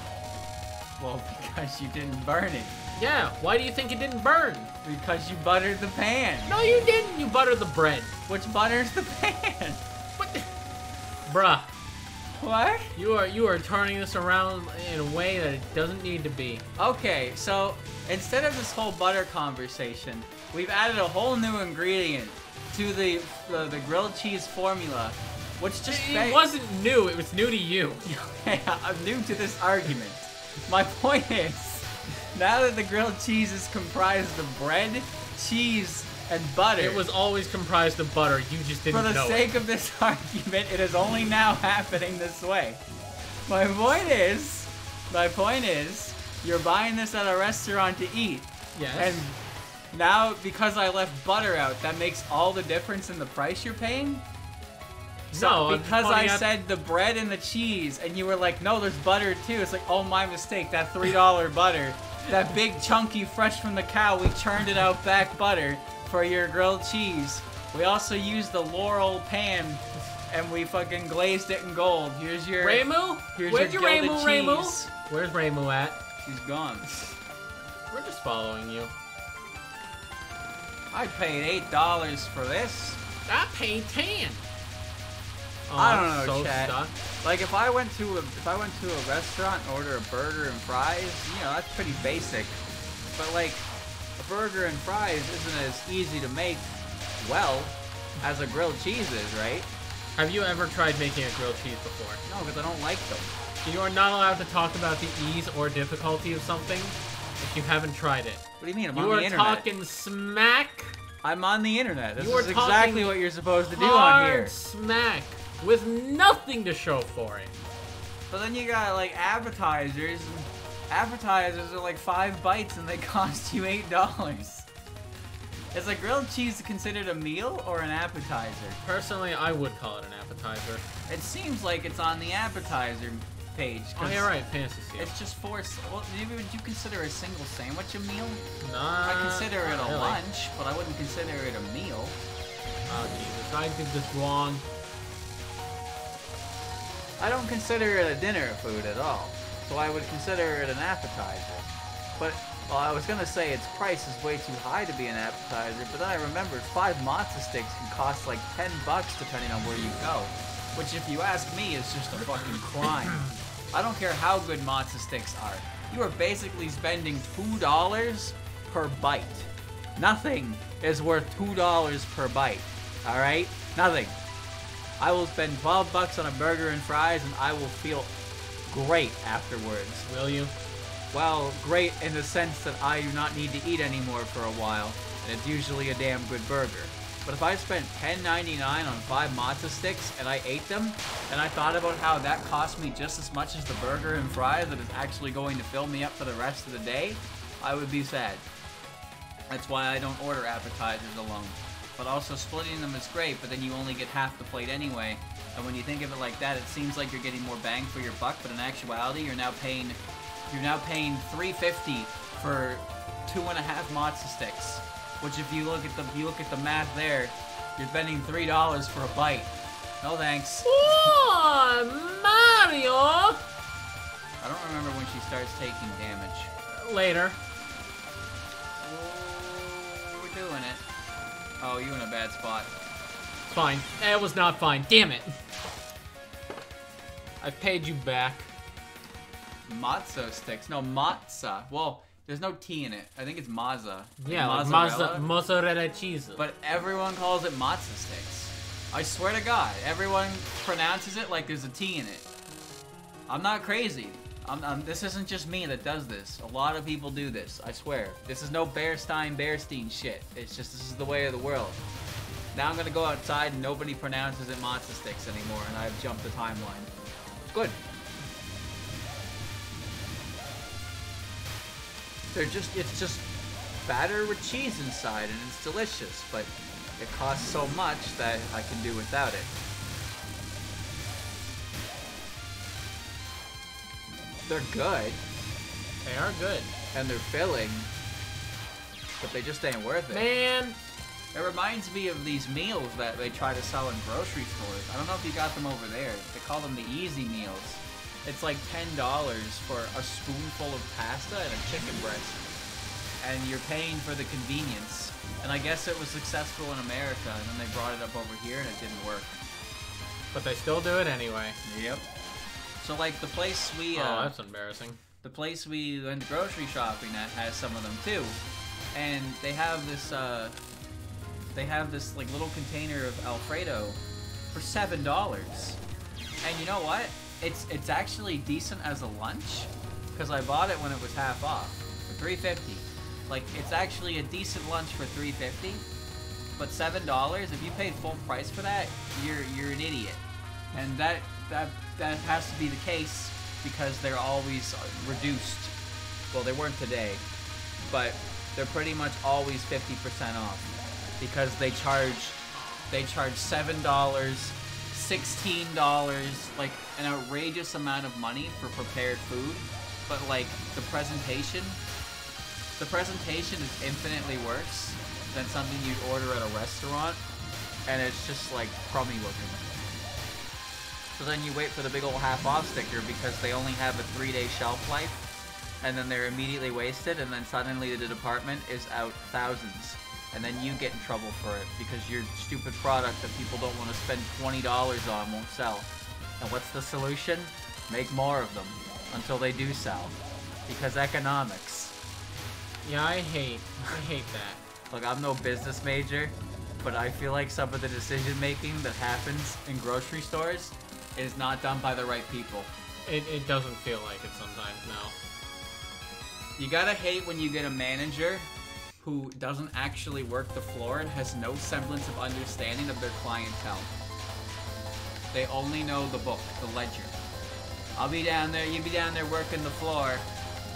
Well, because you didn't burn it. Yeah, why do you think it didn't burn? Because you buttered the pan. No, you didn't. You buttered the bread. Which butters the pan? What? Bruh. What? You are turning this around in a way that it doesn't need to be. Okay, so instead of this whole butter conversation, we've added a whole new ingredient to the grilled cheese formula, which just It wasn't new. It was new to you. I'm new to this argument. My point is, now that the grilled cheese is comprised of bread, cheese, and butter. It was always comprised of butter. You just didn't know it. For the sake of this argument, it is only now happening this way. My point is, you're buying this at a restaurant to eat. Yes. And now, because I left butter out, that makes all the difference in the price you're paying? So, no, because I said the bread and the cheese, and you were like, no, there's butter too. It's like, oh, my mistake. That $3 butter, that big, chunky, fresh from the cow, we churned it out back butter for your grilled cheese. We also used the Laurel pan, and we fucking glazed it in gold. Here's your Ramu? Here's Where's your your gilded Ramu? cheese. Where's Ramu at? She's gone. We're just following you. I paid $8 for this. I paid 10. Oh, I don't know, so chat. stuck. Like if I went to a restaurant and order a burger and fries, you know, that's pretty basic. But like a burger and fries isn't as easy to make well as a grilled cheese is, right? Have you ever tried making a grilled cheese before? No, because I don't like them. You are not allowed to talk about the ease or difficulty of something if you haven't tried it. What do you mean? I'm you on the are internet. talking smack. I'm on the internet. This You are is exactly talking what you're supposed to do on hard here. smack with nothing to show for it. But then you got like appetizers. And appetizers are like 5 bites and they cost you $8. Is a grilled cheese considered a meal or an appetizer? Personally, I would call it an appetizer. It seems like it's on the appetizer page. Oh, you're right, fantasy. It's just would you consider a single sandwich a meal? Nah, I consider it not a really. lunch, but I wouldn't consider it a meal. Oh, Jesus, I did this wrong. I don't consider it a dinner food at all, so I would consider it an appetizer. But, well, I was gonna say its price is way too high to be an appetizer, but then I remembered 5 matzo sticks can cost like $10 depending on where you go. Which, if you ask me, is just a fucking crime. I don't care how good matzo sticks are. You are basically spending $2 per bite. Nothing is worth $2 per bite. Alright? Nothing. I will spend $12 on a burger and fries and I will feel great afterwards. Will you? Well, great in the sense that I do not need to eat anymore for a while, and it's usually a damn good burger. But if I spent $10.99 on 5 matzo sticks and I ate them, and I thought about how that cost me just as much as the burger and fries that is actually going to fill me up for the rest of the day, I would be sad. That's why I don't order appetizers alone. But also splitting them is great, but then you only get half the plate anyway. And when you think of it like that, it seems like you're getting more bang for your buck, but in actuality, you're now paying $3.50 for 2.5 matzo sticks. Which, if you look at the math there, you're spending $3 for a bite. No thanks. Oh, Mario! I don't remember when she starts taking damage. Later. Oh, we're doing it. Oh, you in a bad spot. Fine. It was not fine. Damn it. I've paid you back. Matzo sticks. No, matza. Well, there's no T in it. I think it's mazza. Yeah, like mozzarella cheese. But everyone calls it matzo sticks. I swear to God, everyone pronounces it like there's a T in it. I'm not crazy. This isn't just me that does this. A lot of people do this, I swear. This is no Bearstein shit. It's just, this is the way of the world. Now I'm gonna go outside and nobody pronounces it matzo sticks anymore, and I've jumped the timeline. Good. It's just batter with cheese inside, and it's delicious, but it costs so much that I can do without it. They're good. They are good. And they're filling, but they just ain't worth it. Man! It reminds me of these meals that they try to sell in grocery stores. I don't know if you got them over there. They call them the easy meals. It's like $10 for a spoonful of pasta and a chicken breast. And you're paying for the convenience. And I guess it was successful in America, and then they brought it up over here and it didn't work. But they still do it anyway. Yep. So like the place we... oh, that's embarrassing. The place we went grocery shopping at has some of them too. And they have this like little container of Alfredo for $7. And you know what? It's actually decent as a lunch, because I bought it when it was half off for $3.50. Like, it's actually a decent lunch for $3.50, but $7, if you paid full price for that, you're an idiot. And that has to be the case because they're always reduced. Well, they weren't today, but they're pretty much always 50% off because they charge $7, $16, like an outrageous amount of money for prepared food, but like the presentation is infinitely worse than something you'd order at a restaurant, and it's just like crummy looking. So then you wait for the big old half off sticker because they only have a 3-day shelf life, and then they're immediately wasted, and then suddenly the department is out thousands. And then you get in trouble for it because your stupid product that people don't want to spend $20 on won't sell. And what's the solution? Make more of them until they do sell. Because economics. Yeah, I hate that. Look, I'm no business major, but I feel like some of the decision making that happens in grocery stores is not done by the right people. It doesn't feel like it sometimes, no. You gotta hate when you get a manager who doesn't actually work the floor and has no semblance of understanding of their clientele. They only know the book, the ledger. I'll be down there, you be down there working the floor,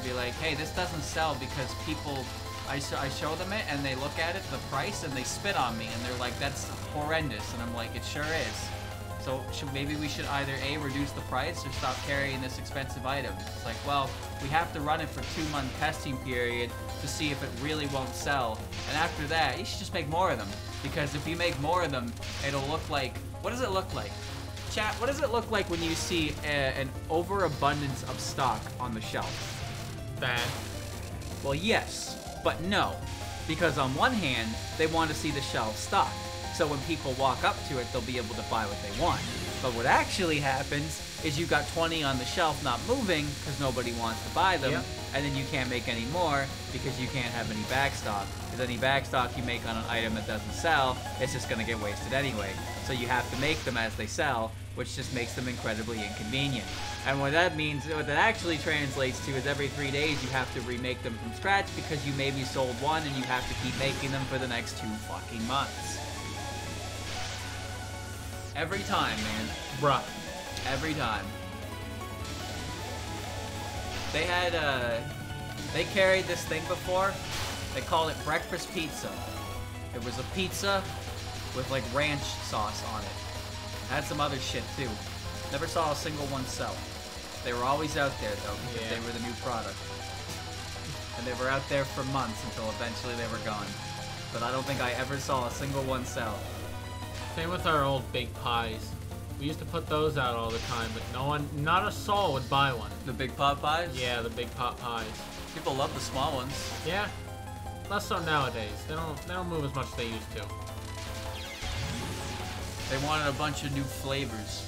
be like, hey, this doesn't sell because people, I show them it and they look at it, the price, and they spit on me and they're like, that's horrendous. And I'm like, it sure is. So maybe we should either A, reduce the price or stop carrying this expensive item. It's like, well, we have to run it for 2-month testing period to see if it really won't sell. And after that, you should just make more of them. Because if you make more of them, it'll look like, what does it look like? Chat, what does it look like when you see an overabundance of stock on the shelf? Bad. Well, yes, but no. Because on one hand, they want to see the shelf stocked. So when people walk up to it, they'll be able to buy what they want. But what actually happens is you got 20 on the shelf not moving because nobody wants to buy them, yep. And then you can't make any more because you can't have any backstock. Because any backstock you make on an item that doesn't sell, it's just going to get wasted anyway. So you have to make them as they sell, which just makes them incredibly inconvenient. And what that means, what that actually translates to is every 3 days you have to remake them from scratch because you maybe sold one and you have to keep making them for the next 2 fucking months. Every time, man. Bruh. Every time. They had, they carried this thing before. They called it breakfast pizza. It was a pizza with, like, ranch sauce on it. Had some other shit, too. Never saw a single one sell. They were always out there, though, because they were the new product. And they were out there for months until eventually they were gone. But I don't think I ever saw a single one sell. Same with our old big pies. We used to put those out all the time, but not a soul would buy one. The big pot pies? Yeah, the big pot pies. People love the small ones. Yeah, less so nowadays. They don't move as much as they used to. They wanted a bunch of new flavors.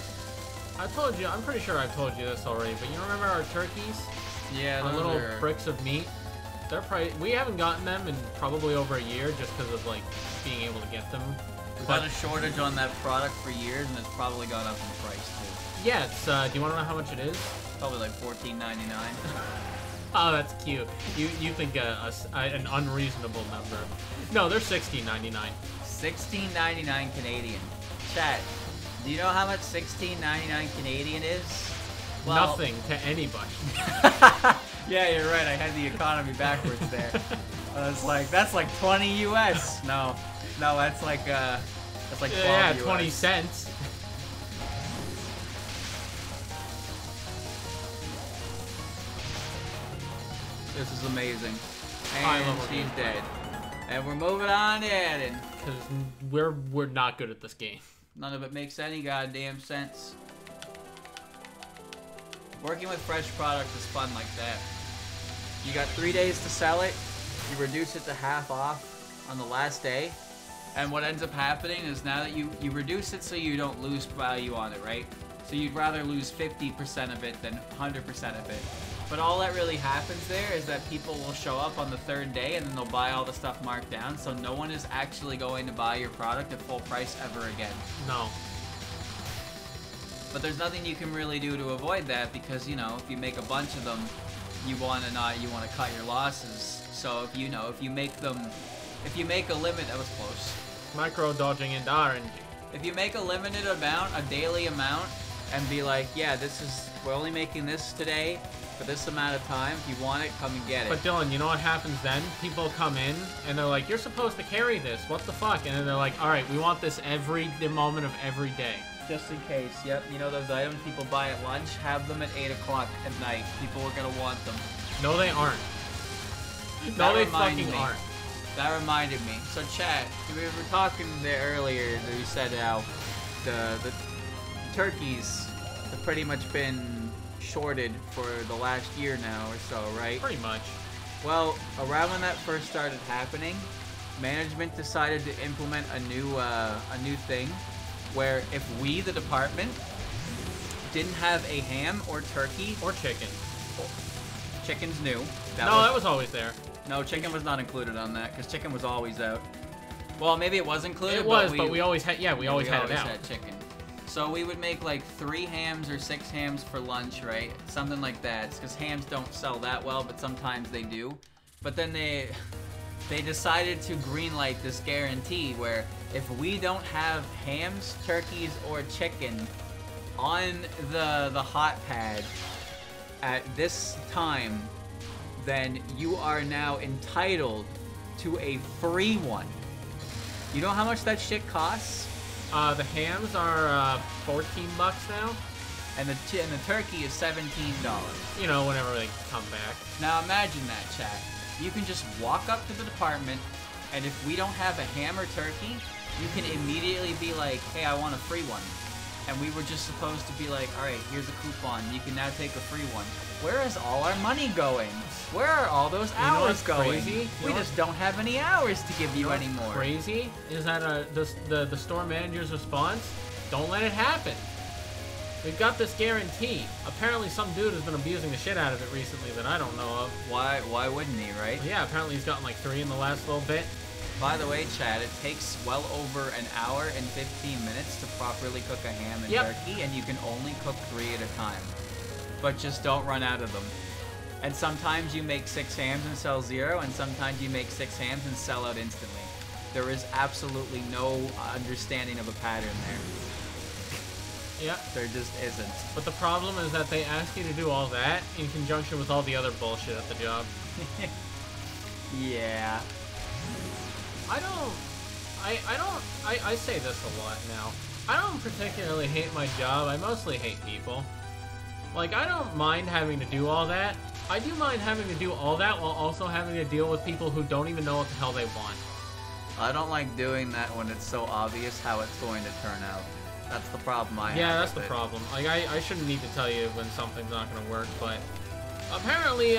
I told you, I'm pretty sure I've told you this already, but you remember our turkeys? Yeah, Our those little are... bricks of meat? They're probably, we haven't gotten them in probably over a year just because of, like, being able to get them. We've had a shortage on that product for years, and it's probably gone up in price, too. Yeah, it's, do you want to know how much it is? Probably like $14.99. Oh, that's cute. You think an unreasonable number. No, they're $16.99. $16.99 Canadian. Chat, do you know how much $16.99 Canadian is? Well, nothing to anybody. Yeah, you're right. I had the economy backwards there. I was like, that's like 20 US. No, that's like 12 yeah, US. 20 cents. This is amazing. I And love she's it. dead. And we're moving on in. Because we're not good at this game. None of it makes any goddamn sense. Working with fresh product is fun like that. You got 3 days to sell it. You reduce it to half off on the last day. And what ends up happening is now that you reduce it so you don't lose value on it, right? So you'd rather lose 50% of it than 100% of it. But all that really happens there is that people will show up on the third day and then they'll buy all the stuff marked down, so no one is actually going to buy your product at full price ever again. No. But there's nothing you can really do to avoid that because, you know, if you make a bunch of them, you want to cut your losses. So if you make a limit, that was close. Micro dodging into RNG. If you make a limited amount, a daily amount, and be like, yeah, we're only making this today for this amount of time. If you want it, come and get it. But Dylan, you know what happens then? People come in and they're like, you're supposed to carry this. What the fuck? And then they're like, all right, we want this the moment of every day. Just in case, yep. You know those items people buy at lunch? Have them at 8 o'clock at night. People are going to want them. No, they aren't. No, they fucking aren't. That reminded me. So, chat, we were talking there earlier that you said how the turkeys have pretty much been shorted for the last year now or so, right? Pretty much. Well, around when that first started happening, management decided to implement a new thing where if we, the department, didn't have a ham or turkey or chicken. Chicken's new. That was always there. No, chicken was not included on that because chicken was always out. Well, maybe it was included. It was, but we always had. Yeah, we always had it out. Had chicken. So we would make like 3 hams or 6 hams for lunch, right? Something like that. Because hams don't sell that well, but sometimes they do. But then they decided to greenlight this guarantee where if we don't have hams, turkeys, or chicken on the hot pad at this time, then you are now entitled to a free one. You know how much that shit costs? The hams are $14 now, and the turkey is $17. You know, whenever they come back. Now imagine that, chat. You can just walk up to the department, and if we don't have a ham or turkey, you can immediately be like, hey, I want a free one. And we were just supposed to be like, all right, here's a coupon. You can now take a free one. Where is all our money going? Where are all those hours going? Crazy? We just don't have any hours to give you anymore. Crazy is that the store manager's response? Don't let it happen. We've got this guarantee. Apparently, some dude has been abusing the shit out of it recently that I don't know of. Why wouldn't he, right? Yeah, apparently he's gotten like 3 in the last little bit. By the way, Chad, it takes well over an hour and 15 minutes to properly cook a ham and turkey, and you can only cook 3 at a time. But just don't run out of them. And sometimes you make 6 hams and sell 0, and sometimes you make 6 hams and sell out instantly. There is absolutely no understanding of a pattern there. Yeah. There just isn't. But the problem is that they ask you to do all that in conjunction with all the other bullshit at the job. Yeah. I say this a lot now. I don't particularly hate my job. I mostly hate people. Like, I don't mind having to do all that. I do mind having to do all that while also having to deal with people who don't even know what the hell they want. I don't like doing that when it's so obvious how it's going to turn out. That's the problem I have. Yeah, that's the problem. Like, I shouldn't need to tell you when something's not going to work, but apparently,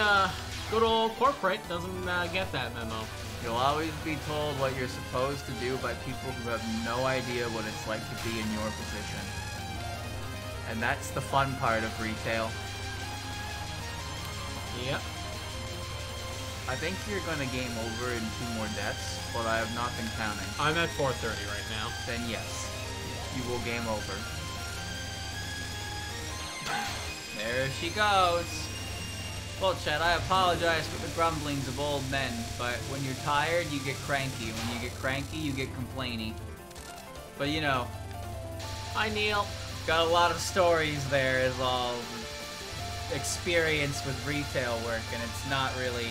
good old corporate doesn't get that memo. You'll always be told what you're supposed to do by people who have no idea what it's like to be in your position. And that's the fun part of retail. Yep. I think you're gonna game over in 2 more deaths, but I have not been counting. I'm at 430 right now. Then yes, you will game over. There she goes. Well, Chad, I apologize for the grumblings of old men, but when you're tired, you get cranky. When you get cranky, you get complainy. But you know, Hi, Neil. got a lot of stories there as all experience with retail work, and it's not really...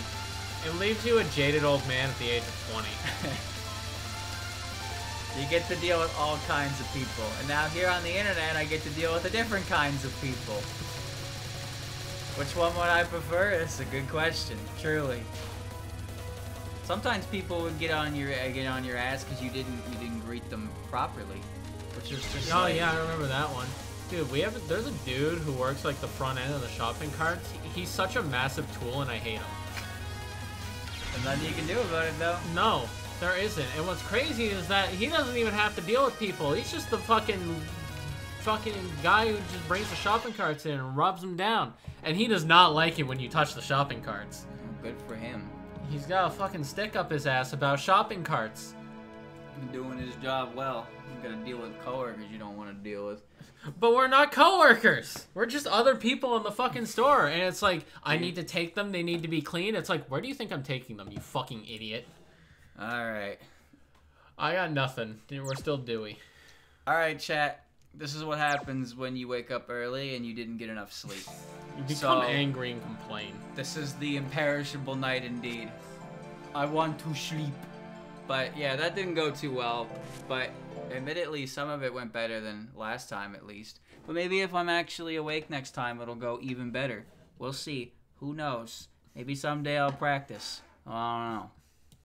It leaves you a jaded old man at the age of 20. You get to deal with all kinds of people. And now here on the internet, I get to deal with the different kinds of people. Which one would I prefer? It's a good question, truly. Sometimes people would get on your ass because you didn't greet them properly, which is just Oh like, yeah, I remember that one. Dude, there's a dude who works like the front end of the shopping carts. He's such a massive tool, and I hate him. There's nothing you can do about it, though. No, there isn't. And what's crazy is that he doesn't even have to deal with people. He's just the fucking guy who just brings the shopping carts in and rubs them down. And he does not like it when you touch the shopping carts. Good for him. He's got a fucking stick up his ass about shopping carts. He's doing his job well. You gotta deal with coworkers you don't want to deal with. But we're not coworkers. We're just other people in the fucking store. And it's like, I need to take them. They need to be clean. It's like, where do you think I'm taking them, you fucking idiot? Alright. I got nothing. We're still Dewey. Alright, chat. This is what happens when you wake up early and you didn't get enough sleep. You become angry and complain. This is the imperishable night indeed. I want to sleep. But yeah, that didn't go too well. But admittedly, some of it went better than last time at least. But maybe if I'm actually awake next time, it'll go even better. We'll see. Who knows? Maybe someday I'll practice. I don't know.